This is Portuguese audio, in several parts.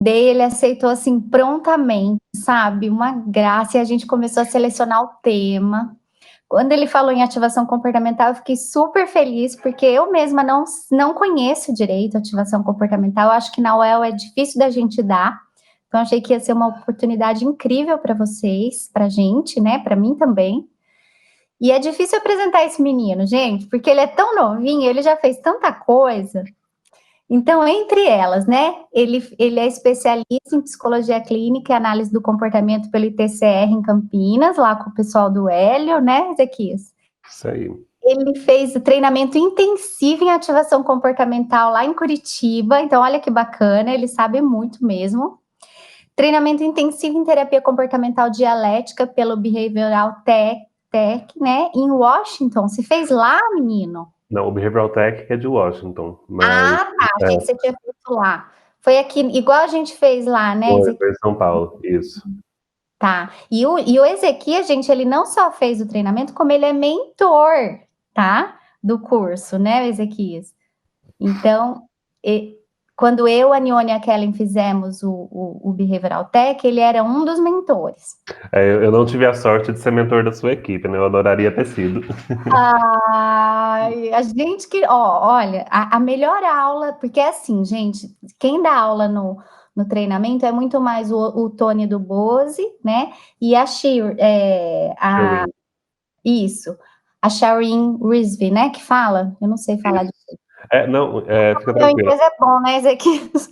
Daí ele aceitou assim prontamente, sabe? Uma graça, e a gente começou a selecionar o tema. Quando ele falou em ativação comportamental, eu fiquei super feliz, porque eu mesma não conheço direito ativação comportamental. Eu acho que na UEL é difícil da gente dar. Então, achei que ia ser uma oportunidade incrível para vocês, para a gente, né? Para mim também. E é difícil apresentar esse menino, gente, porque ele é tão novinho, ele já fez tanta coisa. Então, entre elas, né? Ele é especialista em psicologia clínica e análise do comportamento pelo ITCR em Campinas, lá com o pessoal do Hélio, né, Ezequias? Isso aí. Ele fez o treinamento intensivo em ativação comportamental lá em Curitiba, então olha que bacana, ele sabe muito mesmo. Treinamento intensivo em terapia comportamental dialética pelo Behavioral Tech, né, em Washington. Se fez lá, menino? Não, o Behavioral Tech é de Washington, mas Ah, tá, achei que você tinha feito lá. Foi aqui, igual a gente fez lá, né, Ezequias? foi em São Paulo, isso. Tá. E o Ezequias, gente, ele não só fez o treinamento, como ele é mentor, tá? Do curso, né, Ezequias? Então, quando eu, a Nione e a Kellen fizemos o Behavioral Tech, ele era um dos mentores. Eu não tive a sorte de ser mentor da sua equipe, né? Eu adoraria ter sido. Ai, a gente que, ó, olha, a melhor aula, porque é assim, gente, quem dá aula no treinamento é muito mais o Tony do Boze, né? E a Shireen. isso, a Shireen Rizvi, né? Que fala, eu não sei falar Isso. disso. Não, fica Meu tranquila. inglês é bom, né, Ezequias?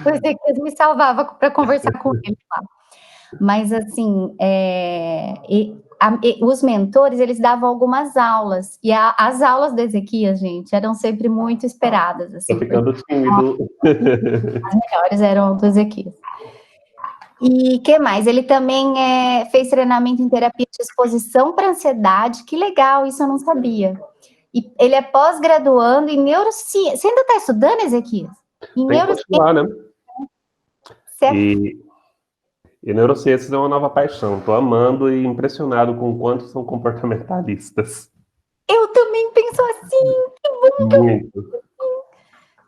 O Ezequias me salvava para conversar com ele. Mas, assim, os mentores, eles davam algumas aulas, e as aulas do Ezequias, gente, eram sempre muito esperadas, Tô assim, porque ficando tímido. as melhores eram do Ezequias. E que mais? Ele também fez treinamento em terapia de exposição para ansiedade, que legal, isso eu não sabia. E ele é pós-graduando em neurociência. Você ainda está estudando, Ezequias? Em Tem que neurociência, continuar, né? você é. E neurociências é uma nova paixão. Tô amando e impressionado com o quanto são comportamentalistas. Eu também penso assim, que bom que eu. Muito,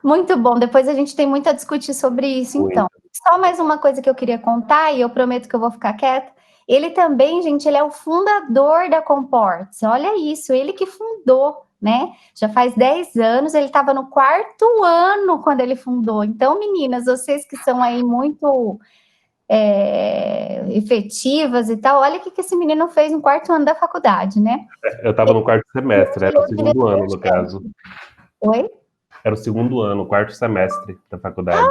Muito bom, depois a gente tem muito a discutir sobre isso, então. muito. Só mais uma coisa que eu queria contar, e eu prometo que eu vou ficar quieta. Ele também, gente, ele é o fundador da Comports. Olha isso, ele que fundou, né? Já faz 10 anos, ele estava no quarto ano quando ele fundou. Então, meninas, vocês que são aí muito efetivas e tal, olha o que esse menino fez no quarto ano da faculdade, né? Eu estava no quarto semestre, era o segundo ano, no caso. Oi? Era o segundo ano, o quarto semestre da faculdade.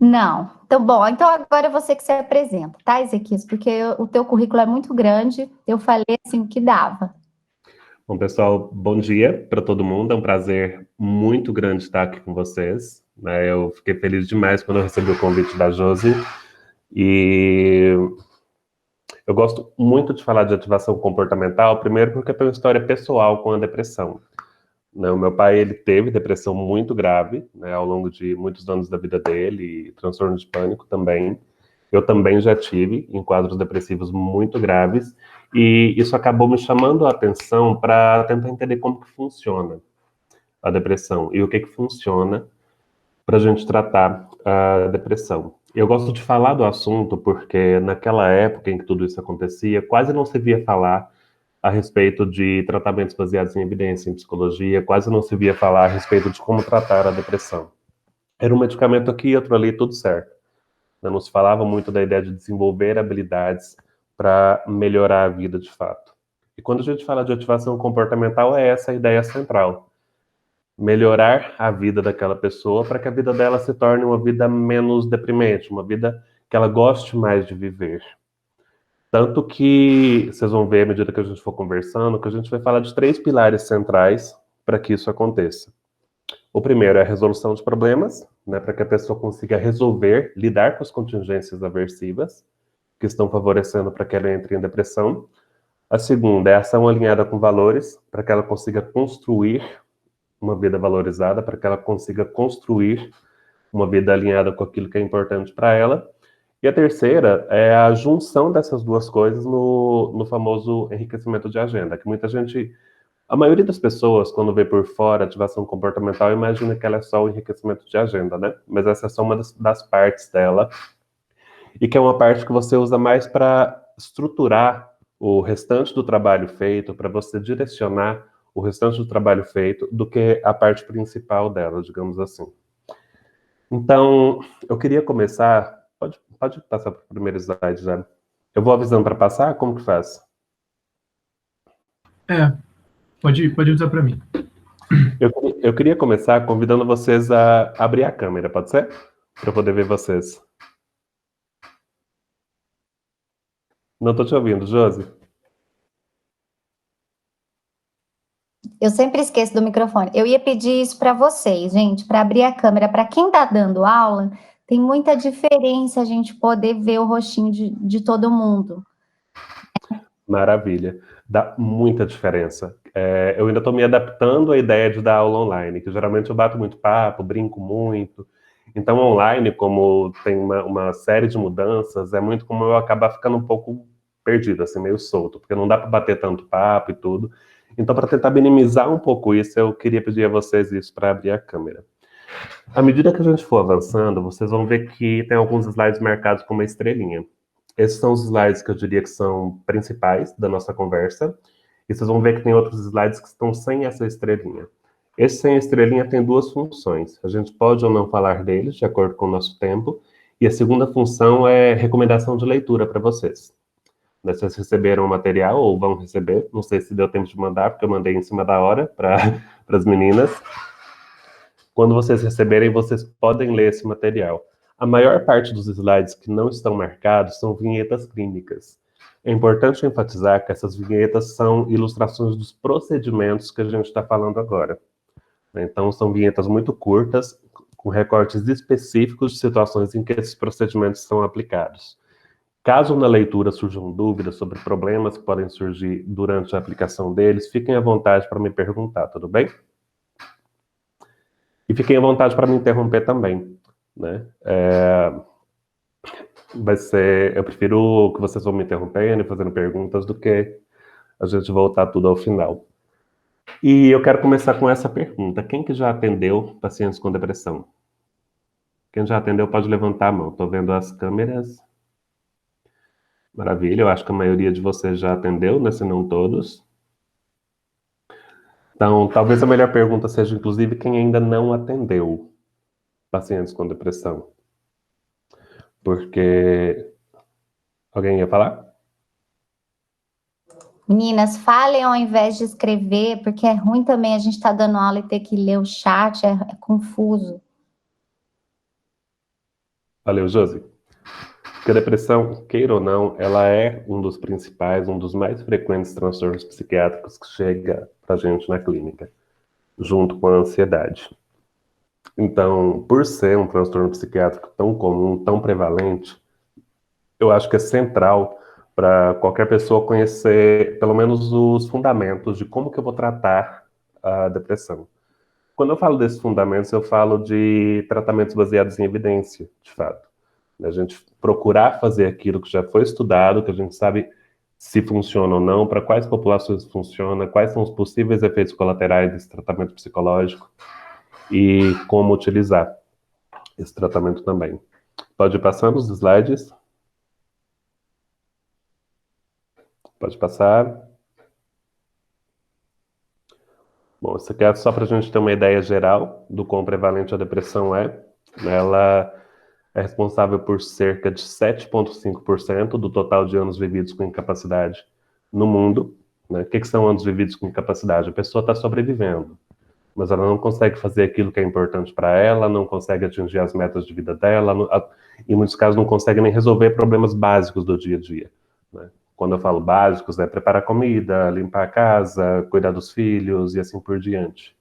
Não. Então, bom, então agora é você que se apresenta, tá, Ezequias? Porque o teu currículo é muito grande, eu falei assim o que dava. Bom, pessoal, bom dia para todo mundo. É um prazer muito grande estar aqui com vocês, né? Eu fiquei feliz demais quando eu recebi o convite da Josi. E eu gosto muito de falar de ativação comportamental, primeiro porque tem uma história pessoal com a depressão. Né? O meu pai, ele teve depressão muito grave, né, ao longo de muitos anos da vida dele, e transtorno de pânico também. Eu também já tive em quadros depressivos muito graves, e isso acabou me chamando a atenção para tentar entender como que funciona a depressão e o que que funciona para a gente tratar a depressão. Eu gosto de falar do assunto porque naquela época em que tudo isso acontecia, quase não se via falar a respeito de tratamentos baseados em evidência em psicologia, quase não se via falar a respeito de como tratar a depressão. Era um medicamento aqui, outro ali, tudo certo. Não se falava muito da ideia de desenvolver habilidades para melhorar a vida de fato. E quando a gente fala de ativação comportamental, é essa a ideia central. Melhorar a vida daquela pessoa para que a vida dela se torne uma vida menos deprimente, uma vida que ela goste mais de viver. Tanto que vocês vão ver à medida que a gente for conversando, que a gente vai falar de três pilares centrais para que isso aconteça. O primeiro é a resolução de problemas, né, para que a pessoa consiga resolver, lidar com as contingências aversivas que estão favorecendo para que ela entre em depressão. A segunda é a ação alinhada com valores, para que ela consiga construir uma vida valorizada, para que ela consiga construir uma vida alinhada com aquilo que é importante para ela. E a terceira é a junção dessas duas coisas no famoso enriquecimento de agenda, que muita gente A maioria das pessoas, quando vê por fora ativação comportamental, imagina que ela é só o enriquecimento de agenda, né? Mas essa é só uma das partes dela, e que é uma parte que você usa mais para estruturar o restante do trabalho feito, para você direcionar o restante do trabalho feito, do que a parte principal dela, digamos assim. Então, eu queria começar. Pode passar para o primeiro slide já. Eu vou avisando para passar? Como que faz? Pode usar para mim. Eu queria começar convidando vocês a abrir a câmera, pode ser? Para eu poder ver vocês. Não estou te ouvindo, Josi. Eu sempre esqueço do microfone. Eu ia pedir isso para vocês, gente, para abrir a câmera. Para quem está dando aula, tem muita diferença a gente poder ver o rostinho de todo mundo. Maravilha. Dá muita diferença. Eu ainda estou me adaptando à ideia de dar aula online, que geralmente eu bato muito papo, brinco muito. Então, online, como tem uma série de mudanças, é muito como eu acabar ficando um pouco perdido, assim, meio solto, porque não dá para bater tanto papo e tudo. Então, para tentar minimizar um pouco isso, eu queria pedir a vocês isso para abrir a câmera. À medida que a gente for avançando, vocês vão ver que tem alguns slides marcados com uma estrelinha. Esses são os slides que eu diria que são principais da nossa conversa. E vocês vão ver que tem outros slides que estão sem essa estrelinha. Esse sem estrelinha tem duas funções. A gente pode ou não falar deles, de acordo com o nosso tempo. E a segunda função é recomendação de leitura para vocês. Vocês receberam o material ou vão receber. Não sei se deu tempo de mandar, porque eu mandei em cima da hora para as meninas. Quando vocês receberem, vocês podem ler esse material. A maior parte dos slides que não estão marcados são vinhetas clínicas. É importante enfatizar que essas vinhetas são ilustrações dos procedimentos que a gente está falando agora. Então, são vinhetas muito curtas, com recortes específicos de situações em que esses procedimentos são aplicados. Caso na leitura surjam dúvidas sobre problemas que podem surgir durante a aplicação deles, fiquem à vontade para me perguntar, tudo bem? E fiquem à vontade para me interromper também, né? Eu prefiro que vocês vão me interrompendo e fazendo perguntas do que a gente voltar tudo ao final. E eu quero começar com essa pergunta. Quem que já atendeu pacientes com depressão? Quem já atendeu pode levantar a mão. Estou vendo as câmeras. Maravilha, eu acho que a maioria de vocês já atendeu, né? Se não todos. Então, talvez a melhor pergunta seja, inclusive, quem ainda não atendeu pacientes com depressão. Porque... Alguém ia falar? Meninas, falem ao invés de escrever, porque é ruim também a gente estar dando aula e ter que ler o chat, é confuso. Valeu, Josi. Porque a depressão, queira ou não, ela é um dos principais, um dos mais frequentes transtornos psiquiátricos que chega pra gente na clínica, junto com a ansiedade. Então, por ser um transtorno psiquiátrico tão comum, tão prevalente, eu acho que é central para qualquer pessoa conhecer, pelo menos, os fundamentos de como que eu vou tratar a depressão. Quando eu falo desses fundamentos, eu falo de tratamentos baseados em evidência, de fato. A gente procurar fazer aquilo que já foi estudado, que a gente sabe se funciona ou não, para quais populações funciona, quais são os possíveis efeitos colaterais desse tratamento psicológico e como utilizar esse tratamento também. Pode ir passando os slides. Pode passar. Bom, isso aqui é só para a gente ter uma ideia geral do quão prevalente a depressão é. Ela é responsável por cerca de 7,5% do total de anos vividos com incapacidade no mundo. Né? O que são anos vividos com incapacidade? A pessoa está sobrevivendo, mas ela não consegue fazer aquilo que é importante para ela, não consegue atingir as metas de vida dela, em muitos casos não consegue nem resolver problemas básicos do dia a dia. Né? Quando eu falo básicos, é preparar comida, limpar a casa, cuidar dos filhos e assim por diante.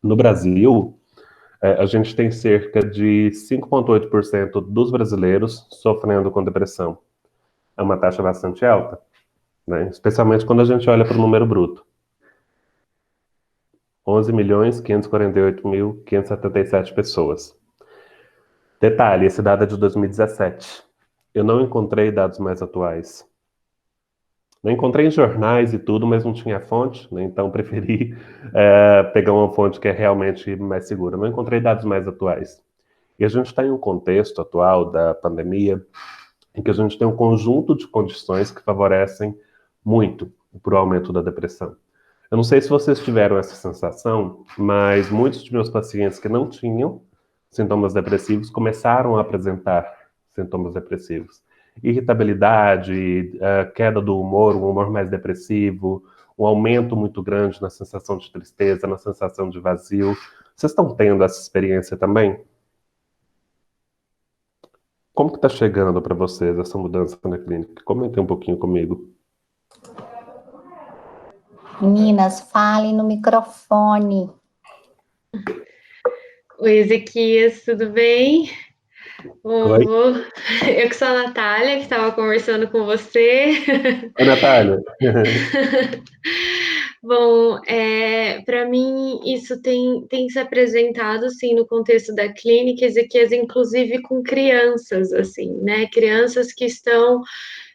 No Brasil, a gente tem cerca de 5,8% dos brasileiros sofrendo com depressão. É uma taxa bastante alta, né? Especialmente quando a gente olha para o número bruto. 11.548.577 pessoas. Detalhe, esse dado é de 2017. Eu não encontrei dados mais atuais. Eu encontrei em jornais e tudo, mas não tinha fonte, né? Então preferi pegar uma fonte que é realmente mais segura. Não encontrei dados mais atuais. E a gente está em um contexto atual da pandemia em que a gente tem um conjunto de condições que favorecem muito para o aumento da depressão. Eu não sei se vocês tiveram essa sensação, mas muitos de meus pacientes que não tinham sintomas depressivos começaram a apresentar sintomas depressivos. Irritabilidade, queda do humor, um humor mais depressivo, um aumento muito grande na sensação de tristeza, na sensação de vazio. Vocês estão tendo essa experiência também? Como que está chegando para vocês essa mudança na clínica? Comentem um pouquinho comigo. Meninas, falem no microfone. Oi, Ezequias, tudo bem? Oi, Eu que sou a Natália, que estava conversando com você. Oi, Natália. Bom, para mim isso tem se apresentado, sim, no contexto da clínica, Ezequias, inclusive com crianças, assim, né? Crianças que estão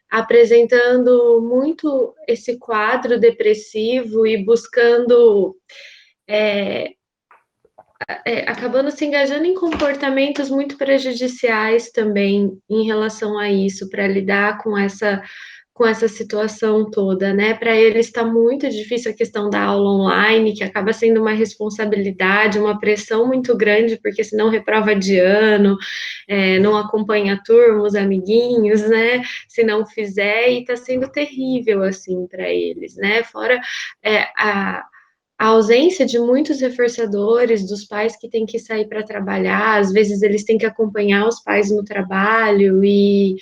apresentando muito esse quadro depressivo e buscando acabando se engajando em comportamentos muito prejudiciais também em relação a isso, para lidar com essa situação toda, né? Para eles está muito difícil a questão da aula online, que acaba sendo uma responsabilidade, uma pressão muito grande, porque senão reprova de ano, não acompanha a turma, os amiguinhos, né? Se não fizer, e está sendo terrível, assim, para eles, né? Fora a ausência de muitos reforçadores, dos pais que têm que sair para trabalhar, às vezes eles têm que acompanhar os pais no trabalho e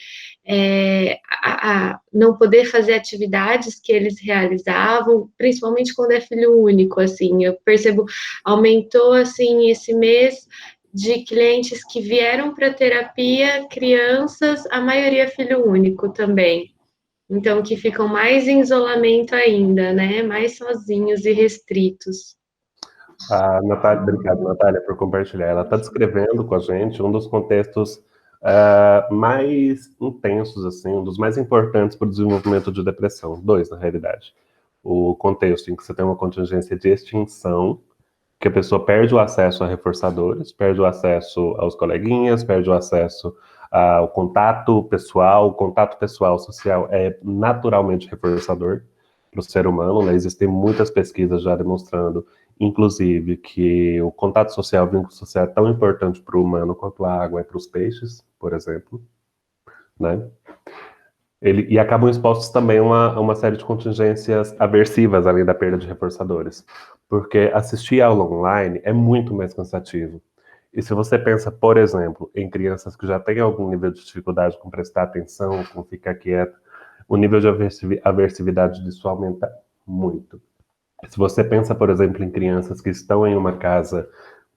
não poder fazer atividades que eles realizavam, principalmente quando é filho único, assim, eu percebo, aumentou, assim, esse mês de clientes que vieram para terapia, crianças, a maioria filho único também. Então, que ficam mais em isolamento ainda, né? Mais sozinhos e restritos. A Natália, obrigado, Natália, por compartilhar. Ela está descrevendo com a gente um dos contextos mais intensos, assim, um dos mais importantes para o desenvolvimento de depressão. Dois, na realidade. O contexto em que você tem uma contingência de extinção, que a pessoa perde o acesso a reforçadores, perde o acesso aos coleguinhas, perde o acesso ao contato pessoal. O contato pessoal social é naturalmente reforçador para o ser humano, né? Existem muitas pesquisas já demonstrando, inclusive, que o contato social, o vínculo social é tão importante para o humano quanto a água é para os peixes, por exemplo, né? E acabam expostos também a uma série de contingências aversivas, além da perda de reforçadores. Porque assistir aula online é muito mais cansativo. E se você pensa, por exemplo, em crianças que já têm algum nível de dificuldade com prestar atenção, com ficar quieto, o nível de aversividade disso aumenta muito. Se você pensa, por exemplo, em crianças que estão em uma casa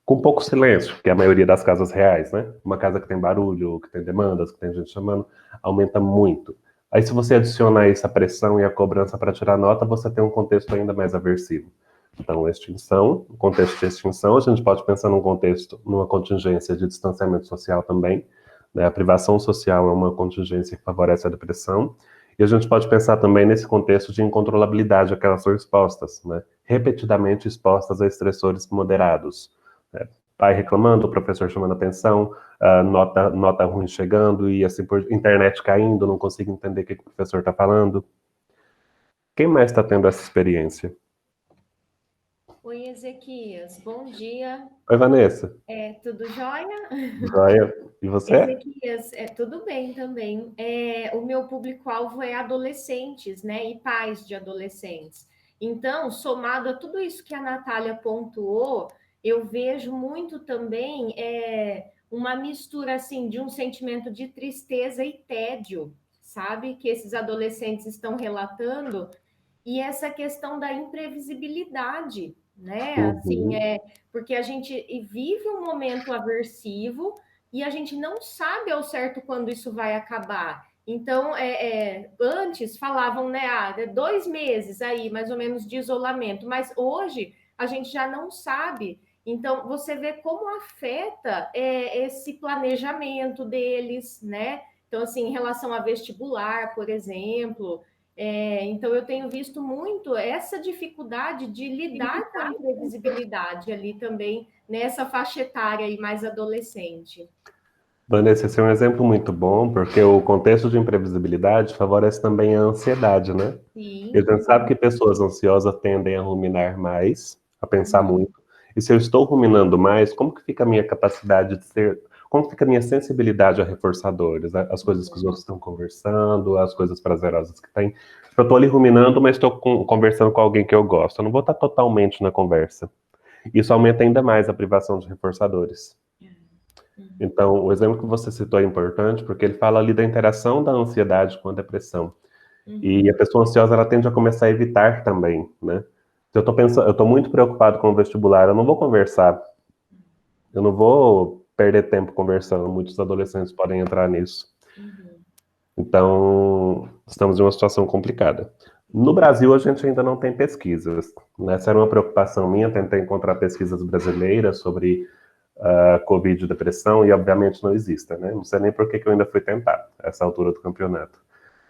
com pouco silêncio, que é a maioria das casas reais, né? Uma casa que tem barulho, que tem demandas, que tem gente chamando, aumenta muito. Aí, se você adicionar isso, a pressão e a cobrança para tirar nota, você tem um contexto ainda mais aversivo. Então, extinção, o contexto de extinção, a gente pode pensar num contexto, numa contingência de distanciamento social também, né? A privação social é uma contingência que favorece a depressão, e a gente pode pensar também nesse contexto de incontrolabilidade a que elas são expostas, né? Repetidamente expostas a estressores moderados, né? Pai reclamando, o professor chamando atenção, nota ruim chegando e assim por internet caindo, não consigo entender o que o professor está falando. Quem mais está tendo essa experiência? Oi, Ezequias, bom dia. Oi, Vanessa. Tudo jóia? Joia. E você? Ezequias, tudo bem também. O meu público-alvo é adolescentes, né? E pais de adolescentes. Então, somado a tudo isso que a Natália pontuou, eu vejo muito também uma mistura assim de um sentimento de tristeza e tédio, sabe? Que esses adolescentes estão relatando, e essa questão da imprevisibilidade, né? Assim, Uhum. porque a gente vive um momento aversivo e a gente não sabe ao certo quando isso vai acabar. Então, antes falavam, né, 2 meses aí, mais ou menos, de isolamento, mas hoje a gente já não sabe. Então, você vê como afeta esse planejamento deles, né? Então, assim, em relação a vestibular, por exemplo, Então, eu tenho visto muito essa dificuldade de lidar com a imprevisibilidade ali também, nessa faixa etária e mais adolescente. Vanessa, esse é um exemplo muito bom, porque o contexto de imprevisibilidade favorece também a ansiedade, né? E a Sim. gente sabe que pessoas ansiosas tendem a ruminar mais, a pensar muito. E se eu estou ruminando mais, como que fica a minha capacidade de ser... Como fica a minha sensibilidade a reforçadores, as coisas que os outros estão conversando, as coisas prazerosas que tem. Eu estou ali ruminando, mas estou conversando com alguém que eu gosto. Eu não vou estar totalmente na conversa. Isso aumenta ainda mais a privação de reforçadores. Então, o exemplo que você citou é importante, porque ele fala ali da interação da ansiedade com a depressão. E a pessoa ansiosa, ela tende a começar a evitar também, né? Se eu tô pensando, eu tô muito preocupado com o vestibular, eu não vou conversar. Eu não vou perder tempo conversando. Muitos adolescentes podem entrar nisso. Então, estamos em uma situação complicada. No Brasil, a gente ainda não tem pesquisas, né? Essa era uma preocupação minha, tentei encontrar pesquisas brasileiras sobre Covid e depressão, e obviamente não existem, né? Não sei nem por que eu ainda fui tentar, a essa altura do campeonato.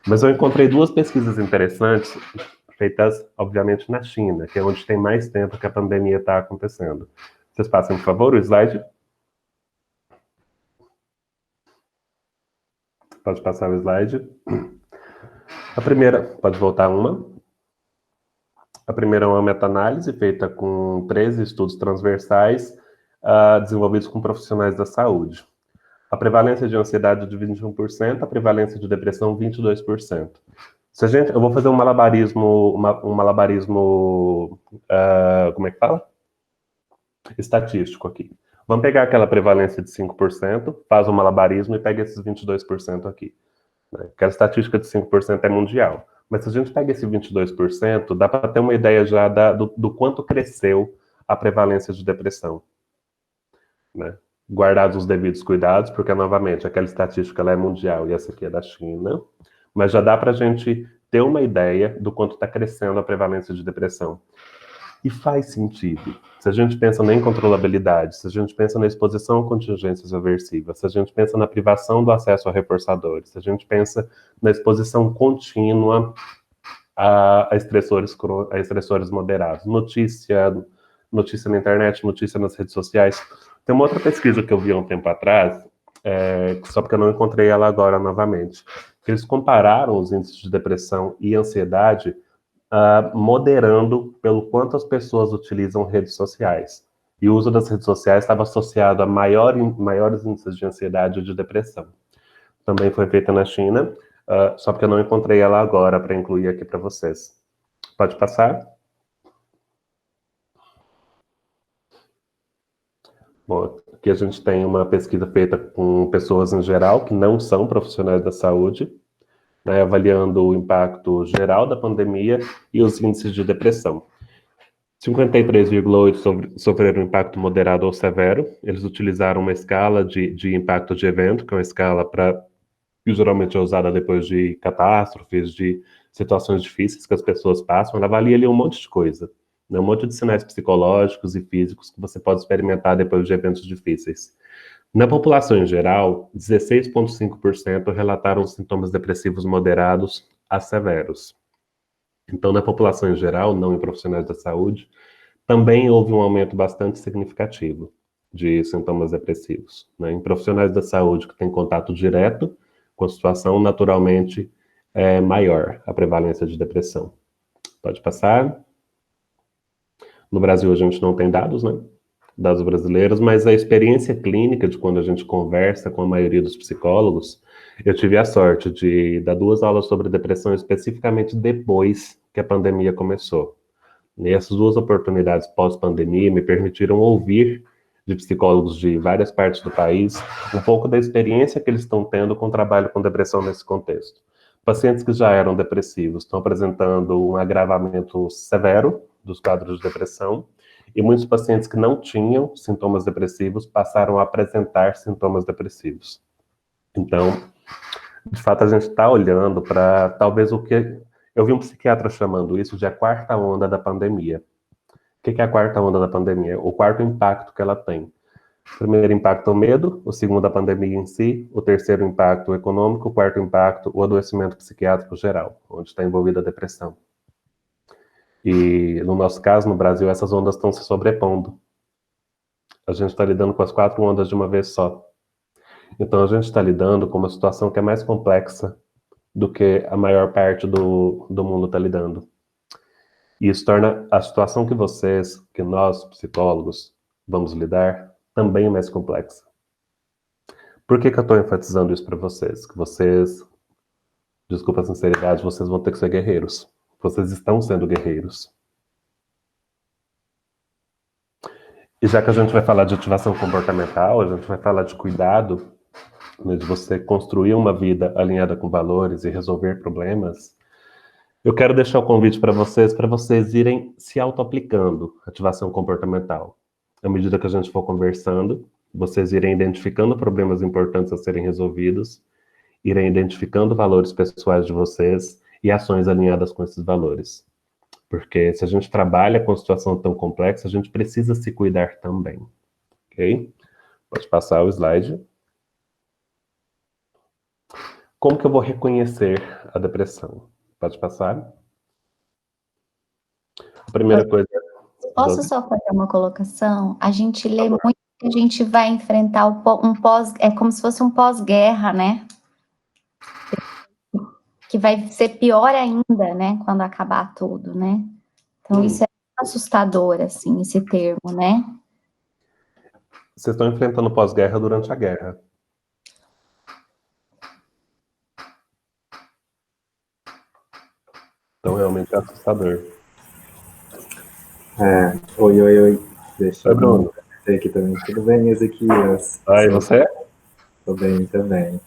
Mas eu encontrei duas pesquisas interessantes, feitas, obviamente, na China, que é onde tem mais tempo que a pandemia está acontecendo. Vocês passem, por favor, o slide. Pode passar o slide. A primeira, pode voltar uma. A primeira é uma meta-análise feita com 13 estudos transversais desenvolvidos com profissionais da saúde. A prevalência de ansiedade de 21%, a prevalência de depressão 22%. Se a gente, eu vou fazer um malabarismo, como é que fala? Estatístico aqui. Vamos pegar aquela prevalência de 5%, faz um malabarismo e pega esses 22% aqui. Né? Aquela estatística de 5% é mundial. Mas se a gente pega esse 22%, dá para ter uma ideia já do quanto cresceu a prevalência de depressão. Né? Guardados os devidos cuidados, porque, novamente, aquela estatística ela é mundial e essa aqui é da China, mas já dá para a gente ter uma ideia do quanto está crescendo a prevalência de depressão. E faz sentido. Se a gente pensa na incontrolabilidade, se a gente pensa na exposição a contingências aversivas, se a gente pensa na privação do acesso a reforçadores, se a gente pensa na exposição contínua a estressores moderados, notícia na internet, notícia nas redes sociais. Tem uma outra pesquisa que eu vi há um tempo atrás, só porque eu não encontrei ela agora novamente, que eles compararam os índices de depressão e ansiedade moderando pelo quanto as pessoas utilizam redes sociais. E o uso das redes sociais estava associado a maiores índices de ansiedade e de depressão. Também foi feita na China, só porque eu não encontrei ela agora para incluir aqui para vocês. Pode passar? Bom, aqui a gente tem uma pesquisa feita com pessoas em geral que não são profissionais da saúde, né, avaliando o impacto geral da pandemia e os índices de depressão. 53,8% sofreram impacto moderado ou severo. Eles utilizaram uma escala de impacto de evento, que é uma escala que geralmente é usada depois de catástrofes, de situações difíceis que as pessoas passam. Ela avalia ali um monte de coisa, né? Um monte de sinais psicológicos e físicos que você pode experimentar depois de eventos difíceis. Na população em geral, 16,5% relataram sintomas depressivos moderados a severos. Então, na população em geral, não em profissionais da saúde, também houve um aumento bastante significativo de sintomas depressivos. Né? Em profissionais da saúde que têm contato direto com a situação, naturalmente é maior a prevalência de depressão. Pode passar. No Brasil, a gente não tem dados, né? Dados brasileiros, mas a experiência clínica de quando a gente conversa com a maioria dos psicólogos, eu tive a sorte de dar 2 aulas sobre depressão especificamente depois que a pandemia começou. E essas 2 oportunidades pós-pandemia me permitiram ouvir de psicólogos de várias partes do país um pouco da experiência que eles estão tendo com o trabalho com depressão nesse contexto. Pacientes que já eram depressivos estão apresentando um agravamento severo dos quadros de depressão, e muitos pacientes que não tinham sintomas depressivos passaram a apresentar sintomas depressivos. Então, de fato, a gente está olhando para talvez o que... Eu vi um psiquiatra chamando isso de a 4ª onda da pandemia. O que é a 4ª onda da pandemia? O 4º impacto que ela tem. O primeiro impacto é o medo, o segundo a pandemia em si, o terceiro impacto o econômico, o quarto impacto o adoecimento psiquiátrico geral, onde está envolvida a depressão. E no nosso caso, no Brasil, essas ondas estão se sobrepondo. A gente está lidando com as 4 ondas de uma vez só. Então a gente está lidando com uma situação que é mais complexa do que a maior parte do mundo está lidando. E isso torna a situação que nós, psicólogos, vamos lidar, também mais complexa. Por que eu estou enfatizando isso para vocês? Que vocês, desculpa a sinceridade, vocês vão ter que ser guerreiros. Vocês estão sendo guerreiros. E já que a gente vai falar de ativação comportamental, a gente vai falar de cuidado, né, de você construir uma vida alinhada com valores e resolver problemas, eu quero deixar o convite para vocês irem se auto-aplicando ativação comportamental. À medida que a gente for conversando, vocês irem identificando problemas importantes a serem resolvidos, irem identificando valores pessoais de vocês e ações alinhadas com esses valores. Porque se a gente trabalha com situação tão complexa, a gente precisa se cuidar também. Ok? Pode passar o slide. Como que eu vou reconhecer a depressão? Pode passar. A primeira coisa... Posso só fazer uma colocação? A gente lê muito que a gente vai enfrentar um pós... É como se fosse um pós-guerra, né? Que vai ser pior ainda, né? Quando acabar tudo, né? Então isso é assustador, assim, esse termo, né? Vocês estão enfrentando pós-guerra durante a guerra. Então, realmente é assustador. Oi. Deixa Oi, Bruno. eu aqui também. Tudo bem, Ezequias? E você? Tô bem também.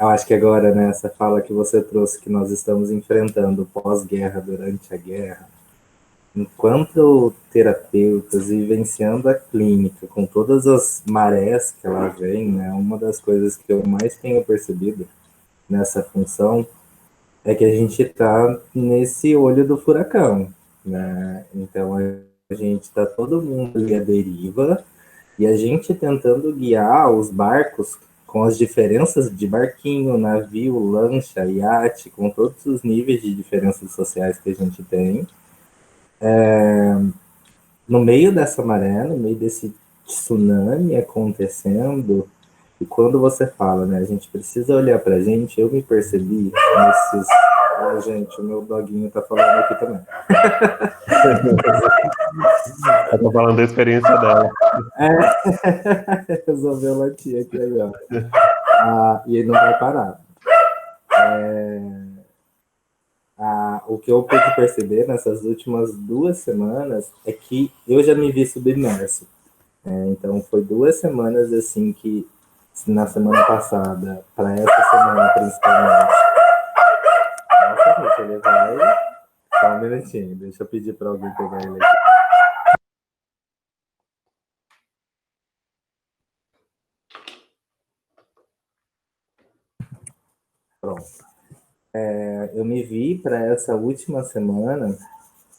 Eu acho que agora, né, essa fala que você trouxe, que nós estamos enfrentando pós-guerra, durante a guerra, enquanto terapeutas, vivenciando a clínica, com todas as marés que ela vem, né, uma das coisas que eu mais tenho percebido nessa função é que a gente está nesse olho do furacão, né? Então a gente está todo mundo ali à deriva e a gente tentando guiar os barcos com as diferenças de barquinho, navio, lancha, iate, com todos os níveis de diferenças sociais que a gente tem, no meio dessa maré, no meio desse tsunami acontecendo. E quando você fala, né, a gente precisa olhar pra gente, eu me percebi nesses... gente, o meu doguinho tá falando aqui também. Eu tô falando da experiência dela. Resolveu latir aqui agora. E ele não vai parar. O que eu pude perceber nessas últimas 2 semanas é que eu já me vi submerso. Então, foi 2 semanas assim que, na semana passada, para essa semana principalmente. Nossa, gente, ele vai. Só um minutinho, deixa eu pedir para alguém pegar ele aqui. Pronto. Eu me vi para essa última semana,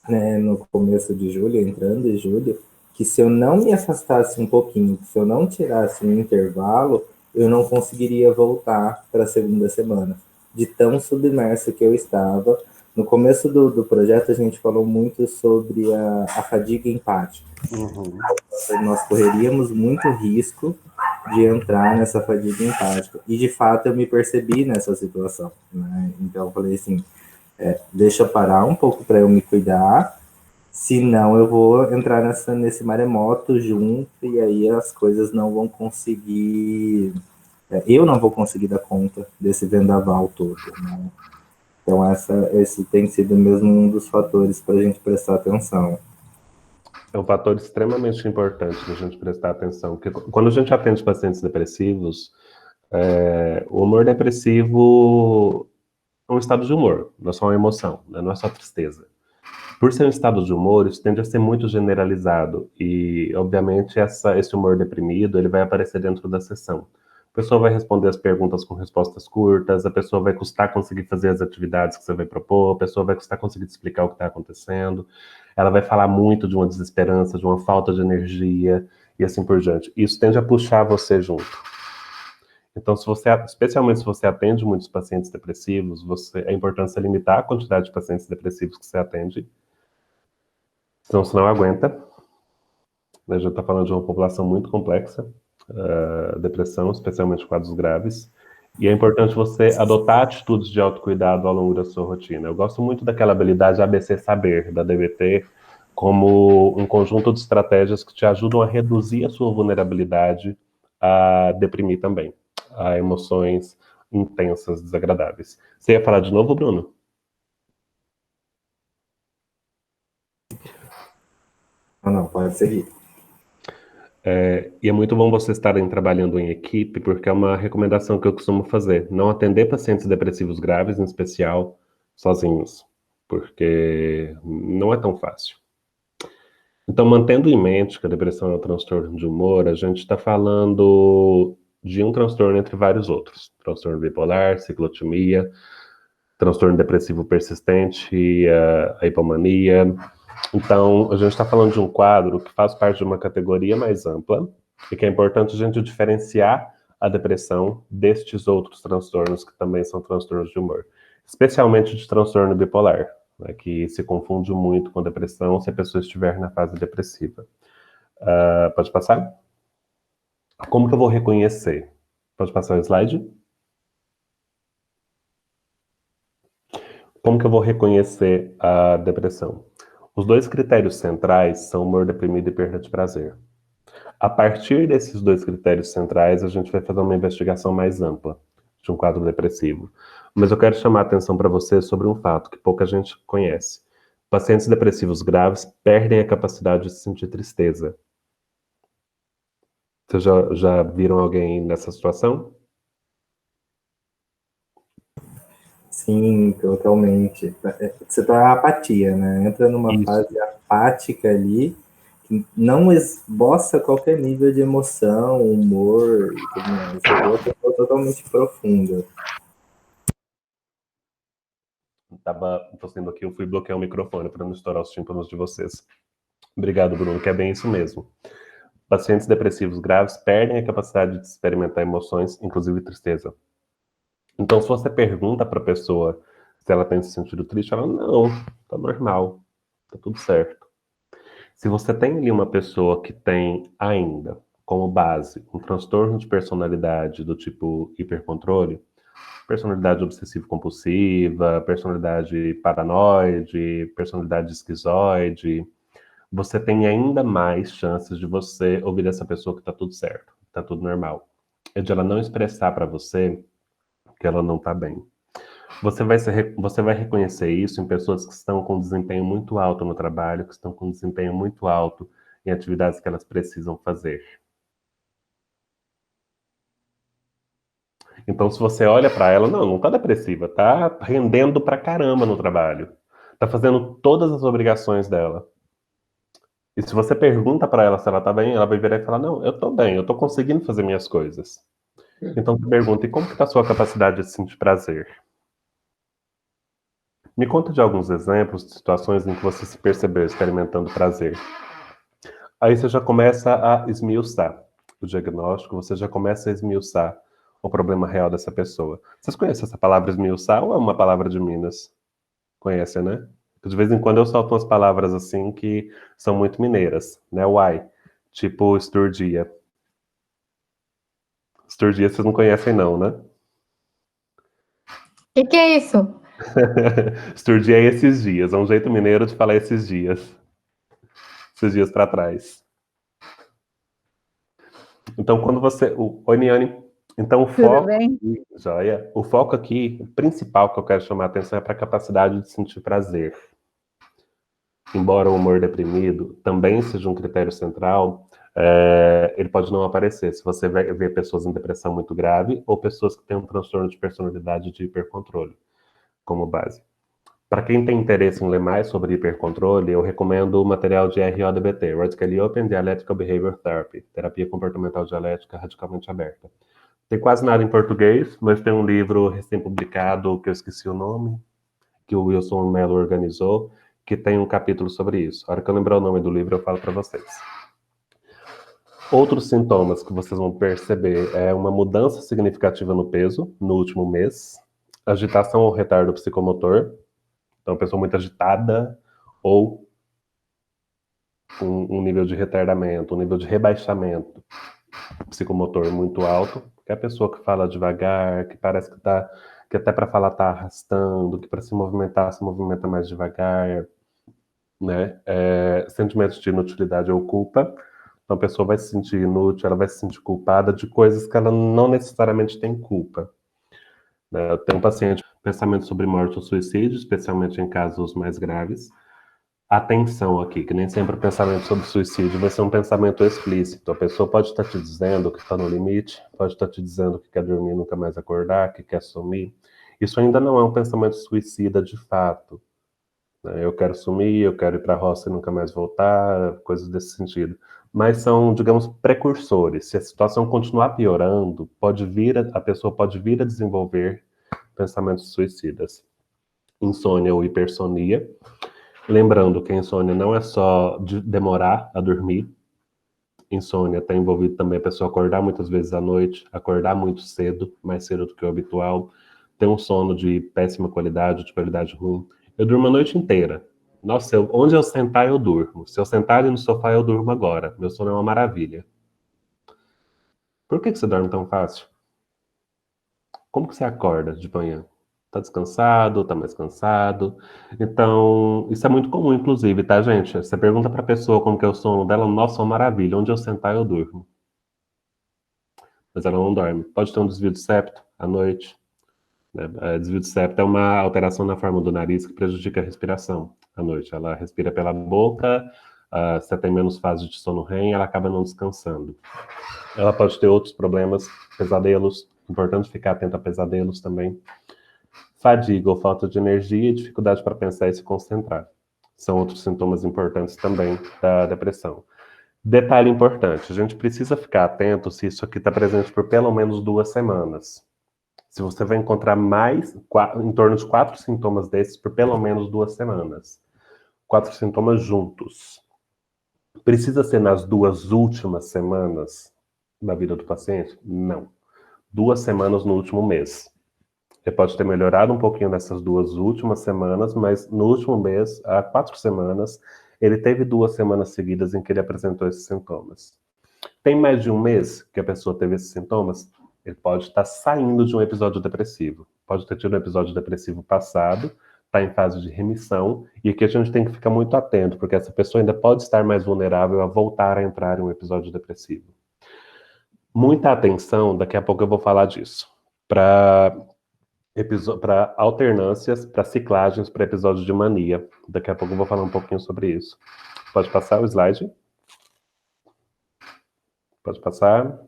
né, no começo de julho, entrando em julho, que se eu não me afastasse um pouquinho, se eu não tirasse um intervalo, eu não conseguiria voltar para a segunda semana, de tão submerso que eu estava. No começo do projeto, a gente falou muito sobre a fadiga empática. Nós correríamos muito risco de entrar nessa fadiga empática. E, de fato, eu me percebi nessa situação, né? Então, eu falei assim, deixa eu parar um pouco para eu me cuidar, senão eu vou entrar nesse maremoto junto, e aí as coisas não vão conseguir... eu não vou conseguir dar conta desse vendaval todo, né? Então, esse tem sido mesmo um dos fatores para a gente prestar atenção. É um fator extremamente importante da gente prestar atenção, porque quando a gente atende pacientes depressivos, o humor depressivo é um estado de humor, não é só uma emoção, né? Não é só tristeza. Por ser um estado de humor, isso tende a ser muito generalizado e, obviamente, esse humor deprimido ele vai aparecer dentro da sessão. A pessoa vai responder as perguntas com respostas curtas, a pessoa vai custar conseguir fazer as atividades que você vai propor, a pessoa vai custar conseguir te explicar o que está acontecendo, ela vai falar muito de uma desesperança, de uma falta de energia. e assim por diante. Isso tende a puxar você junto. Então, especialmente se você atende muitos pacientes depressivos, é importante você limitar a quantidade de pacientes depressivos que você atende, senão você não aguenta. A gente está falando de uma população muito complexa, depressão, especialmente quadros graves, e é importante você adotar atitudes de autocuidado ao longo da sua rotina. Eu gosto muito daquela habilidade ABC Saber, da DBT, como um conjunto de estratégias que te ajudam a reduzir a sua vulnerabilidade a deprimir também, a emoções intensas, desagradáveis. Você ia falar de novo, Bruno? Não, pode seguir. E é muito bom vocês estarem trabalhando em equipe, porque é uma recomendação que eu costumo fazer. Não atender pacientes depressivos graves, em especial, sozinhos, porque não é tão fácil. Então, mantendo em mente que a depressão é um transtorno de humor, a gente está falando de um transtorno entre vários outros. Transtorno bipolar, ciclotimia, transtorno depressivo persistente, a hipomania. Então, a gente está falando de um quadro que faz parte de uma categoria mais ampla e que é importante a gente diferenciar a depressão destes outros transtornos que também são transtornos de humor, especialmente de transtorno bipolar, né, que se confunde muito com depressão se a pessoa estiver na fase depressiva. Pode passar? Como que eu vou reconhecer? Pode passar o slide? Como que eu vou reconhecer a depressão? Os dois critérios centrais são humor deprimido e perda de prazer. A partir desses dois critérios centrais, a gente vai fazer uma investigação mais ampla de um quadro depressivo. Mas eu quero chamar a atenção para você sobre um fato que pouca gente conhece. Pacientes depressivos graves perdem a capacidade de sentir tristeza. Vocês já viram alguém nessa situação? Sim, totalmente. Você tá na apatia, né? Entra numa Isso. fase apática ali, que não esboça qualquer nível de emoção, humor e tudo mais. Você vê uma pessoa totalmente profunda. Estava tossindo aqui, eu fui bloquear o microfone para não estourar os tímpanos de vocês. Obrigado, Bruno, que é bem isso mesmo. Pacientes depressivos graves perdem a capacidade de experimentar emoções, inclusive tristeza. Então, se você pergunta para a pessoa se ela tem se sentido triste, ela não, tá normal, tá tudo certo. Se você tem ali uma pessoa que tem ainda como base um transtorno de personalidade do tipo hipercontrole, personalidade obsessivo-compulsiva, personalidade paranoide, personalidade esquizoide, você tem ainda mais chances de você ouvir essa pessoa que tá tudo certo, tá tudo normal. É de ela não expressar para você que ela não tá bem. Você vai reconhecer isso em pessoas que estão com desempenho muito alto no trabalho, que estão com desempenho muito alto em atividades que elas precisam fazer. Então, se você olha para ela, não tá depressiva, tá rendendo pra caramba no trabalho. Tá fazendo todas as obrigações dela. E se você pergunta para ela se ela tá bem, ela vai virar e falar, não, eu tô bem, eu tô conseguindo fazer minhas coisas. Então, você pergunta, e como que tá a sua capacidade de sentir prazer? Me conta de alguns exemplos de situações em que você se percebeu experimentando prazer. Aí você já começa a esmiuçar o diagnóstico, você já começa a esmiuçar o problema real dessa pessoa. Vocês conhecem essa palavra esmiuçar ou é uma palavra de Minas? Conhecem, né? De vez em quando eu solto umas palavras assim que são muito mineiras, né? Uai, tipo esturdia. Esturdia vocês não conhecem não, né? Que é isso? Esturdia é esses dias, é um jeito mineiro de falar esses dias. Esses dias para trás. Então, quando você... Oi, Niane. Então, o Tudo foco... bem? Joia. O foco aqui, o principal que eu quero chamar a atenção é para a capacidade de sentir prazer. Embora o humor deprimido também seja um critério central, ele pode não aparecer se você ver pessoas em depressão muito grave ou pessoas que têm um transtorno de personalidade de hipercontrole como base. Para quem tem interesse em ler mais sobre hipercontrole, eu recomendo o material de RODBT, Radically Open Dialectical Behavior Therapy, terapia comportamental dialética radicalmente aberta. Tem quase nada em português, mas tem um livro recém-publicado, que eu esqueci o nome, que o Wilson Mello organizou, que tem um capítulo sobre isso. A hora que eu lembrar o nome do livro, eu falo para vocês. Outros sintomas que vocês vão perceber é uma mudança significativa no peso no último mês, agitação ou retardo psicomotor, então pessoa muito agitada, ou um nível de retardamento, um nível de rebaixamento psicomotor muito alto, que é a pessoa que fala devagar, que parece que até para falar tá arrastando, que para se movimenta mais devagar, né? Sentimentos de inutilidade ou culpa. Então a pessoa vai se sentir inútil, ela vai se sentir culpada de coisas que ela não necessariamente tem culpa, né? Eu tenho um paciente com pensamento sobre morte ou suicídio, especialmente em casos mais graves. Atenção aqui, que nem sempre o pensamento sobre suicídio vai ser um pensamento explícito. A pessoa pode estar te dizendo que está no limite, pode estar te dizendo que quer dormir e nunca mais acordar, que quer sumir. Isso ainda não é um pensamento suicida de fato, né? Eu quero sumir, eu quero ir para a roça e nunca mais voltar, coisas desse sentido. Mas são, digamos, precursores. Se a situação continuar piorando, a pessoa pode vir a desenvolver pensamentos suicidas. Insônia ou hipersonia. Lembrando que a insônia não é só de demorar a dormir. Insônia está envolvido também a pessoa acordar muitas vezes à noite, acordar muito cedo, mais cedo do que o habitual, ter um sono de péssima qualidade, de qualidade ruim. Eu durmo a noite inteira. Nossa, onde eu sentar, eu durmo. Se eu sentar ali no sofá, eu durmo agora. Meu sono é uma maravilha. Por que você dorme tão fácil? Como que você acorda de manhã? Tá descansado, tá mais cansado? Então, isso é muito comum, inclusive, tá, gente? Você pergunta pra pessoa como que é o sono dela, nossa, é uma maravilha. Onde eu sentar, eu durmo. Mas ela não dorme. Pode ter um desvio de septo à noite, né? Desvio de septo é uma alteração na forma do nariz que prejudica a respiração à noite. Ela respira pela boca, se tem menos fase de sono REM, ela acaba não descansando. Ela pode ter outros problemas, pesadelos. Importante ficar atento a pesadelos também. Fadiga ou falta de energia e dificuldade para pensar e se concentrar. São outros sintomas importantes também da depressão. Detalhe importante, a gente precisa ficar atento se isso aqui está presente por pelo menos 2 semanas. Se você vai encontrar em torno de 4 sintomas desses por pelo menos 2 semanas. 4 sintomas juntos. Precisa ser nas 2 últimas semanas da vida do paciente? Não. 2 semanas no último mês. Você pode ter melhorado um pouquinho nessas 2 últimas semanas, mas no último mês, há 4 semanas, ele teve 2 semanas seguidas em que ele apresentou esses sintomas. Tem mais de um mês que a pessoa teve esses sintomas? Ele pode estar saindo de um episódio depressivo. Pode ter tido um episódio depressivo passado, está em fase de remissão, e aqui a gente tem que ficar muito atento, porque essa pessoa ainda pode estar mais vulnerável a voltar a entrar em um episódio depressivo. Muita atenção, daqui a pouco eu vou falar disso. Para alternâncias, para ciclagens, para episódios de mania. Daqui a pouco eu vou falar um pouquinho sobre isso. Pode passar o slide? Pode passar.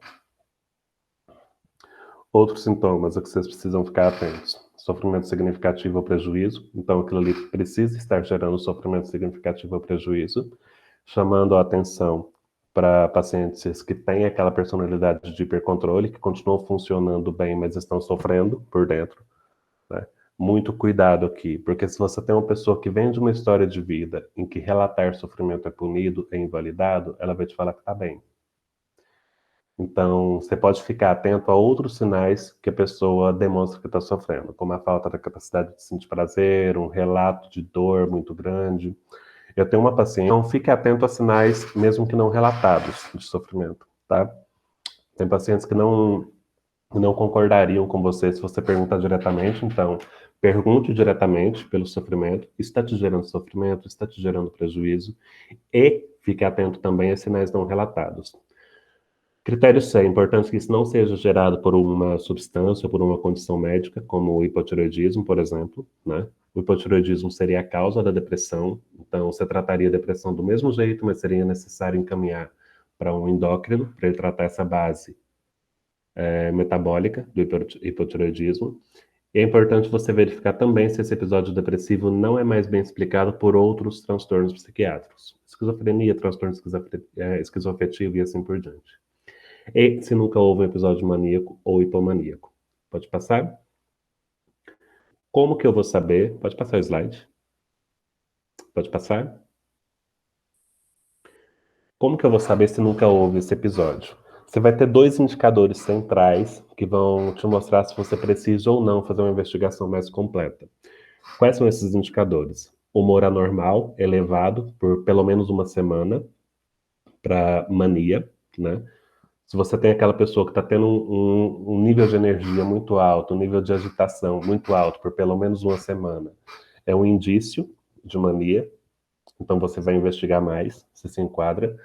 Outros sintomas a que vocês precisam ficar atentos. Sofrimento significativo ou prejuízo. Então, aquilo ali precisa estar gerando sofrimento significativo ou prejuízo, chamando a atenção para pacientes que têm aquela personalidade de hipercontrole, que continuam funcionando bem, mas estão sofrendo por dentro, né? Muito cuidado aqui, porque se você tem uma pessoa que vem de uma história de vida em que relatar sofrimento é punido, é invalidado, ela vai te falar que está bem. Então, você pode ficar atento a outros sinais que a pessoa demonstra que está sofrendo, como a falta da capacidade de sentir prazer, um relato de dor muito grande. Eu tenho uma paciente, então fique atento a sinais, mesmo que não relatados, de sofrimento, tá? Tem pacientes que não concordariam com você se você perguntar diretamente, então pergunte diretamente pelo sofrimento, está te gerando sofrimento, está te gerando prejuízo, e fique atento também a sinais não relatados. Critério C, é importante que isso não seja gerado por uma substância ou por uma condição médica, como o hipotireoidismo, por exemplo, né? O hipotireoidismo seria a causa da depressão, então você trataria a depressão do mesmo jeito, mas seria necessário encaminhar para um endócrino, para ele tratar essa base metabólica do hipotireoidismo. E é importante você verificar também se esse episódio depressivo não é mais bem explicado por outros transtornos psiquiátricos. Esquizofrenia, transtorno esquizoafetivo e assim por diante. E se nunca houve um episódio maníaco ou hipomaníaco. Pode passar? Como que eu vou saber? Pode passar o slide. Pode passar? Como que eu vou saber se nunca houve esse episódio? Você vai ter 2 indicadores centrais que vão te mostrar se você precisa ou não fazer uma investigação mais completa. Quais são esses indicadores? Humor anormal, elevado por pelo menos uma semana, para mania, né? Se você tem aquela pessoa que está tendo um nível de energia muito alto, um nível de agitação muito alto por pelo menos uma semana, é um indício de mania, então você vai investigar mais se enquadra.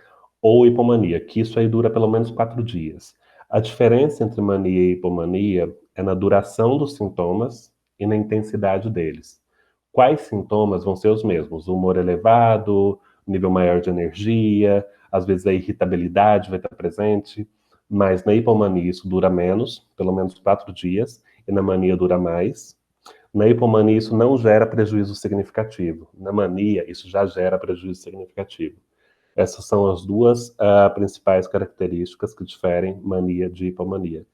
Ou hipomania, que isso aí dura pelo menos 4 dias. A diferença entre mania e hipomania é na duração dos sintomas e na intensidade deles. Quais sintomas vão ser os mesmos? O humor elevado, nível maior de energia, às vezes a irritabilidade vai estar presente, mas na hipomania isso dura menos, pelo menos 4 dias, e na mania dura mais. Na hipomania isso não gera prejuízo significativo. Na mania isso já gera prejuízo significativo. Essas são as duas principais características que diferem mania de hipomania.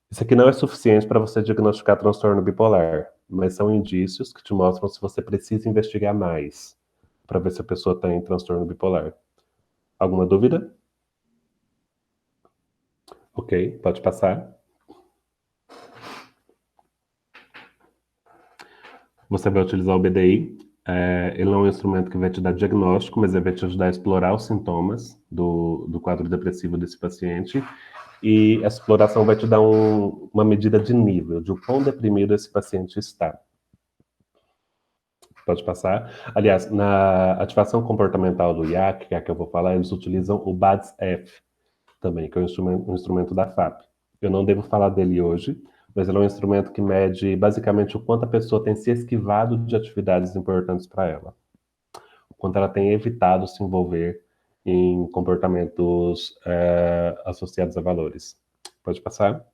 Isso aqui não é suficiente para você diagnosticar transtorno bipolar, mas são indícios que te mostram se você precisa investigar mais para ver se a pessoa tem transtorno bipolar. Alguma dúvida? Ok, pode passar. Você vai utilizar o BDI. Ele não é um instrumento que vai te dar diagnóstico, mas ele vai te ajudar a explorar os sintomas do quadro depressivo desse paciente. E essa exploração vai te dar uma medida de nível, de o quão deprimido esse paciente está. Pode passar. Aliás, na ativação comportamental do IAC, que é a que eu vou falar, eles utilizam o BADS-F também, que é um instrumento da FAP. Eu não devo falar dele hoje, mas ele é um instrumento que mede basicamente o quanto a pessoa tem se esquivado de atividades importantes para ela. O quanto ela tem evitado se envolver em comportamentos associados a valores. Pode passar.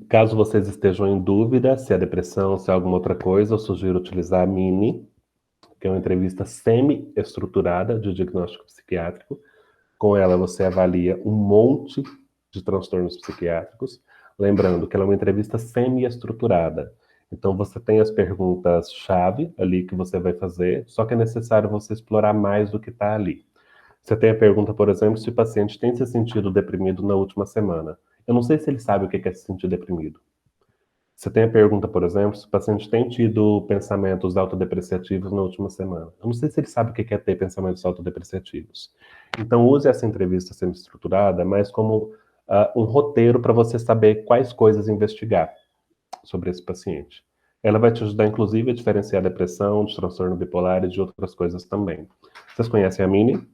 Caso vocês estejam em dúvida se é depressão, se é alguma outra coisa, eu sugiro utilizar a MINI, que é uma entrevista semi-estruturada de diagnóstico psiquiátrico. Com ela você avalia um monte de transtornos psiquiátricos, lembrando que ela é uma entrevista semi-estruturada. Então você tem as perguntas-chave ali que você vai fazer, só que é necessário você explorar mais do que está ali. Você tem a pergunta, por exemplo, se o paciente tem se sentido deprimido na última semana. Eu não sei se ele sabe o que é se sentir deprimido. Você tem a pergunta, por exemplo, se o paciente tem tido pensamentos autodepreciativos na última semana. Eu não sei se ele sabe o que é ter pensamentos autodepreciativos. Então, use essa entrevista semi-estruturada mais como um roteiro para você saber quais coisas investigar sobre esse paciente. Ela vai te ajudar, inclusive, a diferenciar depressão, de transtorno bipolar e de outras coisas também. Vocês conhecem a MINI?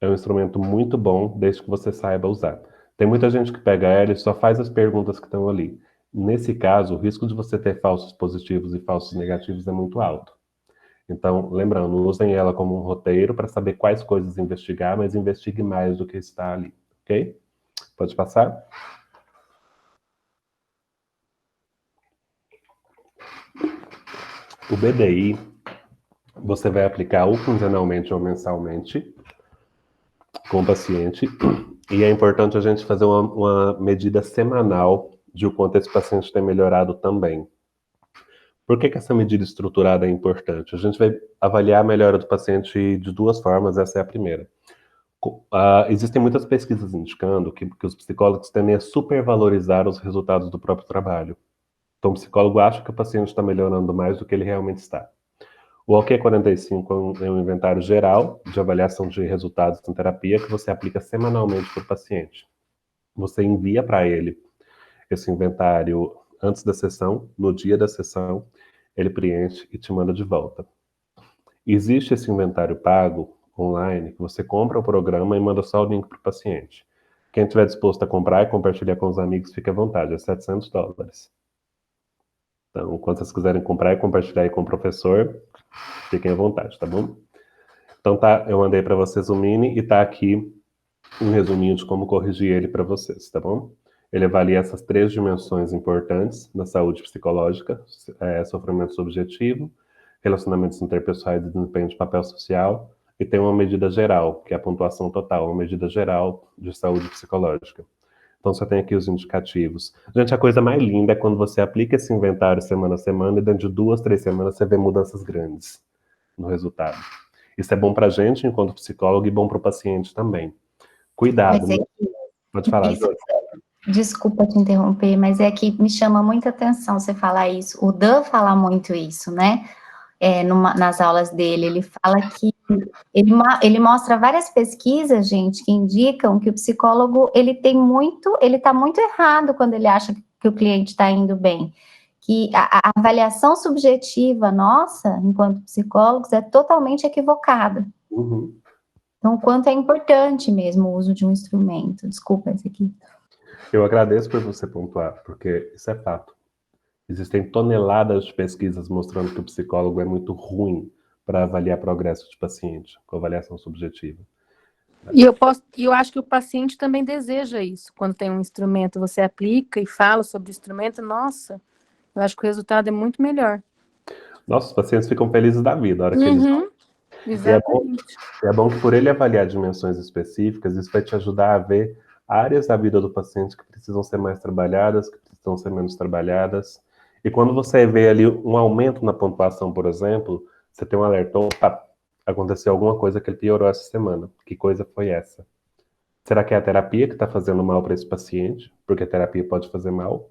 É um instrumento muito bom, desde que você saiba usar. Tem muita gente que pega ela e só faz as perguntas que estão ali. Nesse caso, o risco de você ter falsos positivos e falsos negativos é muito alto. Então, lembrando, usem ela como um roteiro para saber quais coisas investigar, mas investigue mais do que está ali, ok? Pode passar? O BDI, você vai aplicar ou quinzenalmente ou mensalmente com o paciente, e é importante a gente fazer uma medida semanal de o quanto esse paciente tem melhorado também. Por que essa medida estruturada é importante? A gente vai avaliar a melhora do paciente de 2 formas, essa é a primeira. Existem muitas pesquisas indicando que os psicólogos tendem a supervalorizar os resultados do próprio trabalho. Então, o psicólogo acha que o paciente está melhorando mais do que ele realmente está. O OQ45 é um inventário geral de avaliação de resultados em terapia que você aplica semanalmente para o paciente. Você envia para ele esse inventário antes da sessão, no dia da sessão, ele preenche e te manda de volta. Existe esse inventário pago online, que você compra o programa e manda só o link para o paciente. Quem estiver disposto a comprar e compartilhar com os amigos, fique à vontade, é $700. Então, quando vocês quiserem comprar e compartilhar aí com o professor, fiquem à vontade, tá bom? Então tá, eu mandei para vocês o mini e tá aqui um resuminho de como corrigir ele para vocês, tá bom? Ele avalia essas 3 dimensões importantes na saúde psicológica, sofrimento subjetivo, relacionamentos interpessoais e desempenho de papel social, e tem uma medida geral, que é a pontuação total, uma medida geral de saúde psicológica. Então você tem aqui os indicativos. Gente, a coisa mais linda é quando você aplica esse inventário semana a semana e dentro de 2, 3 semanas você vê mudanças grandes no resultado. Isso é bom pra gente enquanto psicólogo e bom para o paciente também. Cuidado, Mas é né? Pode falar, isso, Josi. desculpa te interromper, mas é que me chama muita atenção você falar isso. O Dan fala muito isso, né? Nas aulas dele, ele fala que ele mostra várias pesquisas, gente, que indicam que o psicólogo ele está muito errado quando ele acha que o cliente está indo bem. Que a avaliação subjetiva nossa, enquanto psicólogos, é totalmente equivocada. Uhum. Então, o quanto é importante mesmo o uso de um instrumento. Desculpa, esse aqui. Eu agradeço por você pontuar, porque isso é fato. Existem toneladas de pesquisas mostrando que o psicólogo é muito ruim para avaliar progresso de paciente, com avaliação subjetiva. E eu acho que o paciente também deseja isso. Quando tem um instrumento, você aplica e fala sobre o instrumento, nossa, eu acho que o resultado é muito melhor. Nossos pacientes ficam felizes da vida, a hora que eles vão. Exatamente. É bom que por ele avaliar dimensões específicas, isso vai te ajudar a ver áreas da vida do paciente que precisam ser mais trabalhadas, que precisam ser menos trabalhadas. E quando você vê ali um aumento na pontuação, por exemplo, você tem um alerta, opa, aconteceu alguma coisa que ele piorou essa semana. Que coisa foi essa? Será que é a terapia que está fazendo mal para esse paciente? Porque a terapia pode fazer mal?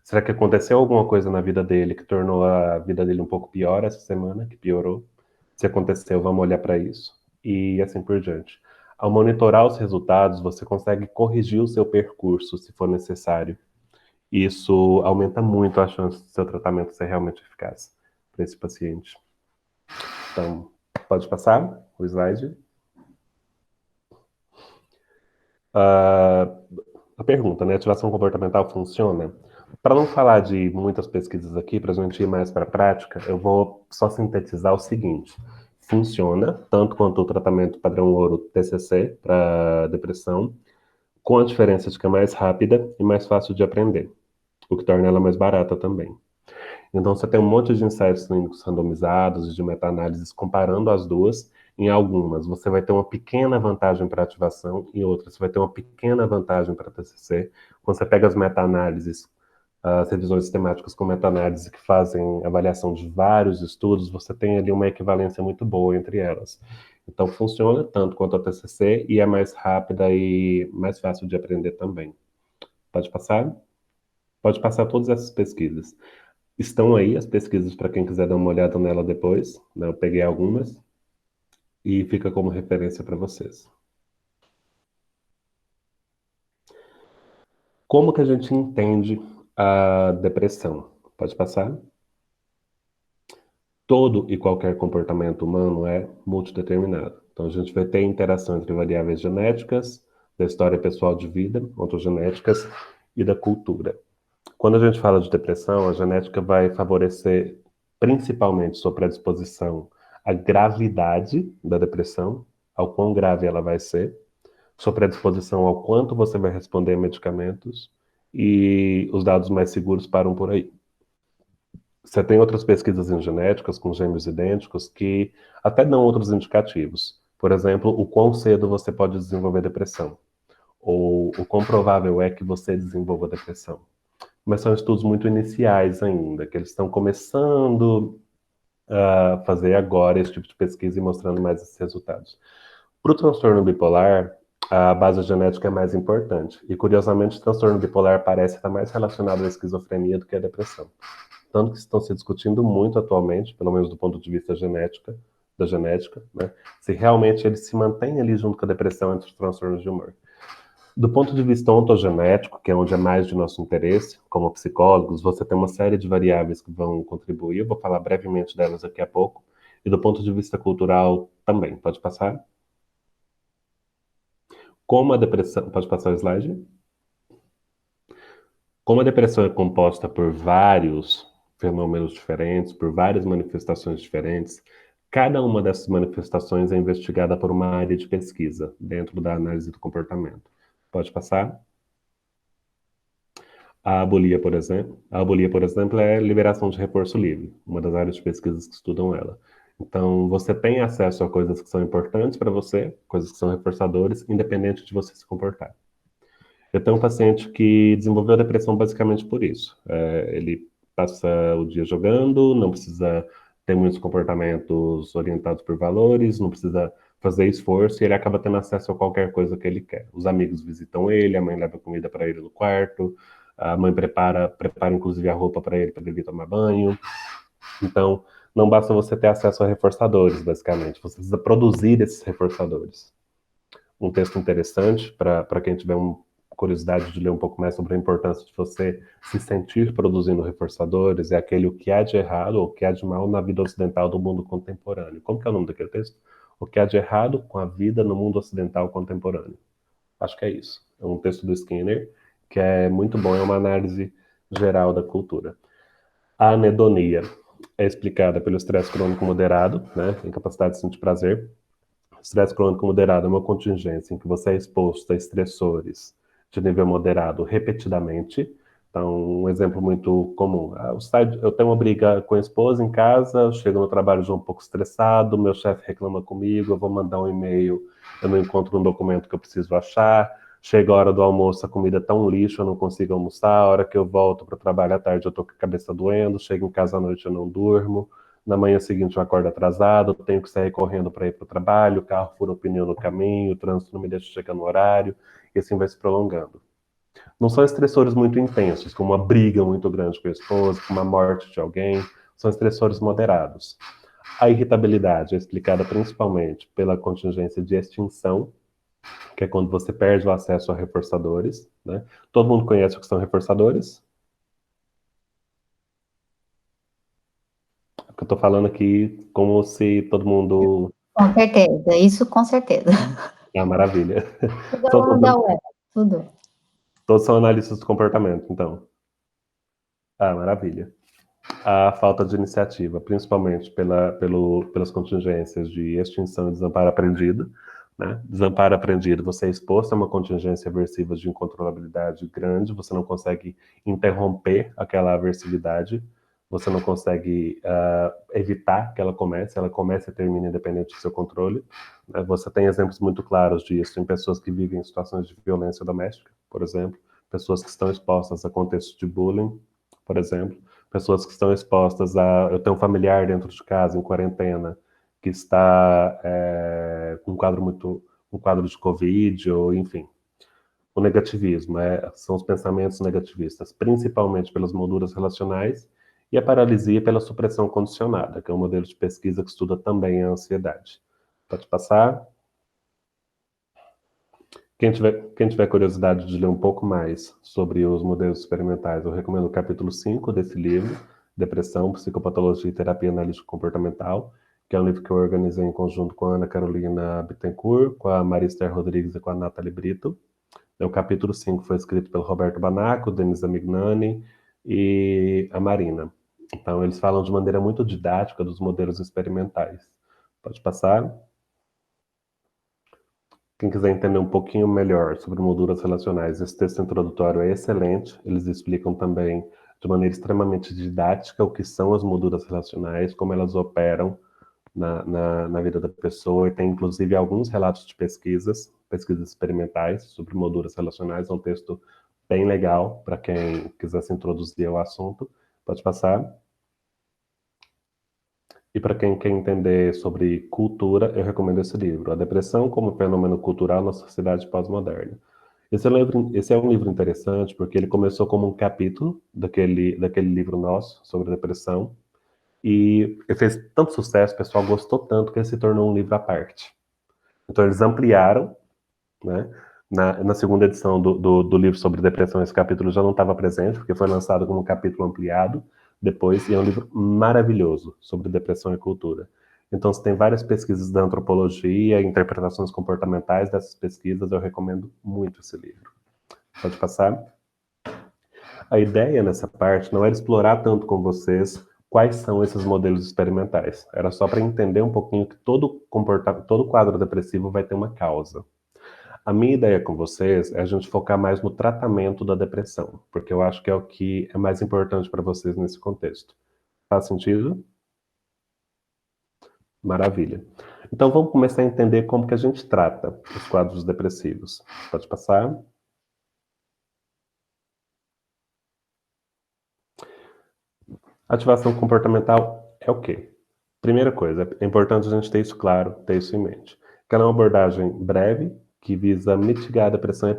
Será que aconteceu alguma coisa na vida dele que tornou a vida dele um pouco pior essa semana, que piorou? Se aconteceu, vamos olhar para isso. E assim por diante. Ao monitorar os resultados, você consegue corrigir o seu percurso, se for necessário. Isso aumenta muito a chance do seu tratamento ser realmente eficaz para esse paciente. Então, pode passar o slide. A pergunta, né? Ativação comportamental funciona? Para não falar de muitas pesquisas aqui, para a gente ir mais para a prática, eu vou só sintetizar o seguinte. Funciona, tanto quanto o tratamento padrão ouro TCC para depressão, com a diferença de que é mais rápida e mais fácil de aprender, o que torna ela mais barata também. Então, você tem um monte de ensaios clínicos randomizados e de meta-análises comparando as duas. Em algumas, você vai ter uma pequena vantagem para ativação, em outras, você vai ter uma pequena vantagem para TCC. Quando você pega as meta-análises, as revisões sistemáticas com meta-análise que fazem avaliação de vários estudos, você tem ali uma equivalência muito boa entre elas. Então, funciona tanto quanto a TCC e é mais rápida e mais fácil de aprender também. Pode passar? Pode passar todas essas pesquisas. Estão aí as pesquisas para quem quiser dar uma olhada nela depois, né? Eu peguei algumas e fica como referência para vocês. Como que a gente entende a depressão? Pode passar? Todo e qualquer comportamento humano é multideterminado. Então, a gente vai ter interação entre variáveis genéticas, da história pessoal de vida, ontogenéticas e da cultura. Quando a gente fala de depressão, a genética vai favorecer principalmente sua predisposição à gravidade da depressão, ao quão grave ela vai ser, sua predisposição ao quanto você vai responder a medicamentos, e os dados mais seguros param por aí. Você tem outras pesquisas em genéticas com gêmeos idênticos que até dão outros indicativos. Por exemplo, o quão cedo você pode desenvolver depressão, ou o quão provável é que você desenvolva depressão. Mas são estudos muito iniciais ainda, que eles estão começando a fazer agora esse tipo de pesquisa e mostrando mais esses resultados. Para o transtorno bipolar, a base genética é mais importante. E, curiosamente, o transtorno bipolar parece estar mais relacionado à esquizofrenia do que à depressão. Tanto que estão se discutindo muito atualmente, pelo menos do ponto de vista da genética, né, se realmente ele se mantém ali junto com a depressão entre os transtornos de humor. Do ponto de vista ontogenético, que é onde é mais de nosso interesse, como psicólogos, você tem uma série de variáveis que vão contribuir, eu vou falar brevemente delas daqui a pouco, e do ponto de vista cultural também. Pode passar? Como a depressão... Pode passar o slide? Como a depressão é composta por vários fenômenos diferentes, por várias manifestações diferentes, cada uma dessas manifestações é investigada por uma área de pesquisa dentro da análise do comportamento. Pode passar? A abulia, por exemplo, é liberação de reforço livre, uma das áreas de pesquisas que estudam ela. Então, você tem acesso a coisas que são importantes para você, coisas que são reforçadores, independente de você se comportar. Eu tenho um paciente que desenvolveu depressão basicamente por isso. Ele passa o dia jogando, não precisa ter muitos comportamentos orientados por valores, não precisa fazer esforço e ele acaba tendo acesso a qualquer coisa que ele quer. Os amigos visitam ele, a mãe leva comida para ele no quarto, a mãe prepara inclusive a roupa para ele tomar banho. Então, não basta você ter acesso a reforçadores, basicamente. Você precisa produzir esses reforçadores. Um texto interessante para quem tiver curiosidade de ler um pouco mais sobre a importância de você se sentir produzindo reforçadores é aquele O que há de errado ou o que há de mal na vida ocidental do mundo contemporâneo. Como que é o nome daquele texto? O que há de errado com a vida no mundo ocidental contemporâneo. Acho que é isso. É um texto do Skinner que é muito bom, é uma análise geral da cultura. A anedonia é explicada pelo estresse crônico moderado, né, incapacidade de sentir prazer. Estresse crônico moderado é uma contingência em que você é exposto a estressores de nível moderado repetidamente. Então, um exemplo muito comum. Eu tenho uma briga com a esposa em casa, eu chego no trabalho já um pouco estressado, meu chefe reclama comigo, eu vou mandar um e-mail, eu não encontro um documento que eu preciso achar, chega a hora do almoço, a comida tá um lixo, eu não consigo almoçar, a hora que eu volto para o trabalho à tarde eu tô com a cabeça doendo, chego em casa à noite eu não durmo, na manhã seguinte eu acordo atrasado, tenho que sair correndo para ir para o trabalho, o carro fura o pneu no caminho, o trânsito não me deixa chegar no horário, e assim vai se prolongando. Não são estressores muito intensos, como uma briga muito grande com a esposa, como a morte de alguém, são estressores moderados. A irritabilidade é explicada principalmente pela contingência de extinção, que é quando você perde o acesso a reforçadores, né? Todo mundo conhece o que são reforçadores? Eu estou falando aqui como se todo mundo... Com certeza, isso com certeza. É uma maravilha. Tudo São aluno da UEL, tudo. Todos são analistas do comportamento, então. Ah, maravilha. A falta de iniciativa, principalmente pelas contingências de extinção e desamparo aprendido. Né? Desamparo aprendido, você é exposto a uma contingência aversiva de incontrolabilidade grande, você não consegue interromper aquela aversividade, você não consegue evitar que ela comece e termine independente do seu controle. Né? Você tem exemplos muito claros disso em pessoas que vivem em situações de violência doméstica, por exemplo, pessoas que estão expostas a contextos de bullying, por exemplo, pessoas que estão expostas a... Eu tenho um familiar dentro de casa, em quarentena, que está com um quadro de Covid, ou enfim. O negativismo, são os pensamentos negativistas, principalmente pelas molduras relacionais, e a paralisia pela supressão condicionada, que é um modelo de pesquisa que estuda também a ansiedade. Pode passar. Quem tiver curiosidade de ler um pouco mais sobre os modelos experimentais, eu recomendo o capítulo 5 desse livro, Depressão, Psicopatologia e Terapia Analítica Comportamental, que é um livro que eu organizei em conjunto com a Ana Carolina Bittencourt, com a Marista Rodrigues e com a Nathalie Brito. O capítulo 5 foi escrito pelo Roberto Banaco, Denisa Mignani e a Marina. Então, eles falam de maneira muito didática dos modelos experimentais. Pode passar. Quem quiser entender um pouquinho melhor sobre molduras relacionais, esse texto introdutório é excelente. Eles explicam também de maneira extremamente didática o que são as molduras relacionais, como elas operam na vida da pessoa, e tem inclusive alguns relatos de pesquisas experimentais sobre molduras relacionais. É um texto bem legal para quem quiser se introduzir ao assunto. Pode passar. E para quem quer entender sobre cultura, eu recomendo esse livro, A Depressão como Fenômeno Cultural na Sociedade Pós-Moderna. Esse é um livro interessante porque ele começou como um capítulo daquele livro nosso sobre depressão, e ele fez tanto sucesso, o pessoal gostou tanto que ele se tornou um livro à parte. Então eles ampliaram, né? Na segunda edição do livro sobre depressão, esse capítulo já não estava presente, porque foi lançado como um capítulo ampliado depois, e é um livro maravilhoso sobre depressão e cultura. Então, se tem várias pesquisas da antropologia, interpretações comportamentais dessas pesquisas, eu recomendo muito esse livro. Pode passar? A ideia nessa parte não era explorar tanto com vocês quais são esses modelos experimentais. Era só para entender um pouquinho que todo quadro depressivo vai ter uma causa. A minha ideia com vocês é a gente focar mais no tratamento da depressão, porque eu acho que é o que é mais importante para vocês nesse contexto. Faz sentido? Maravilha. Então vamos começar a entender como que a gente trata os quadros depressivos. Pode passar? Ativação comportamental é o quê? Primeira coisa, é importante a gente ter isso claro, ter isso em mente. Que ela é uma abordagem breve, que visa mitigar a depressão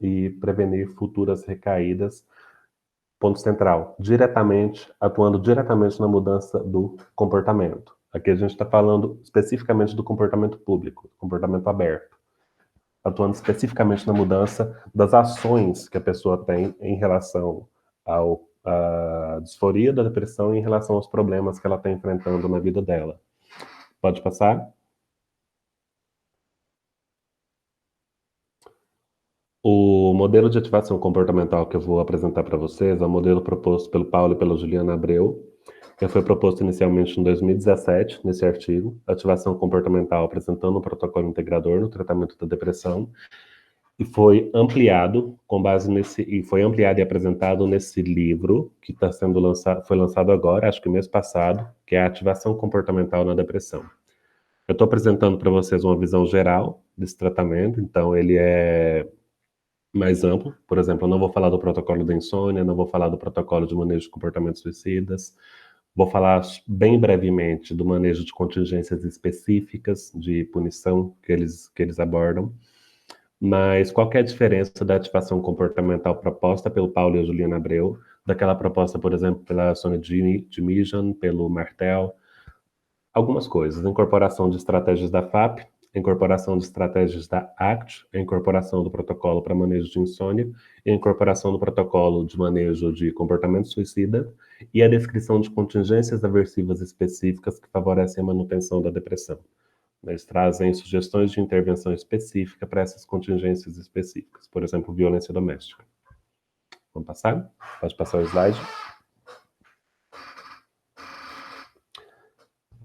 e prevenir futuras recaídas. Ponto central, atuando diretamente na mudança do comportamento. Aqui a gente está falando especificamente do comportamento público, comportamento aberto. Atuando especificamente na mudança das ações que a pessoa tem em relação à disforia da depressão e em relação aos problemas que ela está enfrentando na vida dela. Pode passar? O modelo de ativação comportamental que eu vou apresentar para vocês é o modelo proposto pelo Paulo e pela Juliana Abreu, que foi proposto inicialmente em 2017, nesse artigo, Ativação Comportamental apresentando um protocolo integrador no tratamento da depressão, e foi ampliado foi ampliado e apresentado nesse livro que está sendo lançado, foi lançado agora, acho que mês passado, que é a Ativação Comportamental na Depressão. Eu estou apresentando para vocês uma visão geral desse tratamento, então ele é mais amplo. Por exemplo, eu não vou falar do protocolo da insônia, não vou falar do protocolo de manejo de comportamentos suicidas, vou falar bem brevemente do manejo de contingências específicas de punição que eles abordam. Mas qual que é a diferença da ativação comportamental proposta pelo Paulo e a Juliana Abreu, daquela proposta, por exemplo, pela Sônia Dimijan, pelo Martel? Algumas coisas, incorporação de estratégias da FAP, incorporação de estratégias da ACT, a incorporação do protocolo para manejo de insônia, a incorporação do protocolo de manejo de comportamento suicida e a descrição de contingências aversivas específicas que favorecem a manutenção da depressão. Eles trazem sugestões de intervenção específica para essas contingências específicas, por exemplo, violência doméstica. Vamos passar? Pode passar o slide.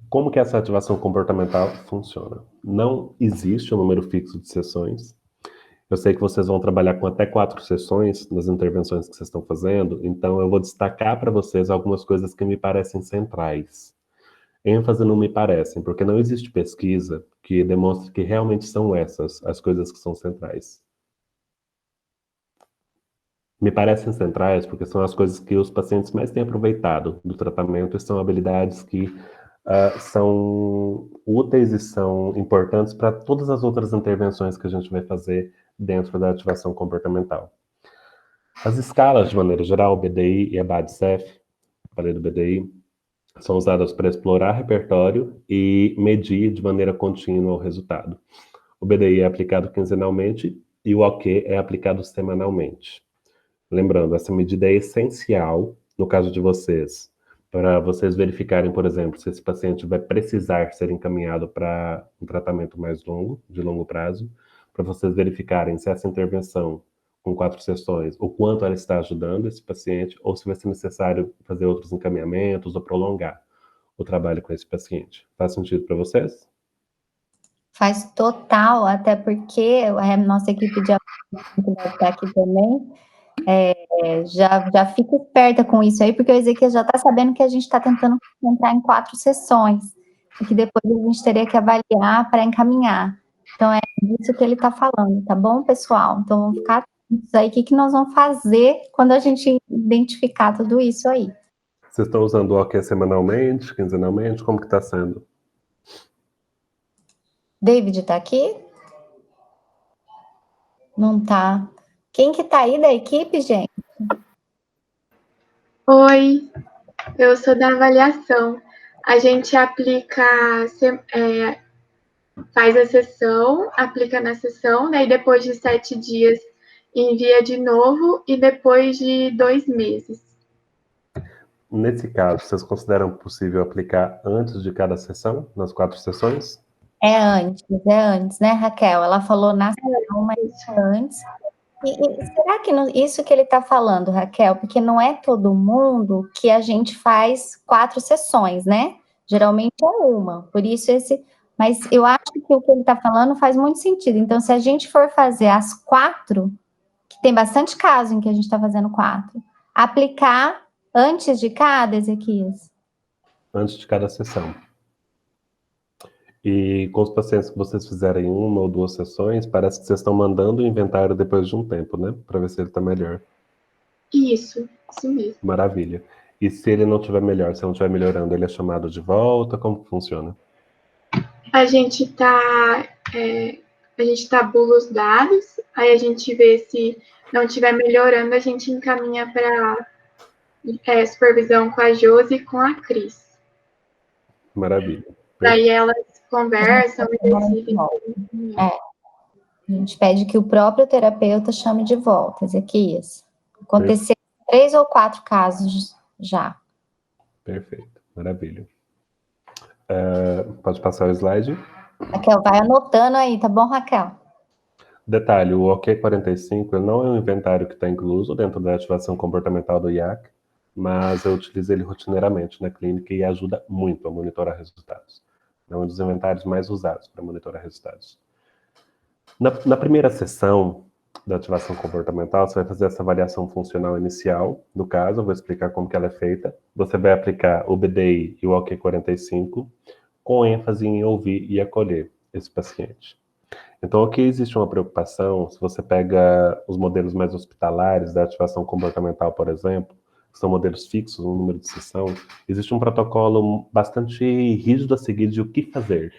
Como que essa ativação comportamental funciona? Não existe um número fixo de sessões. Eu sei que vocês vão trabalhar com até 4 sessões nas intervenções que vocês estão fazendo, então eu vou destacar para vocês algumas coisas que me parecem centrais. ênfase no me parecem, porque não existe pesquisa que demonstre que realmente são essas as coisas que são centrais. Me parecem centrais porque são as coisas que os pacientes mais têm aproveitado do tratamento e são habilidades que são úteis e são importantes para todas as outras intervenções que a gente vai fazer dentro da ativação comportamental. As escalas, de maneira geral, o BDI e a BADCEF, falei do BDI, são usadas para explorar repertório e medir de maneira contínua o resultado. O BDI é aplicado quinzenalmente e o OK é aplicado semanalmente. Lembrando, essa medida é essencial, no caso de vocês, para vocês verificarem, por exemplo, se esse paciente vai precisar ser encaminhado para um tratamento mais longo, de longo prazo, para vocês verificarem se essa intervenção com 4 sessões, o quanto ela está ajudando esse paciente, ou se vai ser necessário fazer outros encaminhamentos ou prolongar o trabalho com esse paciente. Faz sentido para vocês? Faz total, até porque a nossa equipe de apoio que vai estar aqui também, já fica esperta com isso aí, porque o Ezequiel já está sabendo que a gente está tentando entrar em 4 sessões, e que depois a gente teria que avaliar para encaminhar. Então, é isso que ele está falando, tá bom, pessoal? Então, vamos ficar atentos aí, o que nós vamos fazer quando a gente identificar tudo isso aí. Vocês estão usando o OK semanalmente, quinzenalmente? Como que está sendo? David está aqui? Não está. Quem que está aí da equipe, gente? Oi, eu sou da avaliação. A gente aplica, faz a sessão, aplica na sessão, né? E depois de 7 dias envia de novo e depois de 2 meses. Nesse caso, vocês consideram possível aplicar antes de cada sessão, nas 4 sessões? É antes, né, Raquel? Ela falou na sessão, mas antes. E será que isso que ele está falando, Raquel? Porque não é todo mundo que a gente faz 4 sessões, né? Geralmente é uma. Por isso Mas eu acho que o que ele está falando faz muito sentido. Então, se a gente for fazer as 4, que tem bastante caso em que a gente está fazendo 4, aplicar antes de cada, Ezequias? Antes de cada sessão. E com os pacientes que vocês fizerem 1 ou 2 sessões, parece que vocês estão mandando o inventário depois de um tempo, né? Para ver se ele está melhor. Isso mesmo. Maravilha. E se ele não estiver melhor, se não estiver melhorando, ele é chamado de volta? Como que funciona? A gente tabula os dados, aí a gente vê se não estiver melhorando, a gente encaminha para supervisão com a Josi e com a Cris. Maravilha. Daí elas conversam e decidem. A gente pede que o próprio terapeuta chame de volta, Ezequias. Aconteceu 3 ou 4 casos já. Perfeito, maravilha. Pode passar o slide. Raquel, vai anotando aí, tá bom, Raquel? Detalhe, o OK45 ele não é um inventário que está incluso dentro da ativação comportamental do IAC, mas eu utilizo ele rotineiramente na clínica e ajuda muito a monitorar resultados. É um dos inventários mais usados para monitorar resultados. Na primeira sessão da ativação comportamental, você vai fazer essa avaliação funcional inicial, no caso, eu vou explicar como que ela é feita. Você vai aplicar o BDI e o OK45 com ênfase em ouvir e acolher esse paciente. Então, aqui existe uma preocupação, se você pega os modelos mais hospitalares da ativação comportamental, por exemplo, que são modelos fixos, um número de sessão, existe um protocolo bastante rígido a seguir de o que fazer.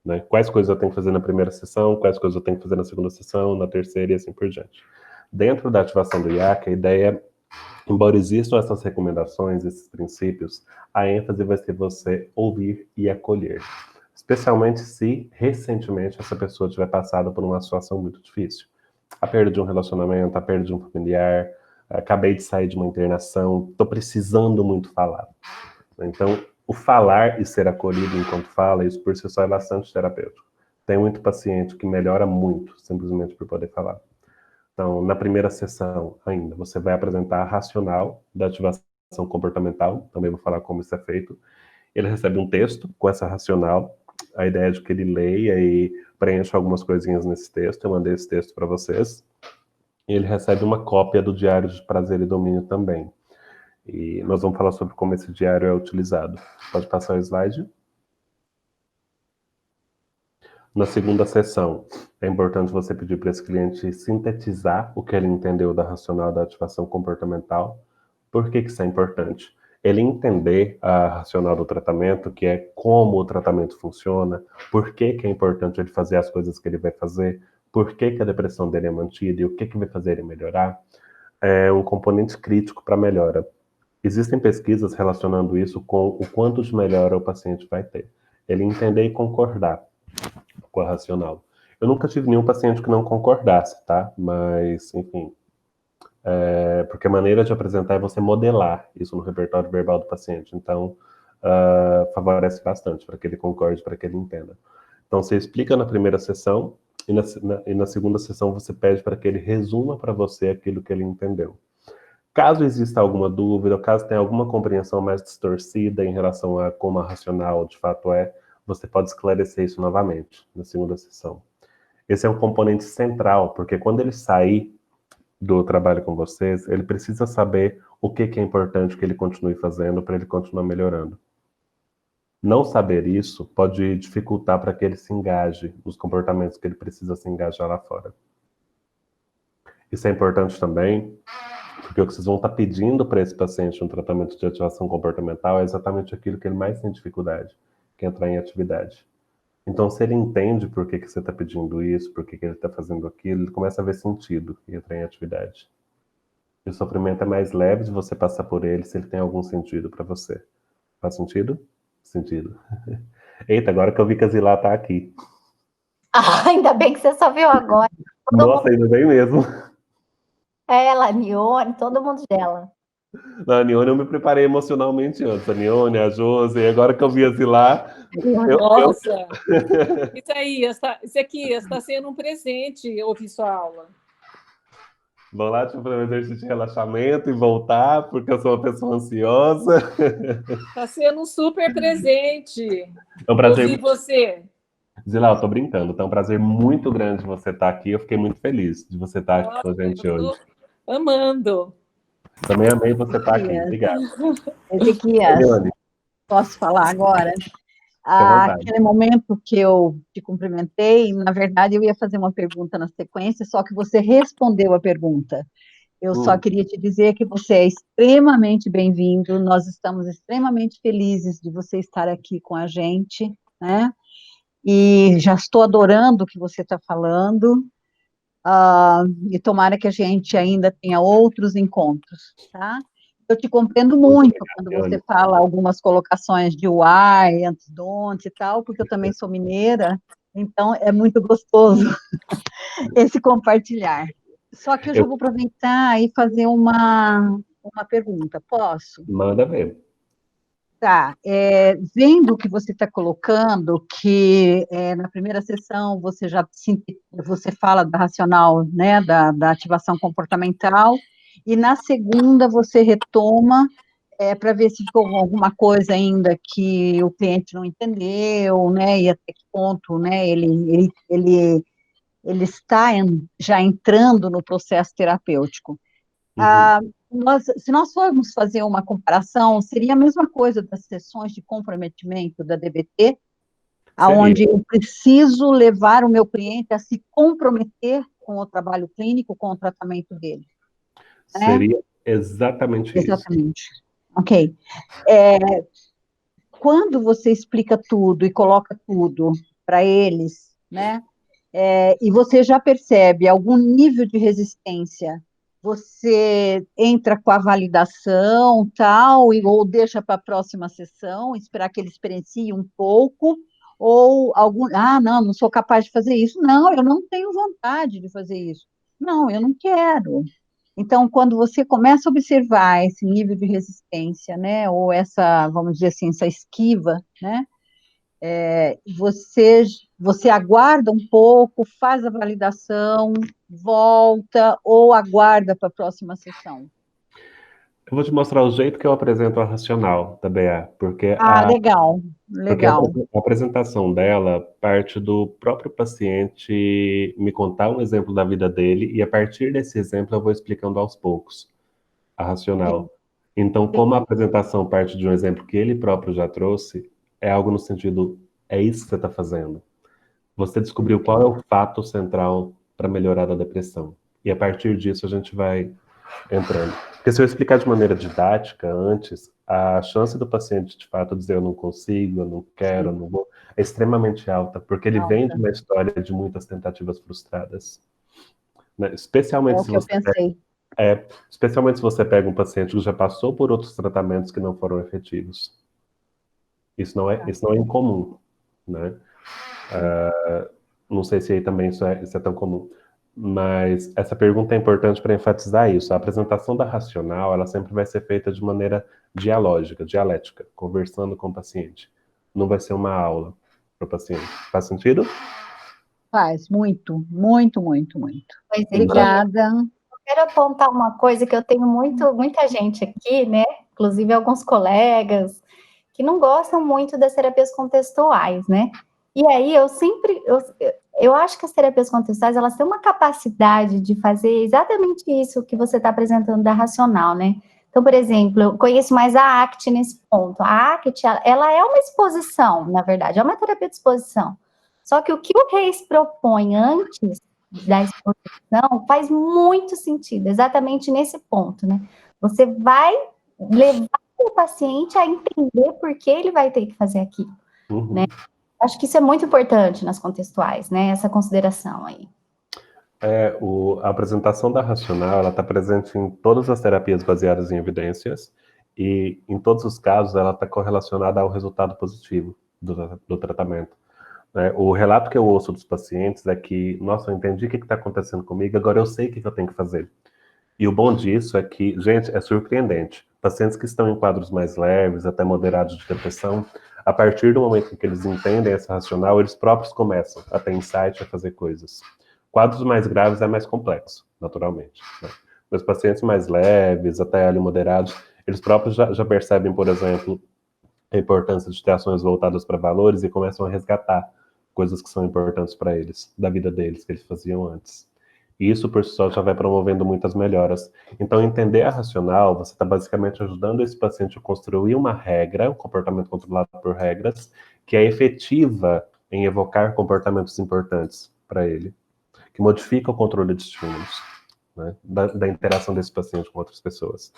Né? Quais coisas eu tenho que fazer na primeira sessão, quais coisas eu tenho que fazer na segunda sessão, na terceira e assim por diante. Dentro da ativação do IAC, a ideia, embora existam essas recomendações, esses princípios, a ênfase vai ser você ouvir e acolher. Especialmente se, recentemente, essa pessoa tiver passado por uma situação muito difícil. A perda de um relacionamento, a perda de um familiar, acabei de sair de uma internação, estou precisando muito falar. Então, o falar e ser acolhido enquanto fala, isso por si só é bastante terapêutico. Tem muito paciente que melhora muito, simplesmente por poder falar. Então, na primeira sessão ainda, você vai apresentar a racional da ativação comportamental, também vou falar como isso é feito. Ele recebe um texto com essa racional, a ideia é de que ele leia e preencha algumas coisinhas nesse texto, eu mandei esse texto para vocês. E ele recebe uma cópia do diário de prazer e domínio também. E nós vamos falar sobre como esse diário é utilizado. Pode passar o slide. Na segunda sessão, é importante você pedir para esse cliente sintetizar o que ele entendeu da racional da ativação comportamental. Por que isso é importante? Ele entender a racional do tratamento, que é como o tratamento funciona, por que é importante ele fazer as coisas que ele vai fazer, por que a depressão dele é mantida e o que vai fazer ele melhorar, é um componente crítico para a melhora. Existem pesquisas relacionando isso com o quanto de melhora o paciente vai ter. Ele entender e concordar com a racional. Eu nunca tive nenhum paciente que não concordasse, tá? Mas, enfim, porque a maneira de apresentar é você modelar isso no repertório verbal do paciente. Então, favorece bastante para que ele concorde, para que ele entenda. Então, você explica na primeira sessão e na segunda sessão você pede para que ele resuma para você aquilo que ele entendeu. Caso exista alguma dúvida, caso tenha alguma compreensão mais distorcida em relação a como a racional de fato é, você pode esclarecer isso novamente na segunda sessão. Esse é um componente central, porque quando ele sair do trabalho com vocês, ele precisa saber o que é importante que ele continue fazendo para ele continuar melhorando. Não saber isso pode dificultar para que ele se engaje nos comportamentos que ele precisa se engajar lá fora. Isso é importante também, porque o que vocês vão estar pedindo para esse paciente no tratamento de ativação comportamental é exatamente aquilo que ele mais tem dificuldade, que é entrar em atividade. Então, se ele entende por que você está pedindo isso, por que ele está fazendo aquilo, ele começa a ver sentido em entrar em atividade. E o sofrimento é mais leve de você passar por ele se ele tem algum sentido para você. Faz sentido? Sentido. Eita, agora que eu vi que a Zilá tá aqui. Ainda bem que você só viu agora. Nossa, ainda bem mesmo. Ela, a Nione, todo mundo dela. Na a Nione eu me preparei emocionalmente antes. A Nione, a Josi, agora que eu vi a Zilá... Nossa! Isso aqui está sendo um presente ouvir sua aula. Vou lá te fazer um exercício de relaxamento e voltar, porque eu sou uma pessoa ansiosa. Está sendo um super presente. É um prazer. Ouvir você. Zilá, eu tô brincando. É um prazer muito grande você estar aqui. Eu fiquei muito feliz de você estar aqui com a gente hoje. Amando. Também amei você estar aqui. Obrigado. Ezequias, posso falar agora? Aquele momento que eu te cumprimentei, na verdade eu ia fazer uma pergunta na sequência, só que você respondeu a pergunta. Eu só queria te dizer que você é extremamente bem-vindo, nós estamos extremamente felizes de você estar aqui com a gente, né? E já estou adorando o que você está falando, e tomara que a gente ainda tenha outros encontros, tá? Eu te compreendo muito quando você fala algumas colocações de why, antes, don't e tal, porque eu também sou mineira, então é muito gostoso esse compartilhar. Só que eu já vou aproveitar e fazer uma pergunta, posso? Manda ver. Tá, vendo o que você está colocando, que na primeira sessão você fala da racional, né, da ativação comportamental, e na segunda você retoma para ver se ficou alguma coisa ainda que o cliente não entendeu, né, e até que ponto, né, ele está já entrando no processo terapêutico. Se nós formos fazer uma comparação, seria a mesma coisa das sessões de comprometimento da DBT, aonde eu preciso levar o meu cliente a se comprometer com o trabalho clínico, com o tratamento dele. Seria exatamente isso. Exatamente. Ok. Quando você explica tudo e coloca tudo para eles, né, e você já percebe algum nível de resistência, você entra com a validação, tal, ou deixa para a próxima sessão, esperar que ele experiencie um pouco, ou não sou capaz de fazer isso. Não, eu não tenho vontade de fazer isso. Não, eu não quero. Então, quando você começa a observar esse nível de resistência, né, ou essa, vamos dizer assim, essa esquiva, né, você aguarda um pouco, faz a validação, volta ou aguarda para a próxima sessão? Eu vou te mostrar o jeito que eu apresento a racional da BA, porque legal. Porque a apresentação dela parte do próprio paciente me contar um exemplo da vida dele, e a partir desse exemplo eu vou explicando aos poucos a racional. Então, como a apresentação parte de um exemplo que ele próprio já trouxe, é algo no sentido, é isso que você está fazendo. Você descobriu qual é o fato central para melhorar a depressão. E a partir disso a gente vai entrando. Porque se eu explicar de maneira didática antes, a chance do paciente de fato dizer eu não consigo, eu não quero, eu não vou, é extremamente alta, porque ele vem de uma história de muitas tentativas frustradas. Né? Especialmente se você pega um paciente que já passou por outros tratamentos que não foram efetivos. Isso não é incomum, né? Não sei se aí também isso é tão comum. Mas essa pergunta é importante para enfatizar isso. A apresentação da racional, ela sempre vai ser feita de maneira dialógica, dialética, conversando com o paciente. Não vai ser uma aula para o paciente. Faz sentido? Faz, muito, muito, muito, muito. Pois é, Obrigada. Eu quero apontar uma coisa que eu tenho muita gente aqui, né? Inclusive alguns colegas, que não gostam muito das terapias contextuais, né? E aí eu acho que as terapias contextuais, elas têm uma capacidade de fazer exatamente isso que você está apresentando da racional, né? Então, por exemplo, eu conheço mais a ACT nesse ponto. A ACT, ela é uma exposição, na verdade, é uma terapia de exposição. Só que o que o Reis propõe antes da exposição faz muito sentido, exatamente nesse ponto, né? Você vai levar o paciente a entender por que ele vai ter que fazer aquilo, né? Acho que isso é muito importante nas contextuais, né? Essa consideração aí. A apresentação da racional, ela está presente em todas as terapias baseadas em evidências, e em todos os casos ela está correlacionada ao resultado positivo do tratamento. O relato que eu ouço dos pacientes é que, nossa, eu entendi o que está acontecendo comigo, agora eu sei o que eu tenho que fazer. E o bom disso é que, gente, é surpreendente. Pacientes que estão em quadros mais leves, até moderados de depressão, a partir do momento em que eles entendem essa racional, eles próprios começam a ter insight, a fazer coisas. Quadros mais graves é mais complexo, naturalmente. Né? Os pacientes mais leves, até ali moderados, eles próprios já percebem, por exemplo, a importância de ter ações voltadas para valores e começam a resgatar coisas que são importantes para eles, da vida deles, que eles faziam antes. E isso, por si só, já vai promovendo muitas melhoras. Então, entender a racional, você está basicamente ajudando esse paciente a construir uma regra, um comportamento controlado por regras, que é efetiva em evocar comportamentos importantes para ele, que modifica o controle de estímulos. né, da interação desse paciente com outras pessoas.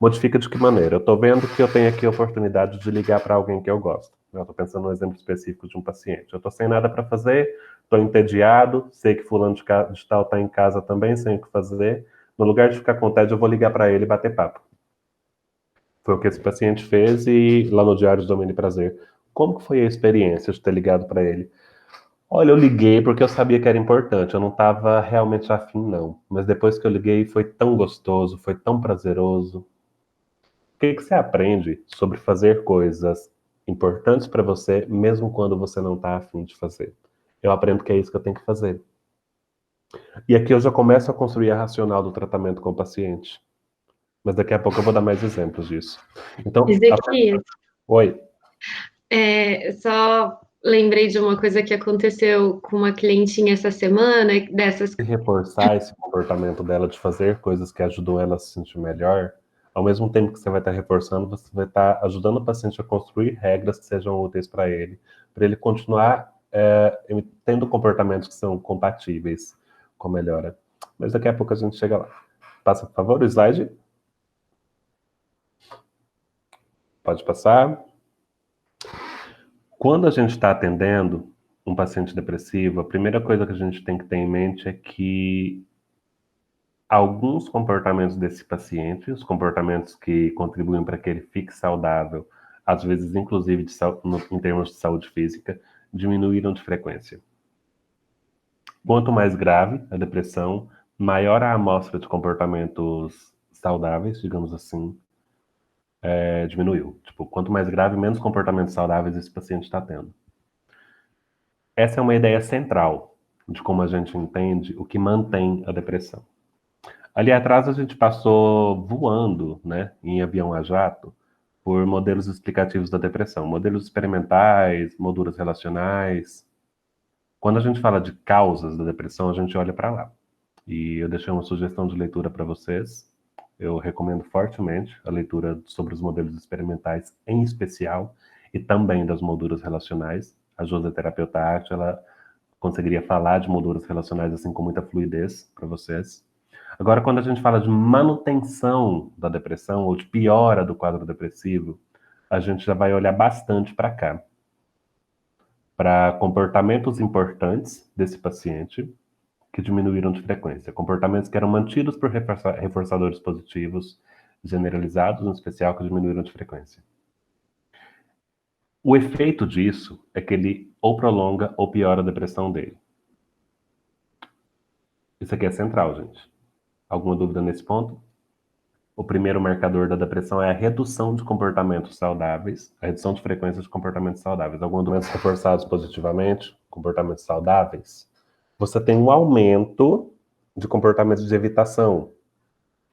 Modifica de que maneira? Eu estou vendo que eu tenho aqui a oportunidade de ligar para alguém que eu gosto. Eu estou pensando num exemplo específico de um paciente. Eu estou sem nada para fazer, estou entediado, sei que fulano de tal está em casa também, sem o que fazer. No lugar de ficar com tédio, eu vou ligar para ele e bater papo. Foi o que esse paciente fez e lá no Diário de Domínio e Prazer. Como que foi a experiência de ter ligado para ele? Olha, eu liguei porque eu sabia que era importante, eu não estava realmente afim, não. Mas depois que eu liguei, foi tão gostoso, foi tão prazeroso. O que você aprende sobre fazer coisas importantes para você, mesmo quando você não está afim de fazer? Eu aprendo que é isso que eu tenho que fazer. E aqui eu já começo a construir a racional do tratamento com o paciente. Mas daqui a pouco eu vou dar mais exemplos disso. Então, Ezequias, Oi. só lembrei de uma coisa que aconteceu com uma clientinha essa semana, dessas. Reforçar esse comportamento dela de fazer coisas que ajudam ela a se sentir melhor, ao mesmo tempo que você vai estar reforçando, você vai estar ajudando o paciente a construir regras que sejam úteis para ele continuar tendo comportamentos que são compatíveis com a melhora. Mas daqui a pouco a gente chega lá. Passa, por favor, o slide. Pode passar. Quando a gente está atendendo um paciente depressivo, a primeira coisa que a gente tem que ter em mente é que alguns comportamentos desse paciente, os comportamentos que contribuem para que ele fique saudável, às vezes inclusive em termos de saúde física, diminuíram de frequência. Quanto mais grave a depressão, maior a amostra de comportamentos saudáveis, digamos assim, diminuiu. Tipo, quanto mais grave, menos comportamentos saudáveis esse paciente está tendo. Essa é uma ideia central de como a gente entende o que mantém a depressão. Ali atrás a gente passou voando, né, em avião a jato, por modelos explicativos da depressão, modelos experimentais, molduras relacionais. Quando a gente fala de causas da depressão, a gente olha para lá. E eu deixei uma sugestão de leitura para vocês. Eu recomendo fortemente a leitura sobre os modelos experimentais, em especial, e também das molduras relacionais. A Josi, terapeuta arte, ela conseguiria falar de molduras relacionais assim com muita fluidez para vocês. Agora, quando a gente fala de manutenção da depressão ou de piora do quadro depressivo, a gente já vai olhar bastante para cá, para comportamentos importantes desse paciente que diminuíram de frequência, comportamentos que eram mantidos por reforçadores positivos generalizados, em especial, que diminuíram de frequência. O efeito disso é que ele ou prolonga ou piora a depressão dele. Isso aqui é central, gente. Alguma dúvida nesse ponto? O primeiro marcador da depressão é a redução de comportamentos saudáveis, a redução de frequência de comportamentos saudáveis. Alguns documentos reforçados positivamente, comportamentos saudáveis, você tem um aumento de comportamentos de evitação.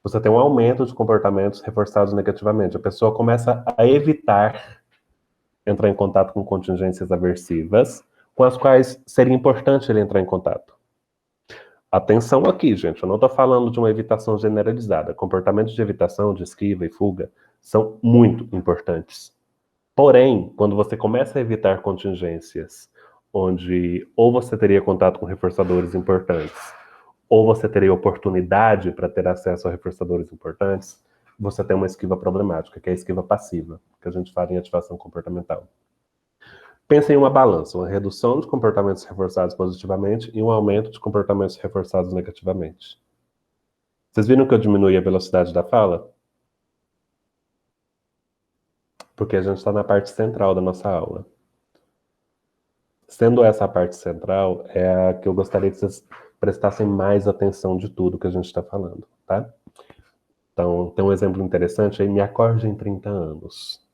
Você tem um aumento de comportamentos reforçados negativamente. A pessoa começa a evitar entrar em contato com contingências aversivas, com as quais seria importante ele entrar em contato. Atenção aqui, gente, eu não estou falando de uma evitação generalizada. Comportamentos de evitação, de esquiva e fuga são muito importantes. Porém, quando você começa a evitar contingências onde ou você teria contato com reforçadores importantes, ou você teria oportunidade para ter acesso a reforçadores importantes, você tem uma esquiva problemática, que é a esquiva passiva, que a gente fala em ativação comportamental. Pensa em uma balança, uma redução de comportamentos reforçados positivamente e um aumento de comportamentos reforçados negativamente. Vocês viram que eu diminui a velocidade da fala? Porque a gente está na parte central da nossa aula. Sendo essa a parte central, é a que eu gostaria que vocês prestassem mais atenção de tudo que a gente está falando, tá? Então, tem um exemplo interessante aí, me acorde em 30 anos.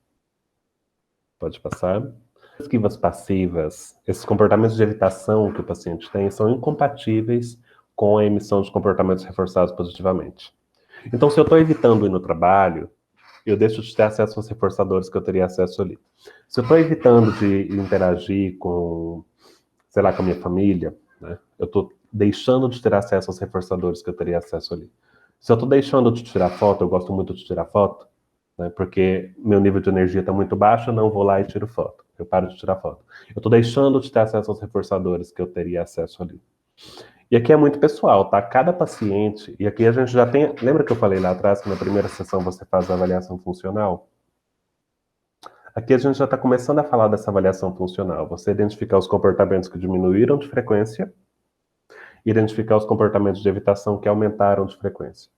Pode passar. Esquivas passivas, esses comportamentos de evitação que o paciente tem, são incompatíveis com a emissão de comportamentos reforçados positivamente. Então, se eu estou evitando ir no trabalho, eu deixo de ter acesso aos reforçadores que eu teria acesso ali. Se eu estou evitando de interagir com, sei lá, com a minha família, né, eu estou deixando de ter acesso aos reforçadores que eu teria acesso ali. Se eu estou deixando de tirar foto, eu gosto muito de tirar foto, né, porque meu nível de energia está muito baixo, eu não vou lá e tiro foto. Eu paro de tirar foto. Eu estou deixando de ter acesso aos reforçadores que eu teria acesso ali. E aqui é muito pessoal, tá? Cada paciente, e aqui a gente já tem, lembra que eu falei lá atrás que na primeira sessão você faz a avaliação funcional? Aqui a gente já está começando a falar dessa avaliação funcional. Você identificar os comportamentos que diminuíram de frequência, identificar os comportamentos de evitação que aumentaram de frequência.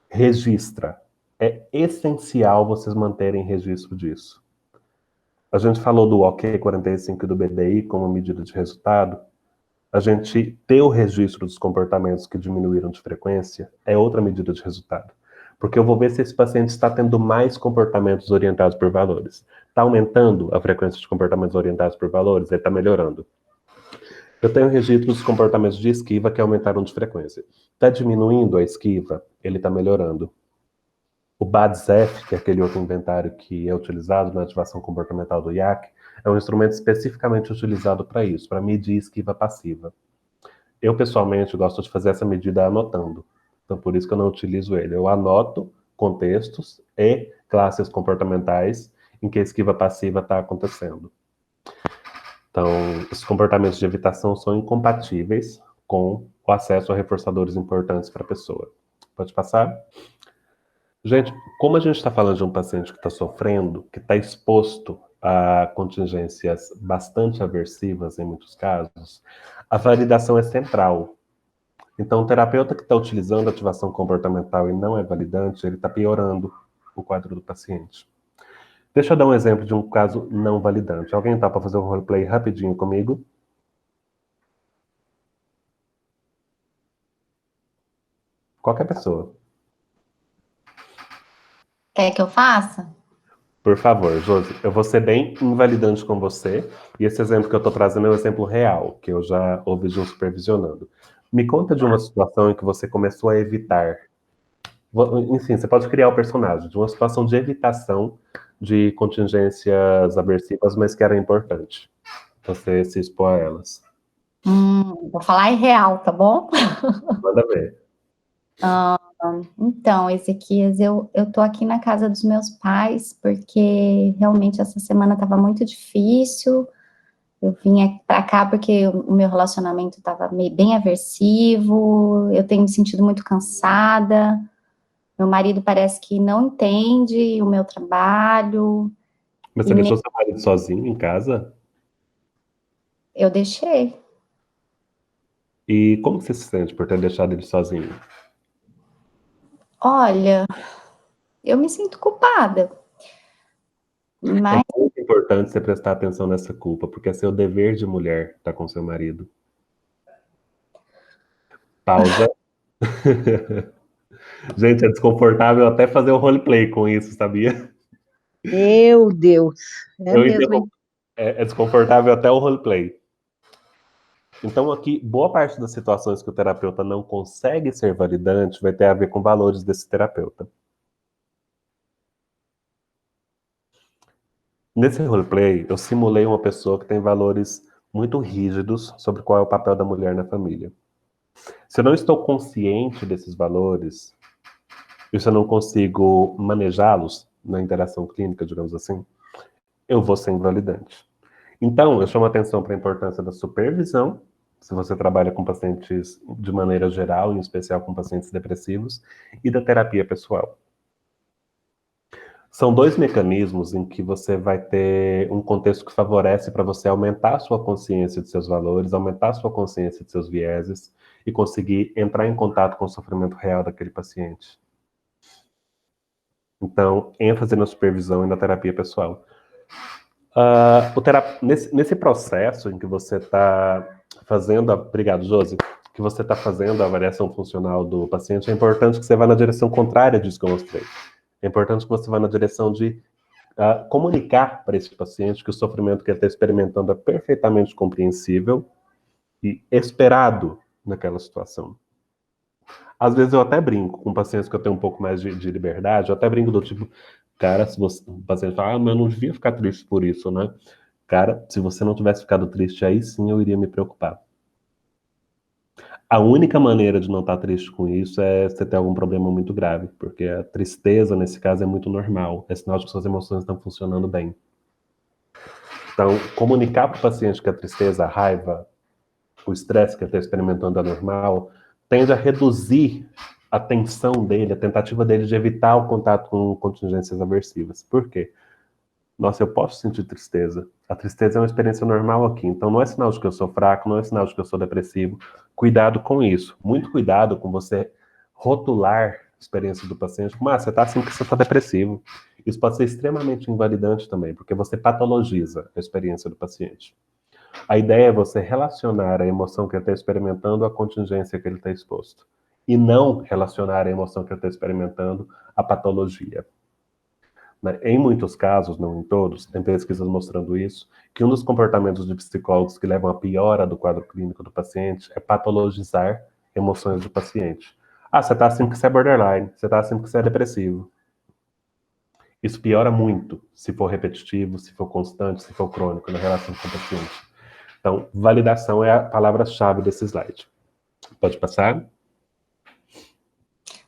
Registra. É essencial vocês manterem registro disso. A gente falou do OK45 e do BDI como medida de resultado. A gente ter o registro dos comportamentos que diminuíram de frequência é outra medida de resultado. Porque eu vou ver se esse paciente está tendo mais comportamentos orientados por valores. Está aumentando a frequência de comportamentos orientados por valores? Ele está melhorando. Eu tenho registro dos comportamentos de esquiva que aumentaram de frequência. Está diminuindo a esquiva? Ele está melhorando. O BADS-F, que é aquele outro inventário que é utilizado na ativação comportamental do IAC, é um instrumento especificamente utilizado para isso, para medir esquiva passiva. Eu, pessoalmente, gosto de fazer essa medida anotando. Então, por isso que eu não utilizo ele. Eu anoto contextos e classes comportamentais em que a esquiva passiva está acontecendo. Então, esses comportamentos de evitação são incompatíveis com o acesso a reforçadores importantes para a pessoa. Pode passar? Gente, como a gente está falando de um paciente que está sofrendo, que está exposto a contingências bastante aversivas em muitos casos, a validação é central. Então, o terapeuta que está utilizando ativação comportamental e não é validante, ele está piorando o quadro do paciente. Deixa eu dar um exemplo de um caso não validante. Alguém está para fazer um roleplay rapidinho comigo? Qualquer pessoa. Quer que eu faça? Por favor, Josi, eu vou ser bem invalidante com você, e esse exemplo que eu estou trazendo é um exemplo real, que eu já ouvi de um supervisionando. Me conta de uma situação em que você começou a evitar. Enfim, você pode criar o personagem, de uma situação de evitação de contingências aversivas, mas que era importante. Você se expor a elas. Vou falar em real, tá bom? Manda ver. Então, Ezequias, eu tô aqui na casa dos meus pais, porque realmente essa semana estava muito difícil. Eu vim para cá porque o meu relacionamento estava bem aversivo, eu tenho me sentido muito cansada, meu marido parece que não entende o meu trabalho. Mas você deixou seu marido sozinho em casa? Eu deixei. E como você se sente por ter deixado ele sozinho? Olha, eu me sinto culpada. Mas É muito importante você prestar atenção nessa culpa, porque é seu dever de mulher estar com seu marido. Pausa. Gente, é desconfortável até fazer o roleplay com isso, sabia? Meu Deus. É mesmo, hein? É desconfortável até o roleplay. Então, aqui, boa parte das situações que o terapeuta não consegue ser validante vai ter a ver com valores desse terapeuta. Nesse roleplay, eu simulei uma pessoa que tem valores muito rígidos sobre qual é o papel da mulher na família. Se eu não estou consciente desses valores, e se eu não consigo manejá-los na interação clínica, digamos assim, eu vou ser invalidante. Então, eu chamo a atenção para a importância da supervisão, se você trabalha com pacientes de maneira geral, em especial com pacientes depressivos, e da terapia pessoal. São dois mecanismos em que você vai ter um contexto que favorece para você aumentar a sua consciência de seus valores, aumentar a sua consciência de seus vieses e conseguir entrar em contato com o sofrimento real daquele paciente. Então, ênfase na supervisão e na terapia pessoal. Nesse processo em que você está fazendo, obrigado, Josi, que você está fazendo a avaliação funcional do paciente, é importante que você vá na direção contrária disso que eu mostrei. É importante que você vá na direção de comunicar para esse paciente que o sofrimento que ele está experimentando é perfeitamente compreensível e esperado naquela situação. Às vezes eu até brinco com pacientes que eu tenho um pouco mais de liberdade, eu até brinco do tipo, cara, se você, o paciente fala, mas eu não devia ficar triste por isso, né? Cara, se você não tivesse ficado triste, aí sim eu iria me preocupar. A única maneira de não estar triste com isso é você ter algum problema muito grave, porque a tristeza, nesse caso, é muito normal. É sinal de que suas emoções estão funcionando bem. Então, comunicar para o paciente que a tristeza, a raiva, o estresse que ele está experimentando anormal, tende a reduzir a tensão dele, a tentativa dele de evitar o contato com contingências aversivas. Por quê? Nossa, eu posso sentir tristeza. A tristeza é uma experiência normal aqui, então não é sinal de que eu sou fraco, não é sinal de que eu sou depressivo. Cuidado com isso. Muito cuidado com você rotular a experiência do paciente como, você está assim porque você está depressivo. Isso pode ser extremamente invalidante também, porque você patologiza a experiência do paciente. A ideia é você relacionar a emoção que ele está experimentando à contingência que ele está exposto. E não relacionar a emoção que ele está experimentando à patologia. Em muitos casos, não em todos, tem pesquisas mostrando isso, que um dos comportamentos de psicólogos que levam à piora do quadro clínico do paciente é patologizar emoções do paciente. Você está assim porque você é borderline, você está assim porque você é depressivo. Isso piora muito se for repetitivo, se for constante, se for crônico na relação com o paciente. Então, validação é a palavra-chave desse slide. Pode passar?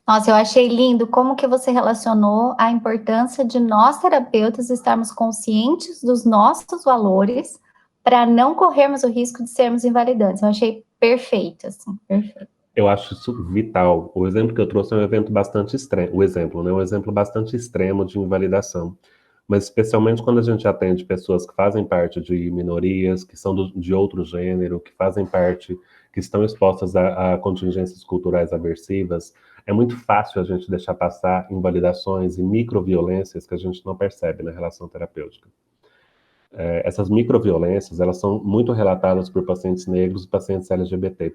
Nossa, eu achei lindo como que você relacionou a importância de nós, terapeutas, estarmos conscientes dos nossos valores para não corrermos o risco de sermos invalidantes. Eu achei perfeito, assim, perfeito. Eu acho isso vital. O exemplo que eu trouxe é um evento bastante extremo. O exemplo, né? Um exemplo bastante extremo de invalidação. Mas especialmente quando a gente atende pessoas que fazem parte de minorias, que são de outro gênero, que fazem parte, que estão expostas a contingências culturais aversivas, é muito fácil a gente deixar passar invalidações e microviolências que a gente não percebe na relação terapêutica. Essas microviolências, elas são muito relatadas por pacientes negros e pacientes LGBT,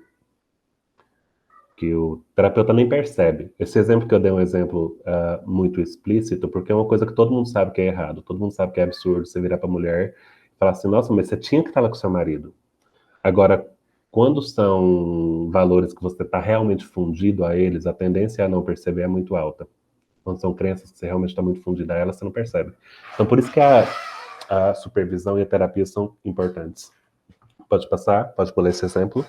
que o terapeuta nem percebe. Esse exemplo que eu dei é um exemplo muito explícito, porque é uma coisa que todo mundo sabe que é errado, todo mundo sabe que é absurdo você virar para a mulher e falar assim, nossa, mas você tinha que estar lá com seu marido. Agora, quando são valores que você está realmente fundido a eles, a tendência a não perceber é muito alta. Quando são crenças que você realmente está muito fundido a elas, você não percebe. Então, por isso que a supervisão e a terapia são importantes. Pode passar? Pode pular esse exemplo?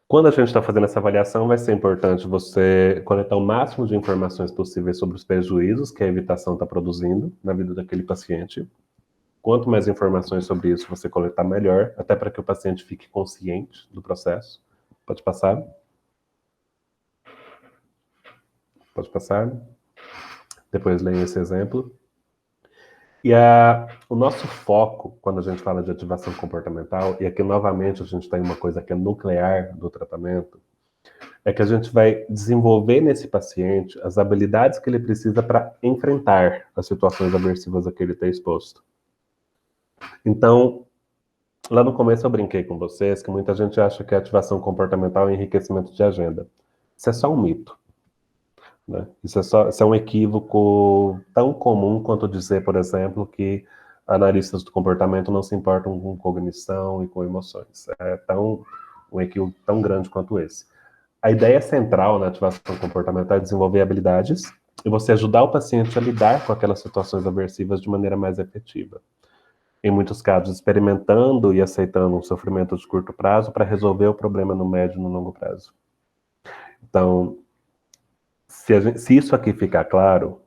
Quando a gente está fazendo essa avaliação, vai ser importante você coletar o máximo de informações possíveis sobre os prejuízos que a evitação está produzindo na vida daquele paciente. Quanto mais informações sobre isso você coletar, melhor, até para que o paciente fique consciente do processo. Pode passar? Pode passar? Depois leia esse exemplo. E o nosso foco, quando a gente fala de ativação comportamental, e aqui novamente a gente tem uma coisa que é nuclear do tratamento, é que a gente vai desenvolver nesse paciente as habilidades que ele precisa para enfrentar as situações aversivas a que ele está exposto. Então, lá no começo eu brinquei com vocês que muita gente acha que a ativação comportamental é enriquecimento de agenda. Isso é só um mito. Né? Isso é um equívoco tão comum quanto dizer, por exemplo, que analistas do comportamento não se importam com cognição e com emoções. É um equívoco tão grande quanto esse. A ideia central na ativação comportamental é desenvolver habilidades e você ajudar o paciente a lidar com aquelas situações aversivas de maneira mais efetiva. Em muitos casos, experimentando e aceitando um sofrimento de curto prazo para resolver o problema no médio e no longo prazo. Então, se isso aqui ficar claro,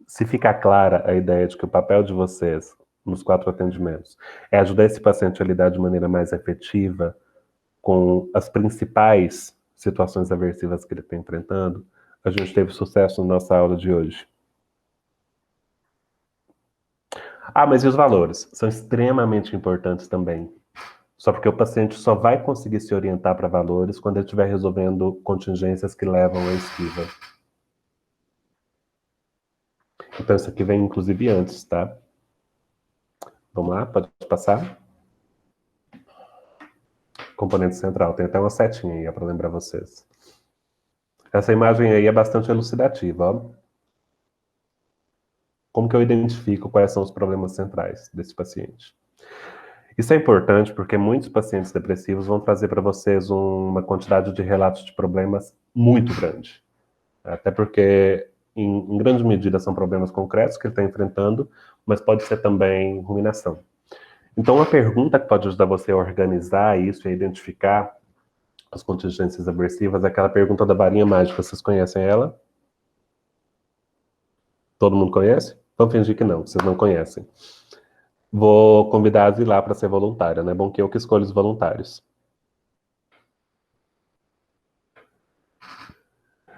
se ficar clara a ideia de que o papel de vocês nos 4 atendimentos é ajudar esse paciente a lidar de maneira mais efetiva com as principais situações aversivas que ele está enfrentando, a gente teve sucesso na nossa aula de hoje. Mas e os valores? São extremamente importantes também. Só porque o paciente só vai conseguir se orientar para valores quando ele estiver resolvendo contingências que levam à esquiva. Então isso aqui vem inclusive antes, tá? Vamos lá, pode passar? Componente central, tem até uma setinha aí para lembrar vocês. Essa imagem aí é bastante elucidativa, ó. Como que eu identifico quais são os problemas centrais desse paciente? Isso é importante porque muitos pacientes depressivos vão trazer para vocês uma quantidade de relatos de problemas muito grande. Até porque, em grande medida, são problemas concretos que ele está enfrentando, mas pode ser também ruminação. Então, uma pergunta que pode ajudar você a organizar isso e a identificar as contingências aversivas é aquela pergunta da varinha mágica. Vocês conhecem ela? Todo mundo conhece? Vamos fingir que não, vocês não conhecem. Vou convidar a Zilá para ser voluntária, né? Bom que eu que escolho os voluntários.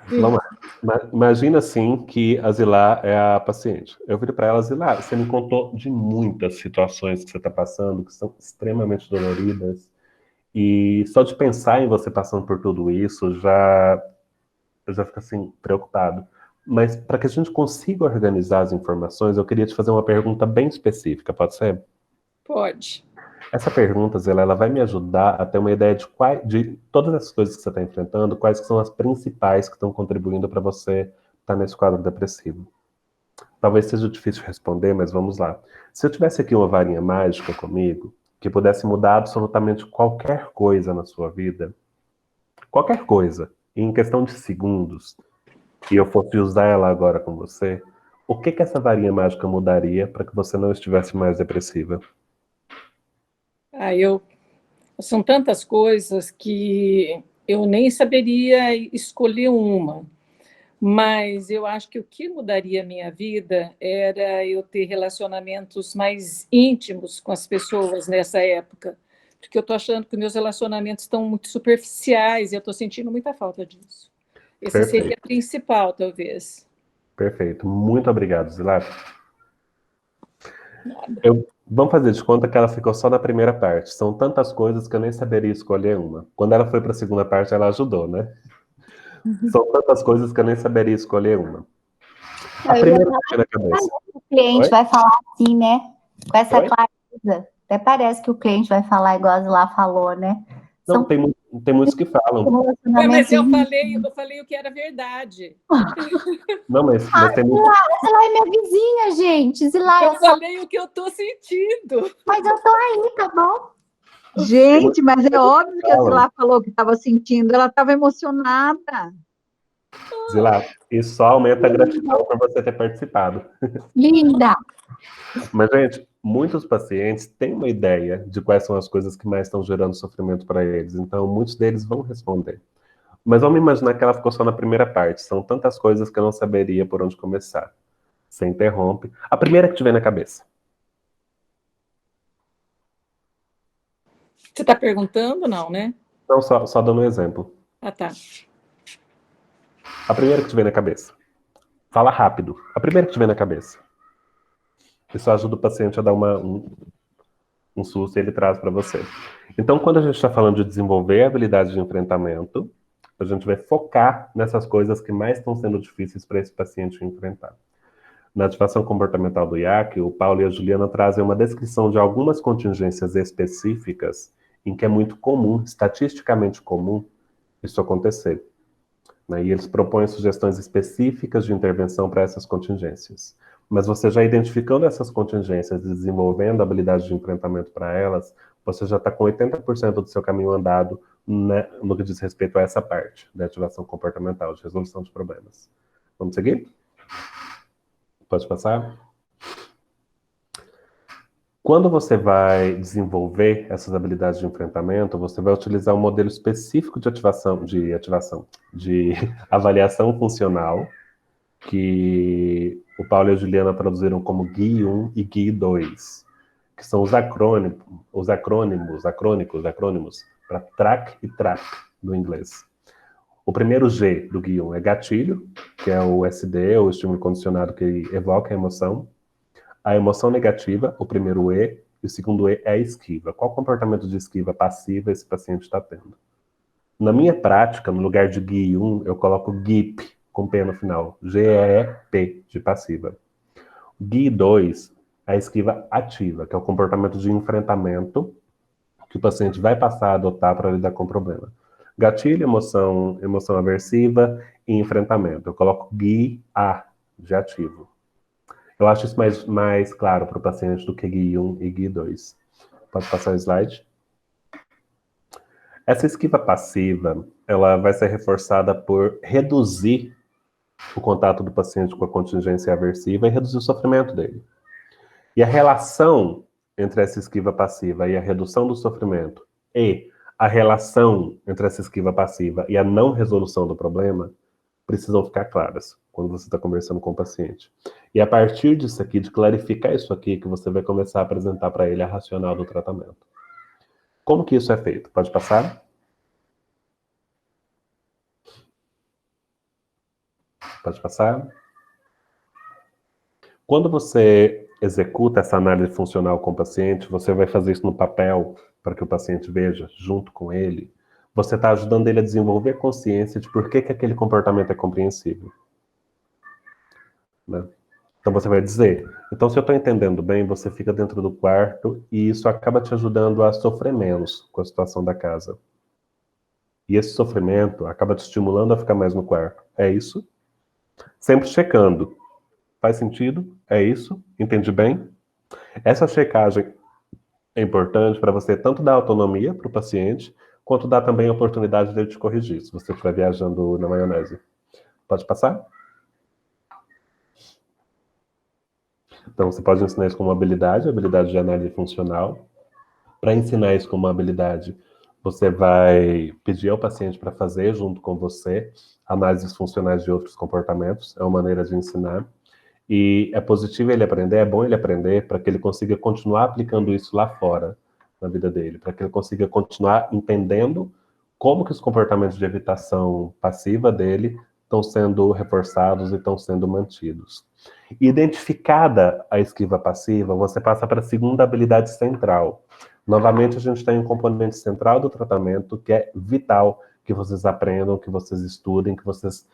Vamos lá. Imagina assim que a Zilá é a paciente. Eu viro para ela, Zilá, você me contou de muitas situações que você está passando, que são extremamente doloridas. E só de pensar em você passando por tudo isso, eu já fico assim, preocupado. Mas para que a gente consiga organizar as informações, eu queria te fazer uma pergunta bem específica, pode ser? Pode. Essa pergunta, Zila, ela vai me ajudar a ter uma ideia de todas essas coisas que você está enfrentando, quais que são as principais que estão contribuindo para você estar nesse quadro depressivo. Talvez seja difícil responder, mas vamos lá. Se eu tivesse aqui uma varinha mágica comigo, que pudesse mudar absolutamente qualquer coisa na sua vida, qualquer coisa, em questão de segundos, e eu fosse usar ela agora com você, o que essa varinha mágica mudaria para que você não estivesse mais depressiva? São tantas coisas que eu nem saberia escolher uma, mas eu acho que o que mudaria a minha vida era eu ter relacionamentos mais íntimos com as pessoas nessa época, porque eu estou achando que meus relacionamentos estão muito superficiais e eu estou sentindo muita falta disso. Esse seria a principal, talvez. Perfeito. Muito obrigado, Zilá. Vamos fazer de conta que ela ficou só na primeira parte. São tantas coisas que eu nem saberia escolher uma. Quando ela foi para a segunda parte, ela ajudou, né? São tantas coisas que eu nem saberia escolher uma. A primeira que na cabeça. O cliente vai falar assim, né? Com essa Oi? clareza. Até parece que o cliente vai falar igual a Zilá falou, né? Não, tem muitos que falam. Mas eu falei o que era verdade. Não, mas tem muito... Zilá é minha vizinha, gente. Zilá, eu falei o que eu tô sentindo. Mas eu tô aí, tá bom? Gente, mas é óbvio que a Zilá falou que estava sentindo, ela estava emocionada. Zilá, isso só aumenta a gratidão por você ter participado. Linda! Mas, gente, muitos pacientes têm uma ideia de quais são as coisas que mais estão gerando sofrimento para eles. Então, muitos deles vão responder. Mas vamos imaginar que ela ficou só na primeira parte. São tantas coisas que eu não saberia por onde começar. Você interrompe. A primeira que te vem na cabeça. Você está perguntando, não, né? Não, só dando um exemplo. Ah, tá. A primeira que te vem na cabeça. Fala rápido. A primeira que te vem na cabeça. Isso ajuda o paciente a dar um susto e ele traz para você. Então, quando a gente está falando de desenvolver a habilidade de enfrentamento, a gente vai focar nessas coisas que mais estão sendo difíceis para esse paciente enfrentar. Na ativação comportamental do IAC, o Paulo e a Juliana trazem uma descrição de algumas contingências específicas em que é muito comum, estatisticamente comum, isso acontecer. E eles propõem sugestões específicas de intervenção para essas contingências. Mas você já identificando essas contingências e desenvolvendo a habilidade de enfrentamento para elas, você já está com 80% do seu caminho andado, né, no que diz respeito a essa parte da ativação comportamental, de resolução de problemas. Vamos seguir? Pode passar? Quando você vai desenvolver essas habilidades de enfrentamento, você vai utilizar um modelo específico de de avaliação funcional, que o Paulo e a Juliana traduziram como GUI-1 e GUI-2, que são os acrônimos para track e track no inglês. O primeiro G do GUI-1 é gatilho, que é o SD, ou estímulo condicionado que evoca a emoção. A emoção negativa, o primeiro E, e o segundo E é a esquiva. Qual comportamento de esquiva passiva esse paciente está tendo? Na minha prática, no lugar de GUI-1, eu coloco GIP, com P no final. G-E-P, de passiva. GUI-2, a esquiva ativa, que é o comportamento de enfrentamento que o paciente vai passar a adotar para lidar com o problema. Gatilho, emoção aversiva e enfrentamento. Eu coloco GUI-A, de ativo. Eu acho isso mais claro para o paciente do que GUI-1 e GUI-2. Pode passar o slide? Essa esquiva passiva, ela vai ser reforçada por reduzir o contato do paciente com a contingência aversiva e reduzir o sofrimento dele. E a relação entre essa esquiva passiva e a redução do sofrimento e a relação entre essa esquiva passiva e a não resolução do problema precisam ficar claras. quando você está conversando com o paciente. E a partir disso aqui, de clarificar isso aqui, que você vai começar a apresentar para ele a racional do tratamento. Como que isso é feito? Pode passar? Pode passar? Quando você executa essa análise funcional com o paciente, você vai fazer isso no papel para que o paciente veja, junto com ele. Você está ajudando ele a desenvolver consciência de por que aquele comportamento é compreensível. Né? Então você vai dizer, então se eu estou entendendo bem, você fica dentro do quarto e isso acaba te ajudando a sofrer menos com a situação da casa. E esse sofrimento acaba te estimulando a ficar mais no quarto. É isso? Sempre checando. Faz sentido? É isso? Entendi bem? Essa checagem é importante para você tanto dar autonomia para o paciente, quanto dar também a oportunidade dele te corrigir, se você estiver viajando na maionese. Pode passar? Então, você pode ensinar isso como habilidade de análise funcional. Para ensinar isso como habilidade, você vai pedir ao paciente para fazer, junto com você, análises funcionais de outros comportamentos. É uma maneira de ensinar. E é positivo ele aprender, é bom ele aprender para que ele consiga continuar aplicando isso lá fora, na vida dele. Para que ele consiga continuar entendendo como que os comportamentos de evitação passiva dele estão sendo reforçados e estão sendo mantidos. Identificada a esquiva passiva, você passa para a segunda habilidade central. Novamente, a gente tem um componente central do tratamento que é vital que vocês aprendam, que vocês estudem, que vocês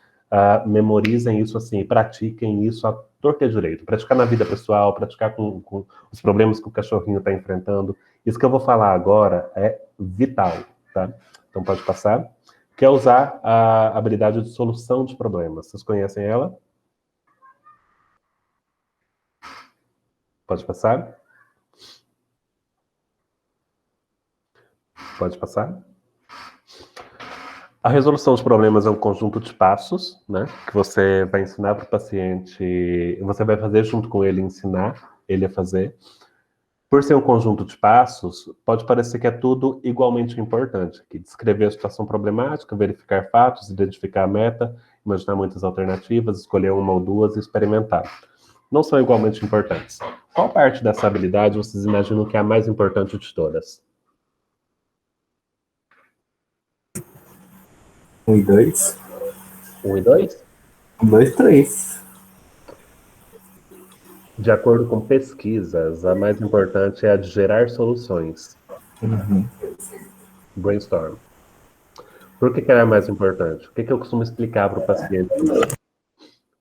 memorizem isso assim, pratiquem isso à torta e direito. Praticar na vida pessoal, praticar com os problemas que o cachorrinho está enfrentando. Isso que eu vou falar agora é vital, tá? Então pode passar. Que é usar a habilidade de solução de problemas. Vocês conhecem ela? Pode passar? Pode passar? A resolução de problemas é um conjunto de passos, né? Que você vai ensinar para o paciente, você vai fazer junto com ele, ensinar ele a fazer. Por ser um conjunto de passos, pode parecer que é tudo igualmente importante. Que descrever a situação problemática, verificar fatos, identificar a meta, imaginar muitas alternativas, escolher uma ou duas e experimentar. Não são igualmente importantes. Qual parte dessa habilidade vocês imaginam que é a mais importante de todas? 1 e 2. 1 e 2? 1, 2, 3. De acordo com pesquisas, a mais importante é a de gerar soluções. Uhum. Brainstorm. Por que ela é a mais importante? O que eu costumo explicar para o paciente?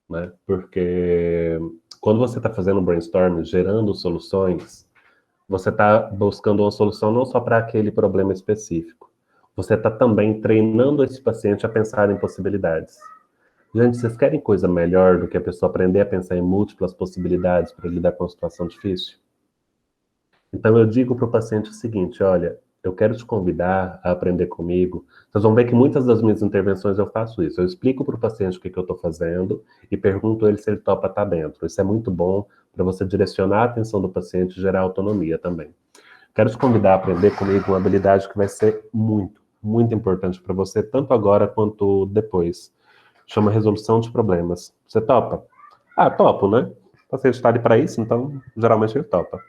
Né? Porque quando você está fazendo um brainstorm, gerando soluções, você está buscando uma solução não só para aquele problema específico. Você está também treinando esse paciente a pensar em possibilidades. Gente, vocês querem coisa melhor do que a pessoa aprender a pensar em múltiplas possibilidades para lidar com uma situação difícil? Então eu digo para o paciente o seguinte, olha, eu quero te convidar a aprender comigo. Vocês vão ver que muitas das minhas intervenções eu faço isso. Eu explico para o paciente o que eu estou fazendo e pergunto a ele se ele topa estar dentro. Isso é muito bom para você direcionar a atenção do paciente e gerar autonomia também. Quero te convidar a aprender comigo uma habilidade que vai ser muito, muito importante para você, tanto agora quanto depois. Chama resolução de problemas. Você topa? Ah, topo, né? O paciente está ali para isso, então geralmente ele topa.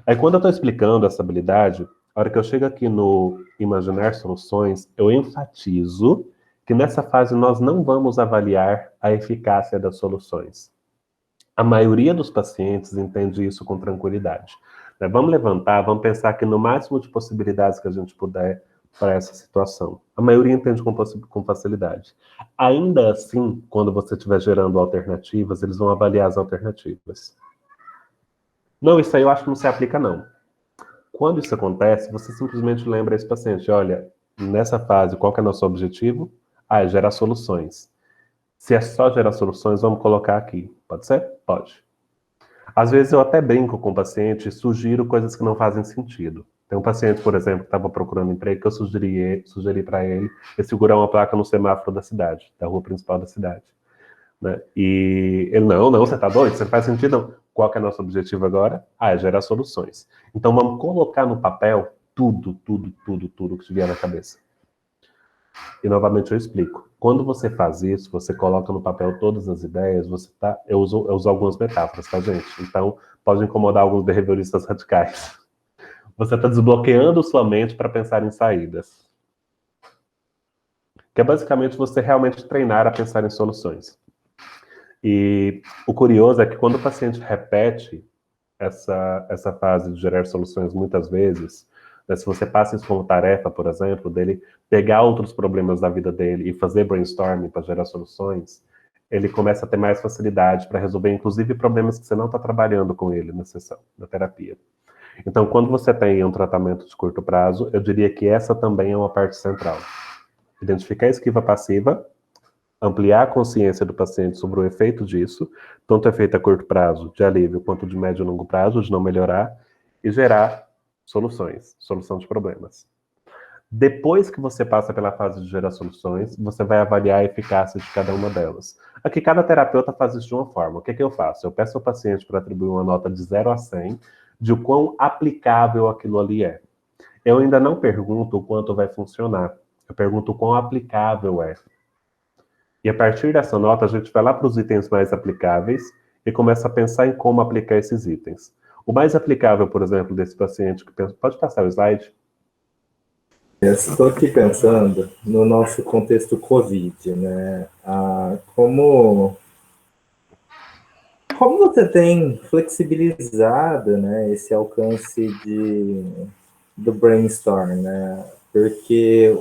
Aí quando eu estou explicando essa habilidade, a hora que eu chego aqui no imaginar soluções, eu enfatizo que nessa fase nós não vamos avaliar a eficácia das soluções. A maioria dos pacientes entende isso com tranquilidade. Né? Vamos levantar, vamos pensar que no máximo de possibilidades que a gente puder para essa situação. A maioria entende com facilidade. Ainda assim, quando você estiver gerando alternativas, eles vão avaliar as alternativas. Não, isso aí eu acho que não se aplica, não. Quando isso acontece, você simplesmente lembra esse paciente, olha, nessa fase, qual que é o nosso objetivo? Ah, é gerar soluções. Se é só gerar soluções, vamos colocar aqui. Pode ser? Pode. Às vezes eu até brinco com o paciente e sugiro coisas que não fazem sentido. Tem um paciente, por exemplo, que estava procurando emprego, que eu sugeri para ele segurar uma placa no semáforo da cidade, da rua principal da cidade. Né? E ele, não, você está doido? Isso não faz sentido, não. Qual que é o nosso objetivo agora? Ah, é gerar soluções. Então vamos colocar no papel tudo que te vier na cabeça. E novamente eu explico. Quando você faz isso, você coloca no papel todas as ideias, eu uso algumas metáforas, tá, gente? Então, pode incomodar alguns behavioristas radicais. Você está desbloqueando sua mente para pensar em saídas. Que é basicamente você realmente treinar a pensar em soluções. E o curioso é que quando o paciente repete essa fase de gerar soluções muitas vezes, né, se você passa isso como tarefa, por exemplo, dele pegar outros problemas da vida dele e fazer brainstorming para gerar soluções, ele começa a ter mais facilidade para resolver, inclusive, problemas que você não está trabalhando com ele na sessão, na terapia. Então, quando você tem um tratamento de curto prazo, eu diria que essa também é uma parte central. Identificar a esquiva passiva, ampliar a consciência do paciente sobre o efeito disso, tanto efeito a curto prazo, de alívio, quanto de médio e longo prazo, de não melhorar, e gerar soluções, solução de problemas. Depois que você passa pela fase de gerar soluções, você vai avaliar a eficácia de cada uma delas. Aqui, cada terapeuta faz isso de uma forma. O que eu faço? Eu peço ao paciente para atribuir uma nota de 0 a 100 de o quão aplicável aquilo ali é. Eu ainda não pergunto o quanto vai funcionar. Eu pergunto o quão aplicável é. E a partir dessa nota, a gente vai lá para os itens mais aplicáveis e começa a pensar em como aplicar esses itens. O mais aplicável, por exemplo, desse paciente que pensa... Pode passar o slide? Eu estou aqui pensando no nosso contexto COVID, né? Como você tem flexibilizado, né, esse alcance do brainstorm, né? Porque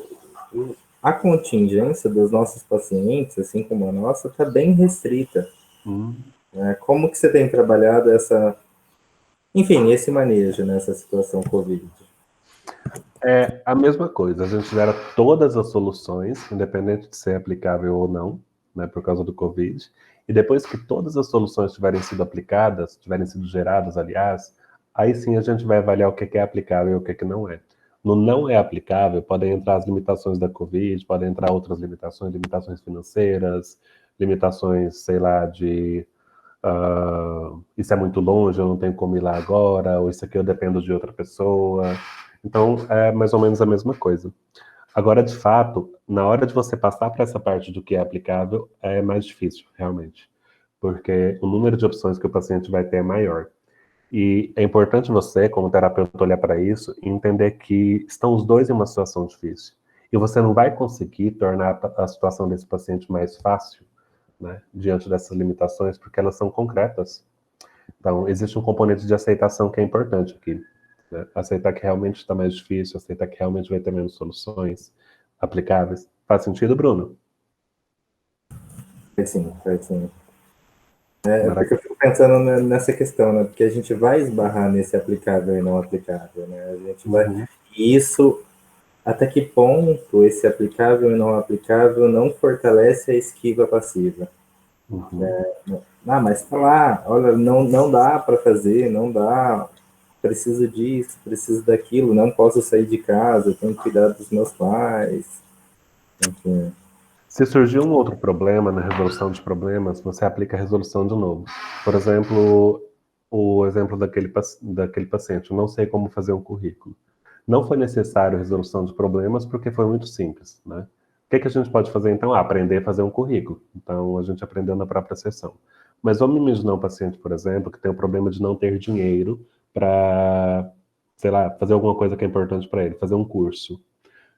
a contingência dos nossos pacientes, assim como a nossa, está bem restrita. Né? Como que você tem trabalhado esse manejo nessa situação COVID? É a mesma coisa, a gente gera todas as soluções, independente de ser aplicável ou não, né, por causa do Covid, e depois que todas as soluções tiverem sido aplicadas, tiverem sido geradas, aliás, aí sim a gente vai avaliar o que é aplicável e o que não é. No não é aplicável, podem entrar as limitações da Covid, podem entrar outras limitações financeiras, limitações, sei lá, isso é muito longe, eu não tenho como ir lá agora, ou isso aqui eu dependo de outra pessoa. Então, é mais ou menos a mesma coisa. Agora, de fato, na hora de você passar para essa parte do que é aplicável, é mais difícil, realmente. Porque o número de opções que o paciente vai ter é maior. E é importante você, como terapeuta, olhar para isso e entender que estão os dois em uma situação difícil. E você não vai conseguir tornar a situação desse paciente mais fácil, né, diante dessas limitações, porque elas são concretas. Então, existe um componente de aceitação que é importante aqui. Né? Aceitar que realmente está mais difícil, aceitar que realmente vai ter menos soluções aplicáveis. Faz sentido, Bruno? Faz sim. Porque eu fico pensando nessa questão, né? Porque a gente vai esbarrar nesse aplicável e não aplicável, né? A gente vai... E isso, até que ponto esse aplicável e não aplicável não fortalece a esquiva passiva? Mas tá lá, olha, não dá para fazer, não dá, preciso disso, preciso daquilo, não posso sair de casa, tenho que cuidar dos meus pais, enfim. Se surgir um outro problema na resolução de problemas, você aplica a resolução de novo. Por exemplo, o exemplo daquele paciente, eu não sei como fazer um currículo. Não foi necessário resolução de problemas porque foi muito simples, né? O que a gente pode fazer então? Aprender a fazer um currículo. Então, a gente aprendeu na própria sessão. Mas vamos imaginar um paciente, por exemplo, que tem o problema de não ter dinheiro para, sei lá, fazer alguma coisa que é importante para ele, fazer um curso.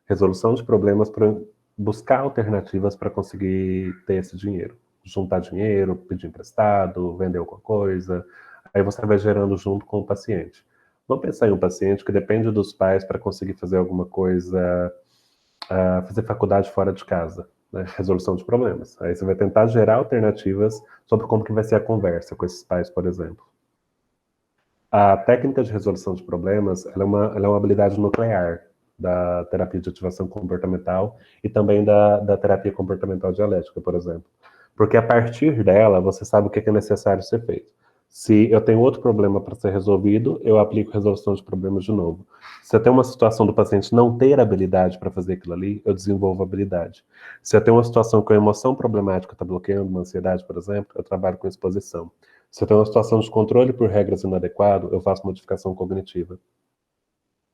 Resolução de problemas para buscar alternativas para conseguir ter esse dinheiro. Juntar dinheiro, pedir emprestado, vender alguma coisa. Aí você vai gerando junto com o paciente. Vamos pensar em um paciente que depende dos pais para conseguir fazer alguma coisa, fazer faculdade fora de casa, né? Resolução de problemas. Aí você vai tentar gerar alternativas sobre como que vai ser a conversa com esses pais, por exemplo. A técnica de resolução de problemas, ela é uma habilidade nuclear da terapia de ativação comportamental e também da terapia comportamental dialética, por exemplo. Porque a partir dela, você sabe o que é necessário ser feito. Se eu tenho outro problema para ser resolvido, eu aplico resolução de problemas de novo. Se eu tenho uma situação do paciente não ter habilidade para fazer aquilo ali, eu desenvolvo habilidade. Se eu tenho uma situação com a emoção problemática está bloqueando, uma ansiedade, por exemplo, eu trabalho com exposição. Se eu tenho uma situação de controle por regras inadequado, eu faço modificação cognitiva.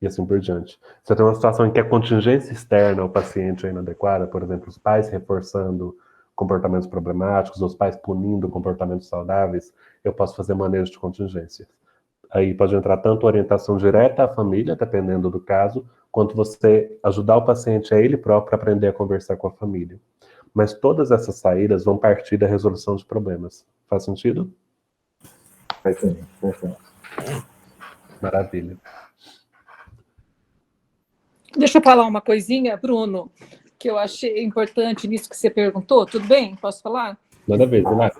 e assim por diante. Se eu tenho uma situação em que a contingência externa ao paciente é inadequada, por exemplo, os pais reforçando comportamentos problemáticos, os pais punindo comportamentos saudáveis, eu posso fazer manejo de contingência. Aí pode entrar tanto orientação direta à família, dependendo do caso, quanto você ajudar o paciente a ele próprio a aprender a conversar com a família. Mas todas essas saídas vão partir da resolução de problemas. Faz sentido? Faz sim, faz sim. Maravilha. Deixa eu falar uma coisinha, Bruno, que eu achei importante nisso que você perguntou. Tudo bem? Posso falar? Manda ver, vai lá.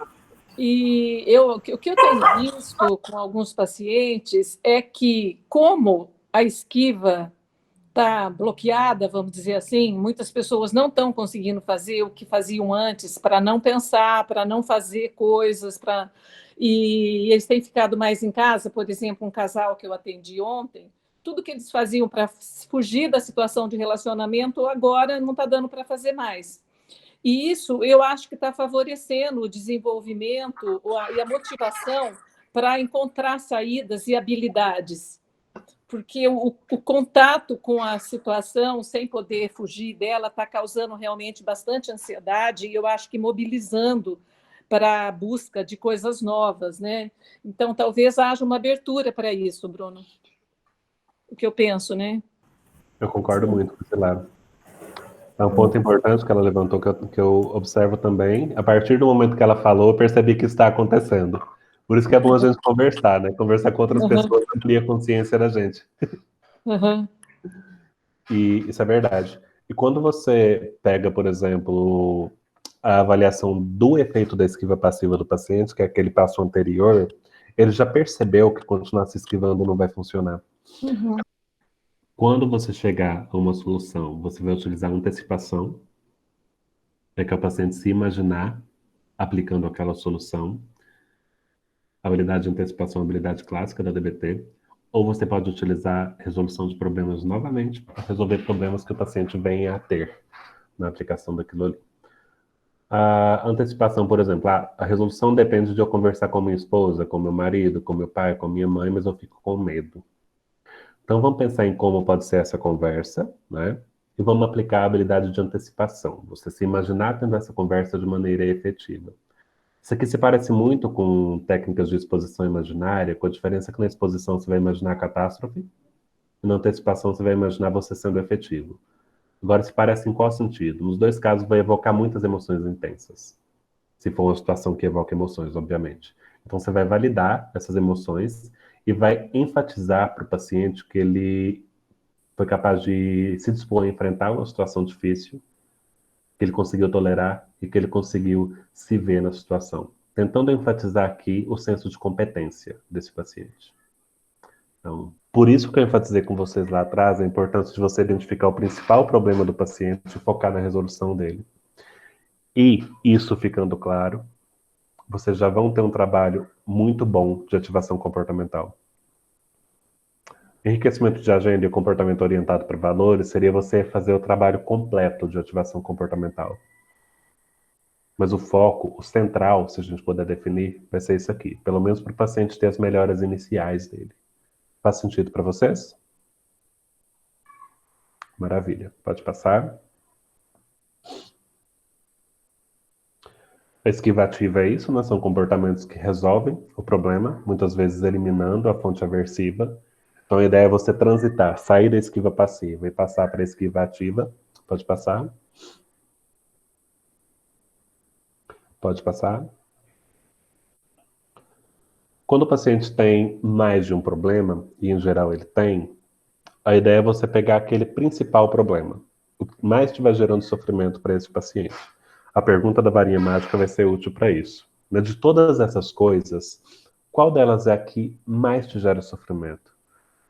E o que eu tenho visto com alguns pacientes é que, como a esquiva está bloqueada, vamos dizer assim, muitas pessoas não estão conseguindo fazer o que faziam antes, para não pensar, para não fazer coisas, e eles têm ficado mais em casa. Por exemplo, um casal que eu atendi ontem, tudo que eles faziam para fugir da situação de relacionamento, agora não está dando para fazer mais. E isso eu acho que está favorecendo o desenvolvimento e a motivação para encontrar saídas e habilidades. Porque o contato com a situação, sem poder fugir dela, está causando realmente bastante ansiedade, e eu acho que mobilizando para a busca de coisas novas, né? Então, talvez haja uma abertura para isso, Bruno. O que eu penso, né? Eu concordo muito com esse lado. É um ponto importante que ela levantou, que eu observo também. A partir do momento que ela falou, eu percebi que isso está acontecendo. Por isso que é bom a gente conversar, né? Conversar com outras pessoas amplia a consciência da gente. E isso é verdade. E quando você pega, por exemplo, a avaliação do efeito da esquiva passiva do paciente, que é aquele passo anterior, ele já percebeu que continuar se esquivando não vai funcionar. Quando você chegar a uma solução, você vai utilizar antecipação, que é o paciente se imaginar aplicando aquela solução. A habilidade de antecipação é uma habilidade clássica da DBT. Ou você pode utilizar resolução de problemas novamente para resolver problemas que o paciente venha a ter na aplicação daquilo ali. A antecipação, por exemplo, a resolução depende de eu conversar com minha esposa, com meu marido, com meu pai, com minha mãe, mas eu fico com medo. Então vamos pensar em como pode ser essa conversa, né? E vamos aplicar a habilidade de antecipação. Você se imaginar tendo essa conversa de maneira efetiva. Isso aqui se parece muito com técnicas de exposição imaginária, com a diferença que na exposição você vai imaginar a catástrofe, e na antecipação você vai imaginar você sendo efetivo. Agora, se parece em qual sentido? Nos dois casos vai evocar muitas emoções intensas. Se for uma situação que evoca emoções, obviamente. Então você vai validar essas emoções e vai enfatizar para o paciente que ele foi capaz de se dispor a enfrentar uma situação difícil, que ele conseguiu tolerar e que ele conseguiu se ver na situação. Tentando enfatizar aqui o senso de competência desse paciente. Então, por isso que eu enfatizei com vocês lá atrás a importância de você identificar o principal problema do paciente e focar na resolução dele. E, isso ficando claro, vocês já vão ter um trabalho muito bom de ativação comportamental. Enriquecimento de agenda e comportamento orientado para valores seria você fazer o trabalho completo de ativação comportamental. Mas o foco, o central, se a gente puder definir, vai ser isso aqui. Pelo menos para o paciente ter as melhoras iniciais dele. Faz sentido para vocês? Maravilha. Pode passar. A esquiva ativa é isso, né? São comportamentos que resolvem o problema, muitas vezes eliminando a fonte aversiva. Então a ideia é você transitar, sair da esquiva passiva e passar para a esquiva ativa. Pode passar. Pode passar. Quando o paciente tem mais de um problema, e em geral ele tem, a ideia é você pegar aquele principal problema, o que mais estiver gerando sofrimento para esse paciente. A pergunta da varinha mágica vai ser útil para isso. De todas essas coisas, qual delas é a que mais te gera sofrimento?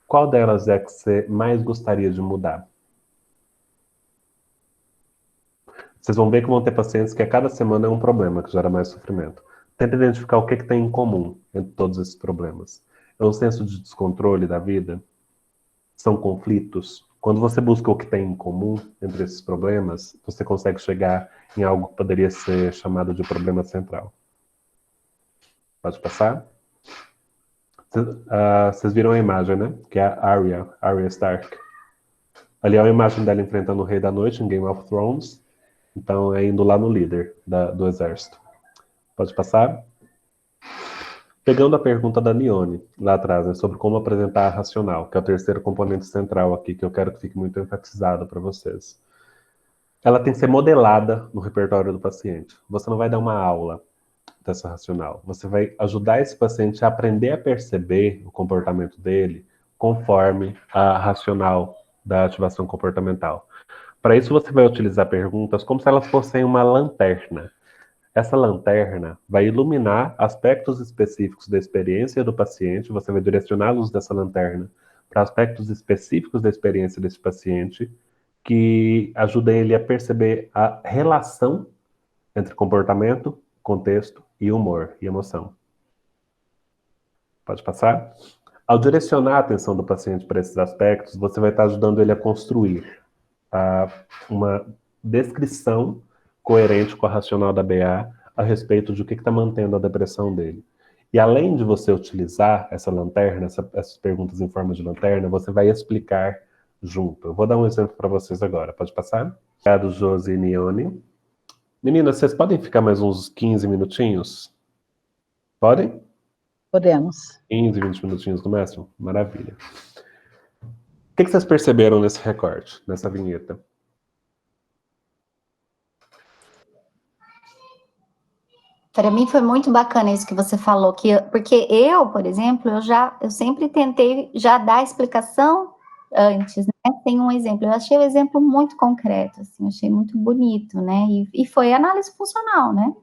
Qual delas é a que você mais gostaria de mudar? Vocês vão ver que vão ter pacientes que a cada semana é um problema que gera mais sofrimento. Tenta identificar o que tem em comum entre todos esses problemas. É um senso de descontrole da vida? São conflitos? Quando você busca o que tem em comum entre esses problemas, você consegue chegar em algo que poderia ser chamado de problema central. Pode passar? Vocês viram a imagem, né? Que é a Arya Stark. Ali é uma imagem dela enfrentando o Rei da Noite em Game of Thrones. Então é indo lá no líder do exército. Pode passar? Pegando a pergunta da Nione, lá atrás, né, sobre como apresentar a racional, que é o terceiro componente central aqui, que eu quero que fique muito enfatizado para vocês. Ela tem que ser modelada no repertório do paciente. Você não vai dar uma aula dessa racional. Você vai ajudar esse paciente a aprender a perceber o comportamento dele conforme a racional da ativação comportamental. Para isso, você vai utilizar perguntas como se elas fossem uma lanterna. Essa lanterna vai iluminar aspectos específicos da experiência do paciente, você vai direcionar a luz dessa lanterna para aspectos específicos da experiência desse paciente, que ajudem ele a perceber a relação entre comportamento, contexto e humor e emoção. Pode passar? Ao direcionar a atenção do paciente para esses aspectos, você vai estar ajudando ele a construir uma descrição coerente com a racional da BA a respeito de o que está mantendo a depressão dele. E além de você utilizar essa lanterna, essas perguntas em forma de lanterna, você vai explicar junto. Eu vou dar um exemplo para vocês agora. Pode passar? Obrigado, Josi e Nione. Meninas, vocês podem ficar mais uns 15 minutinhos? Podem? Podemos. 15, 20 minutinhos no máximo? Maravilha. O que vocês perceberam nesse recorte, nessa vinheta? Para mim foi muito bacana isso que você falou, porque eu, por exemplo, eu sempre tentei já dar a explicação antes, né? Tem um exemplo, eu achei o exemplo muito concreto, assim, achei muito bonito, né? E foi análise funcional, né?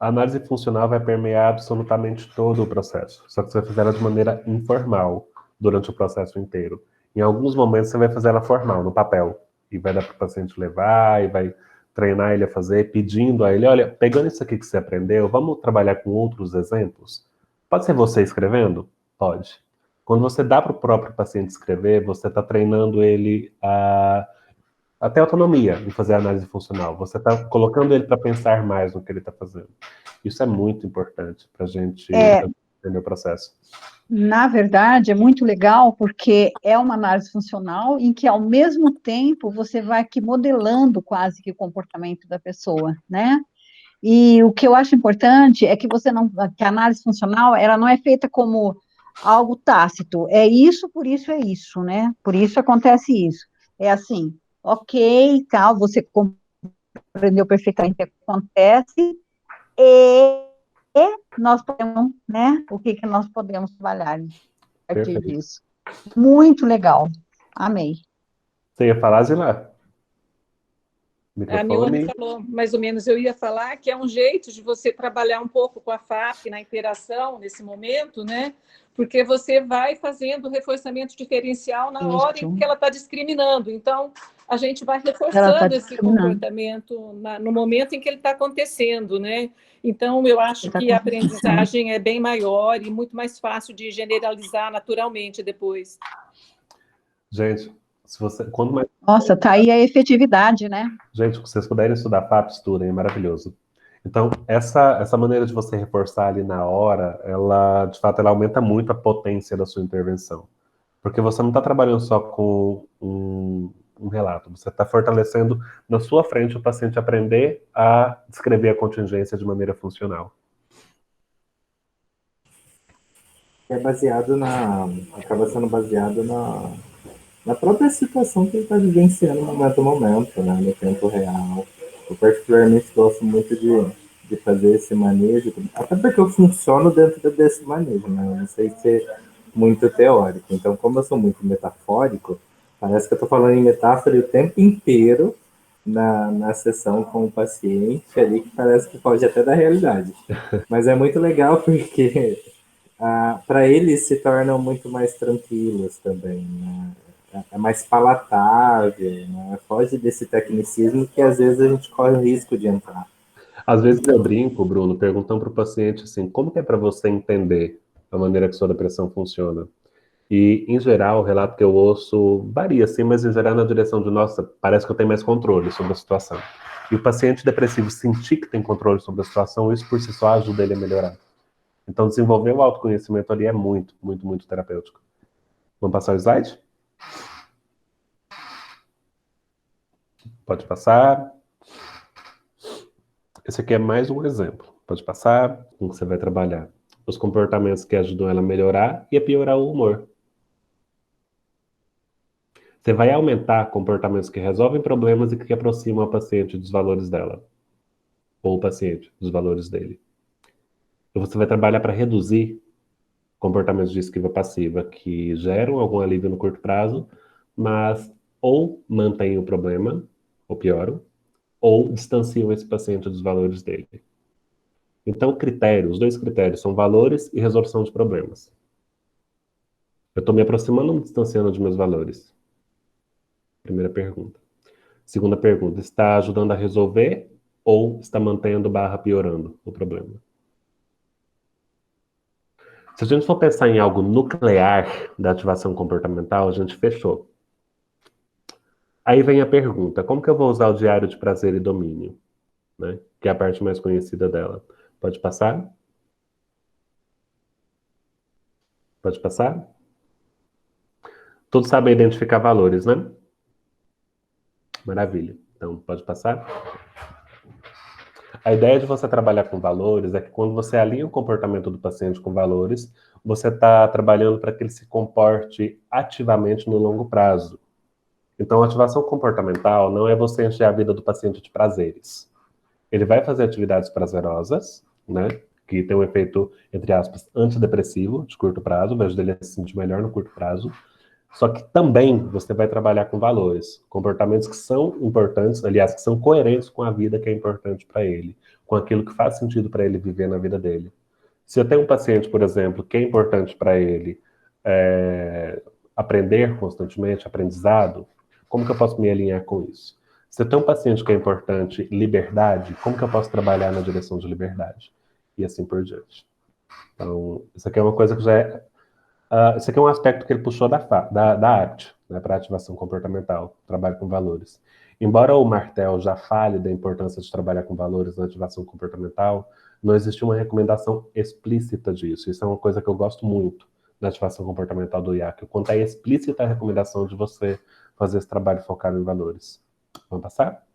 A análise funcional vai permear absolutamente todo o processo, só que você vai fazer ela de maneira informal durante o processo inteiro. Em alguns momentos você vai fazer ela formal, no papel, e vai dar para o paciente levar, e vai treinar ele a fazer, pedindo a ele, olha, pegando isso aqui que você aprendeu, vamos trabalhar com outros exemplos? Pode ser você escrevendo? Pode. Quando você dá para o próprio paciente escrever, você está treinando ele a ter autonomia em fazer a análise funcional. Você está colocando ele para pensar mais no que ele está fazendo. Isso é muito importante para a gente entender o processo. Na verdade, é muito legal porque é uma análise funcional em que, ao mesmo tempo, você vai aqui modelando quase que o comportamento da pessoa, né? E o que eu acho importante é que que a análise funcional, ela não é feita como algo tácito, é isso, é isso, né? Por isso acontece isso. É assim, ok, tal, você compreendeu perfeitamente o que acontece, e nós podemos, né? O que nós podemos trabalhar a partir disso. Muito legal. Amei. Você ia falar, Zila? A Nione falou, mais ou menos, eu ia falar que é um jeito de você trabalhar um pouco com a FAP na interação nesse momento, né? Porque você vai fazendo reforçamento diferencial na hora em que ela está discriminando. Então, a gente vai reforçando esse comportamento no momento em que ele está acontecendo, né? Então, eu acho que a aprendizagem é bem maior e muito mais fácil de generalizar naturalmente depois. Gente, Nossa, tá aí a efetividade, né? Gente, se vocês puderem estudar FAP, estudem, é maravilhoso. Então, essa maneira de você reforçar ali na hora, ela, de fato, ela aumenta muito a potência da sua intervenção. Porque você não está trabalhando só com um relato, você está fortalecendo na sua frente o paciente aprender a descrever a contingência de maneira funcional. Acaba sendo baseado na própria situação que ele está vivenciando no momento, né, no tempo real. Eu particularmente gosto muito de fazer esse manejo, até porque eu funciono dentro desse manejo, né, eu não sei ser muito teórico. Então, como eu sou muito metafórico, parece que eu estou falando em metáfora o tempo inteiro na sessão com o paciente, ali que parece que foge até da realidade. Mas é muito legal porque para eles se tornam muito mais tranquilos também, né? É mais palatável, né? Foge desse tecnicismo que às vezes a gente corre o risco de entrar. Às vezes eu brinco, Bruno, perguntando para o paciente assim, como que é para você entender a maneira que sua depressão funciona? E, em geral, o relato que eu ouço varia, sim, mas em geral na direção de, nossa, parece que eu tenho mais controle sobre a situação. E o paciente depressivo sentir que tem controle sobre a situação, isso por si só ajuda ele a melhorar. Então, desenvolver o autoconhecimento ali é muito, muito, muito terapêutico. Vamos passar o slide? Pode passar. Esse aqui é mais um exemplo. Pode passar, com que você vai trabalhar. Os comportamentos que ajudam ela a melhorar e a piorar o humor. Você vai aumentar comportamentos que resolvem problemas e que aproximam a paciente dos valores dela. Ou o paciente dos valores dele. E você vai trabalhar para reduzir comportamentos de esquiva passiva que geram algum alívio no curto prazo, mas ou mantêm o problema, ou pioram, ou distanciam esse paciente dos valores dele. Então, os dois critérios são valores e resolução de problemas. Eu estou me aproximando ou me distanciando dos meus valores? Primeira pergunta. Segunda pergunta, está ajudando a resolver ou está mantendo / piorando o problema? Se a gente for pensar em algo nuclear da ativação comportamental, a gente fechou. Aí vem a pergunta, como que eu vou usar o diário de prazer e domínio? Né? Que é a parte mais conhecida dela. Pode passar? Pode passar? Todos sabem identificar valores, né? Maravilha. Então, pode passar? A ideia de você trabalhar com valores é que quando você alinha o comportamento do paciente com valores, você está trabalhando para que ele se comporte ativamente no longo prazo. Então, a ativação comportamental não é você encher a vida do paciente de prazeres. Ele vai fazer atividades prazerosas, né? Que tem um efeito, entre aspas, antidepressivo, de curto prazo, vai ajudar ele a se sentir melhor no curto prazo. Só que também você vai trabalhar com valores, comportamentos que são importantes, aliás, que são coerentes com a vida que é importante para ele, com aquilo que faz sentido para ele viver na vida dele. Se eu tenho um paciente, por exemplo, que é importante para ele aprender constantemente, aprendizado, como que eu posso me alinhar com isso? Se eu tenho um paciente que é importante liberdade, como que eu posso trabalhar na direção de liberdade? E assim por diante. Então, isso aqui é uma coisa que já é... esse aqui é um aspecto que ele puxou da arte, né, para ativação comportamental, trabalho com valores. Embora o Martel já fale da importância de trabalhar com valores na ativação comportamental, não existe uma recomendação explícita disso. Isso é uma coisa que eu gosto muito na ativação comportamental do IAC, o quanto é explícita a recomendação de você fazer esse trabalho focado em valores. Vamos passar?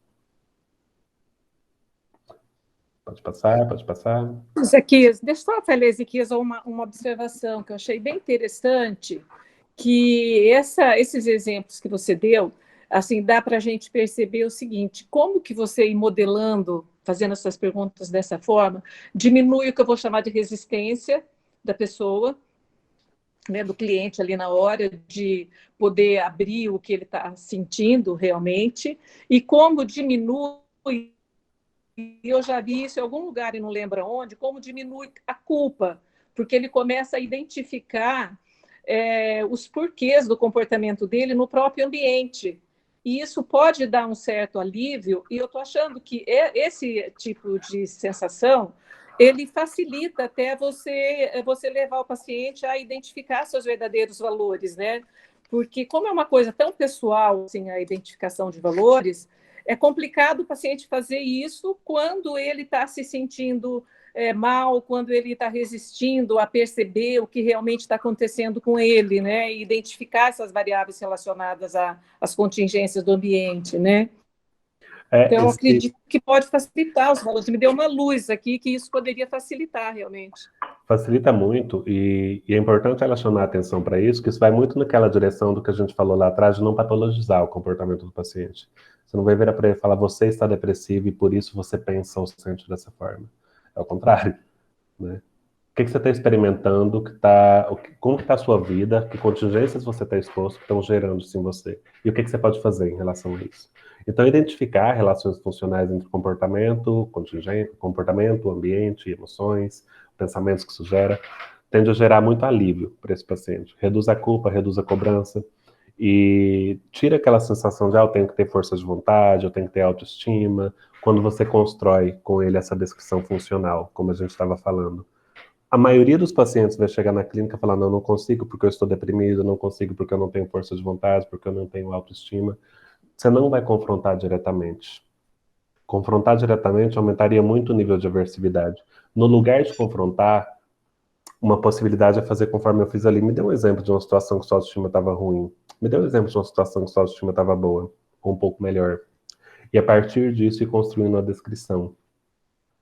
Pode passar, pode passar. Ezequias, deixa eu só falar, Ezequias, uma observação que eu achei bem interessante, que esses exemplos que você deu, assim, dá para a gente perceber o seguinte, como que você ir modelando, fazendo essas perguntas dessa forma, diminui o que eu vou chamar de resistência da pessoa, né, do cliente ali na hora de poder abrir o que ele está sentindo realmente, e como diminui, eu já vi isso em algum lugar e não lembro onde, como diminui a culpa, porque ele começa a identificar os porquês do comportamento dele no próprio ambiente. E isso pode dar um certo alívio, e eu estou achando que esse tipo de sensação, ele facilita até você levar o paciente a identificar seus verdadeiros valores, né? Porque como é uma coisa tão pessoal, assim, a identificação de valores, é complicado o paciente fazer isso quando ele está se sentindo mal, quando ele está resistindo a perceber o que realmente está acontecendo com ele, né? E identificar essas variáveis relacionadas às contingências do ambiente, né? Então, eu acredito que pode facilitar os valores. Me deu uma luz aqui que isso poderia facilitar realmente. Facilita muito e é importante relacionar a atenção para isso, que isso vai muito naquela direção do que a gente falou lá atrás, de não patologizar o comportamento do paciente. Você não vai virar para ele e falar, você está depressivo e por isso você pensa ou sente dessa forma. É o contrário, né? O que você está experimentando, como que está a sua vida, que contingências você está exposto que estão gerando isso em você, e o que você pode fazer em relação a isso. Então, identificar relações funcionais entre comportamento, ambiente, emoções, pensamentos que isso gera, tende a gerar muito alívio para esse paciente. Reduz a culpa, reduz a cobrança, e tira aquela sensação de, eu tenho que ter força de vontade, eu tenho que ter autoestima, quando você constrói com ele essa descrição funcional, como a gente estava falando. A maioria dos pacientes vai chegar na clínica falando, não consigo porque eu estou deprimido, não consigo porque eu não tenho força de vontade, porque eu não tenho autoestima. Você não vai confrontar diretamente. Confrontar diretamente aumentaria muito o nível de aversividade. No lugar de confrontar, uma possibilidade é fazer conforme eu fiz ali. Me dê um exemplo de uma situação que sua autoestima estava ruim. Me dê um exemplo de uma situação que sua autoestima estava boa, ou um pouco melhor. E a partir disso, ir construindo a descrição.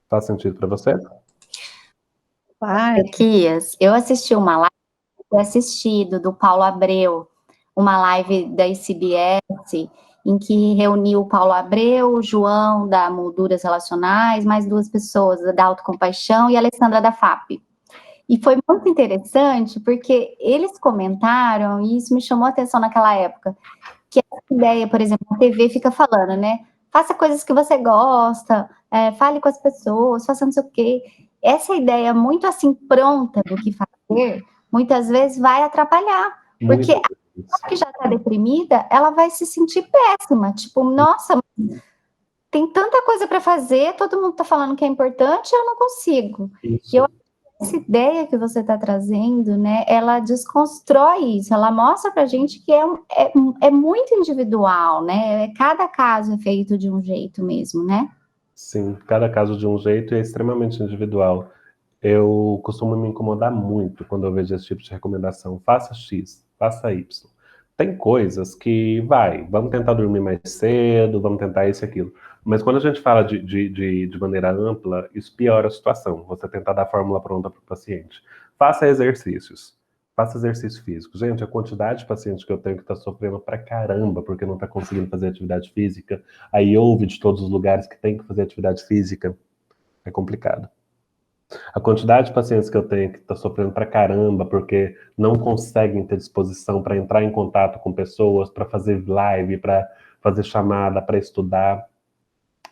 Faz sentido para você? Kias, eu assisti uma live, do Paulo Abreu, uma live da ICBS, em que reuniu o Paulo Abreu, o João da Molduras Relacionais, mais 2 pessoas da Autocompaixão e a Alessandra da FAP. E foi muito interessante, porque eles comentaram, e isso me chamou a atenção naquela época, que essa ideia, por exemplo, a TV fica falando, né? Faça coisas que você gosta, fale com as pessoas, faça não sei o quê. Essa ideia muito assim pronta do que fazer, muitas vezes vai atrapalhar, porque a pessoa que já está deprimida, ela vai se sentir péssima, tipo, nossa, tem tanta coisa para fazer, todo mundo está falando que é importante, eu não consigo. Isso. E eu essa ideia que você está trazendo, né, ela desconstrói isso, ela mostra para a gente que é muito individual, né, cada caso é feito de um jeito mesmo, né? Sim, cada caso de um jeito e é extremamente individual. Eu costumo me incomodar muito quando eu vejo esse tipo de recomendação. Faça X, faça Y. Tem coisas que, vamos tentar dormir mais cedo, vamos tentar isso e aquilo. Mas quando a gente fala de maneira ampla, isso piora a situação. Você tentar dar a fórmula pronta para o paciente. Faça exercícios. Faça exercício físico. Gente, a quantidade de pacientes que eu tenho que está sofrendo pra caramba porque não está conseguindo fazer atividade física, aí ouve de todos os lugares que tem que fazer atividade física, é complicado. A quantidade de pacientes que eu tenho que está sofrendo pra caramba porque não conseguem ter disposição para entrar em contato com pessoas, para fazer live, para fazer chamada, para estudar,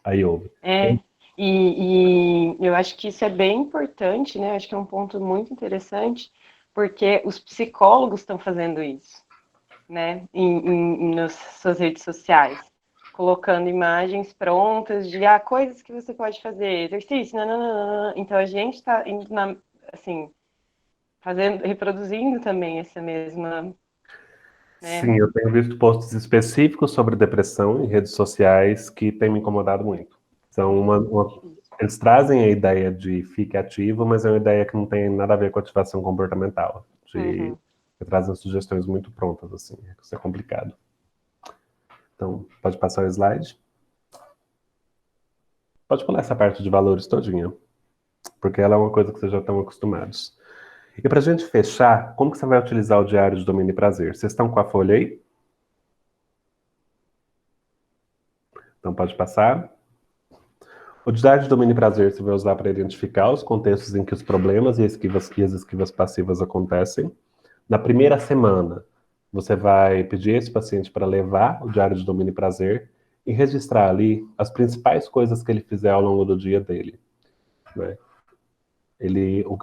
aí ouve. E eu acho que isso é bem importante, né? Acho que é um ponto muito interessante, porque os psicólogos estão fazendo isso, né? Nas suas redes sociais, colocando imagens prontas de coisas que você pode fazer, exercício, nananana. Então a gente está indo assim, reproduzindo também essa mesma. Né? Sim, eu tenho visto posts específicos sobre depressão em redes sociais que têm me incomodado muito. São eles trazem a ideia de fique ativo, mas é uma ideia que não tem nada a ver com ativação comportamental. Trazem sugestões muito prontas, assim. Isso é complicado. Então, pode passar o slide. Pode pular essa parte de valores todinha, porque ela é uma coisa que vocês já estão acostumados. E para a gente fechar, como que você vai utilizar o diário de domínio e prazer? Vocês estão com a folha aí? Então pode passar. O diário de domínio e prazer você vai usar para identificar os contextos em que os problemas e as esquivas passivas acontecem. Na primeira semana, você vai pedir a esse paciente para levar o diário de domínio e prazer e registrar ali as principais coisas que ele fizer ao longo do dia dele. Né?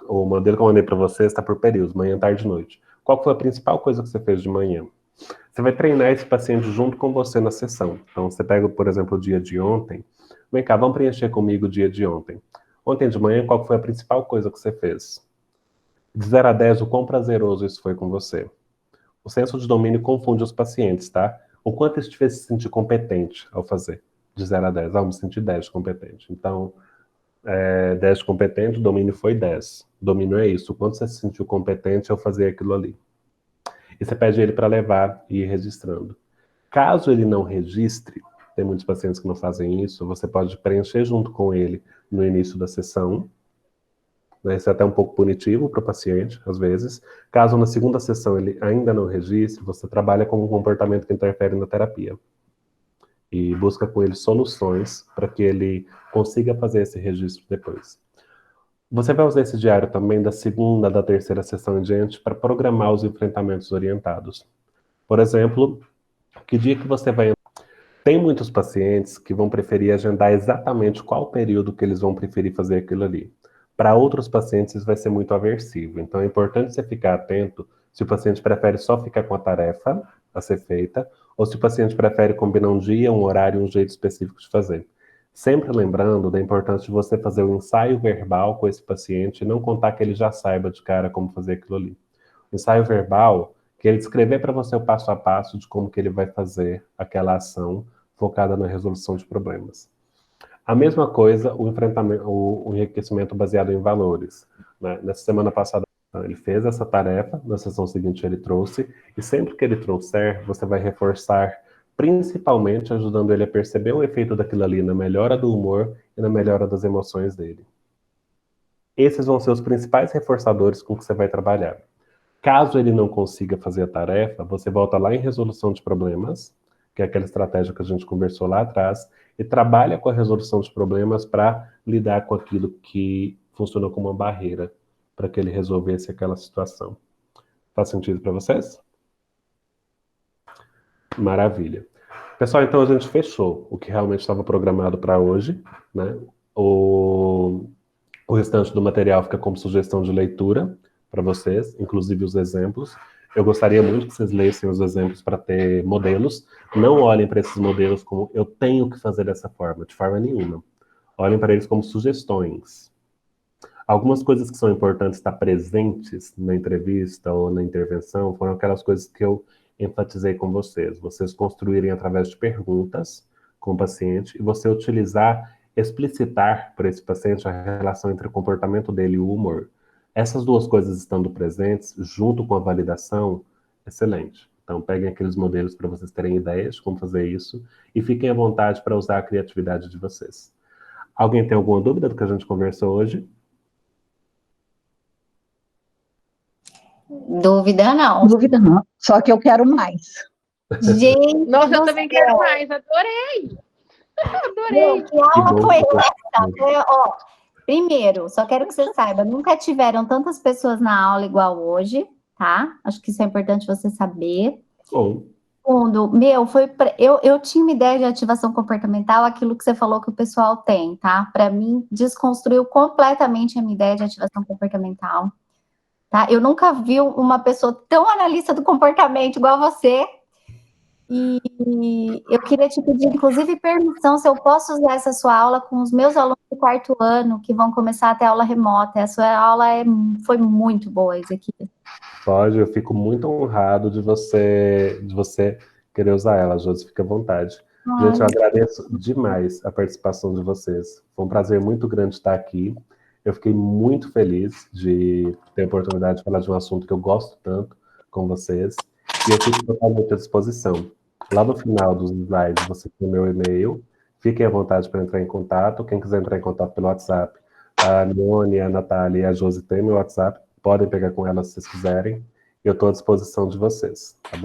O modelo que eu mandei para você está por períodos, manhã, tarde e noite. Qual foi a principal coisa que você fez de manhã? Você vai treinar esse paciente junto com você na sessão. Então, você pega, por exemplo, o dia de ontem. Vem cá, vamos preencher comigo o dia de ontem. Ontem de manhã, qual foi a principal coisa que você fez? De 0 a 10, o quão prazeroso isso foi com você? O senso de domínio confunde os pacientes, tá? O quanto isso te fez se sentir competente ao fazer. De 0 a 10. Eu me senti 10 de competente. Então, 10 de competente, o domínio foi 10. O domínio é isso. O quanto você se sentiu competente ao fazer aquilo ali. E você pede ele para levar e ir registrando. Caso ele não registre, tem muitos pacientes que não fazem isso, você pode preencher junto com ele no início da sessão. Né? Isso é até um pouco punitivo para o paciente, às vezes. Caso na segunda sessão ele ainda não registre, você trabalha com um comportamento que interfere na terapia. E busca com ele soluções para que ele consiga fazer esse registro depois. Você vai usar esse diário também da segunda, da terceira sessão em diante para programar os enfrentamentos orientados. Por exemplo, que dia que você vai... Tem muitos pacientes que vão preferir agendar exatamente qual período que eles vão preferir fazer aquilo ali. Para outros pacientes isso vai ser muito aversivo. Então é importante você ficar atento se o paciente prefere só ficar com a tarefa a ser feita, ou se o paciente prefere combinar um dia, um horário e um jeito específico de fazer. Sempre lembrando da importância de você fazer o ensaio verbal com esse paciente e não contar que ele já saiba de cara como fazer aquilo ali. O ensaio verbal, que ele descrever para você o passo a passo de como que ele vai fazer aquela ação focada na resolução de problemas. A mesma coisa, o enriquecimento baseado em valores. Né? Nessa semana passada, Então, ele fez essa tarefa, na sessão seguinte ele trouxe, e sempre que ele trouxer, você vai reforçar, principalmente ajudando ele a perceber o efeito daquilo ali na melhora do humor e na melhora das emoções dele. Esses vão ser os principais reforçadores com que você vai trabalhar. Caso ele não consiga fazer a tarefa, você volta lá em resolução de problemas, que é aquela estratégia que a gente conversou lá atrás, e trabalha com a resolução de problemas para lidar com aquilo que funcionou como uma barreira para que ele resolvesse aquela situação. Faz sentido para vocês? Maravilha. Pessoal, então a gente fechou o que realmente estava programado para hoje, né? O restante do material fica como sugestão de leitura para vocês, inclusive os exemplos. Eu gostaria muito que vocês lessem os exemplos para ter modelos. Não olhem para esses modelos como eu tenho que fazer dessa forma, de forma nenhuma. Olhem para eles como sugestões. Algumas coisas que são importantes estar presentes na entrevista ou na intervenção foram aquelas coisas que eu enfatizei com vocês. Vocês construírem através de perguntas com o paciente e você utilizar, explicitar para esse paciente a relação entre o comportamento dele e o humor. Essas duas coisas estando presentes, junto com a validação, excelente. Então, peguem aqueles modelos para vocês terem ideias de como fazer isso e fiquem à vontade para usar a criatividade de vocês. Alguém tem alguma dúvida do que a gente conversou hoje? Dúvida não. Dúvida não. Só que eu quero mais. Gente, Nossa, eu também quero mais, adorei! Adorei! Que aula bom foi que essa? Ó, primeiro, só quero que você saiba, nunca tiveram tantas pessoas na aula igual hoje, tá? Acho que isso é importante você saber. Bom. Segundo, eu tinha uma ideia de ativação comportamental, aquilo que você falou que o pessoal tem, tá? Para mim, desconstruiu completamente a minha ideia de ativação comportamental, tá? Eu nunca vi uma pessoa tão analista do comportamento igual você. E eu queria te pedir, inclusive, permissão se eu posso usar essa sua aula com os meus alunos do 4º ano, que vão começar a ter aula remota. A sua aula foi muito boa, Ezequiel. Pode, eu fico muito honrado de você querer usar ela, Josi, fica à vontade. Gente, eu agradeço demais a participação de vocês. Foi um prazer muito grande estar aqui. Eu fiquei muito feliz de ter a oportunidade de falar de um assunto que eu gosto tanto com vocês. E eu fico totalmente à disposição. Lá no final dos slides você tem o meu e-mail. Fiquem à vontade para entrar em contato. Quem quiser entrar em contato pelo WhatsApp, a Nione, a Natália e a Josi têm meu WhatsApp. Podem pegar com elas se vocês quiserem. Eu estou à disposição de vocês. Tá bom?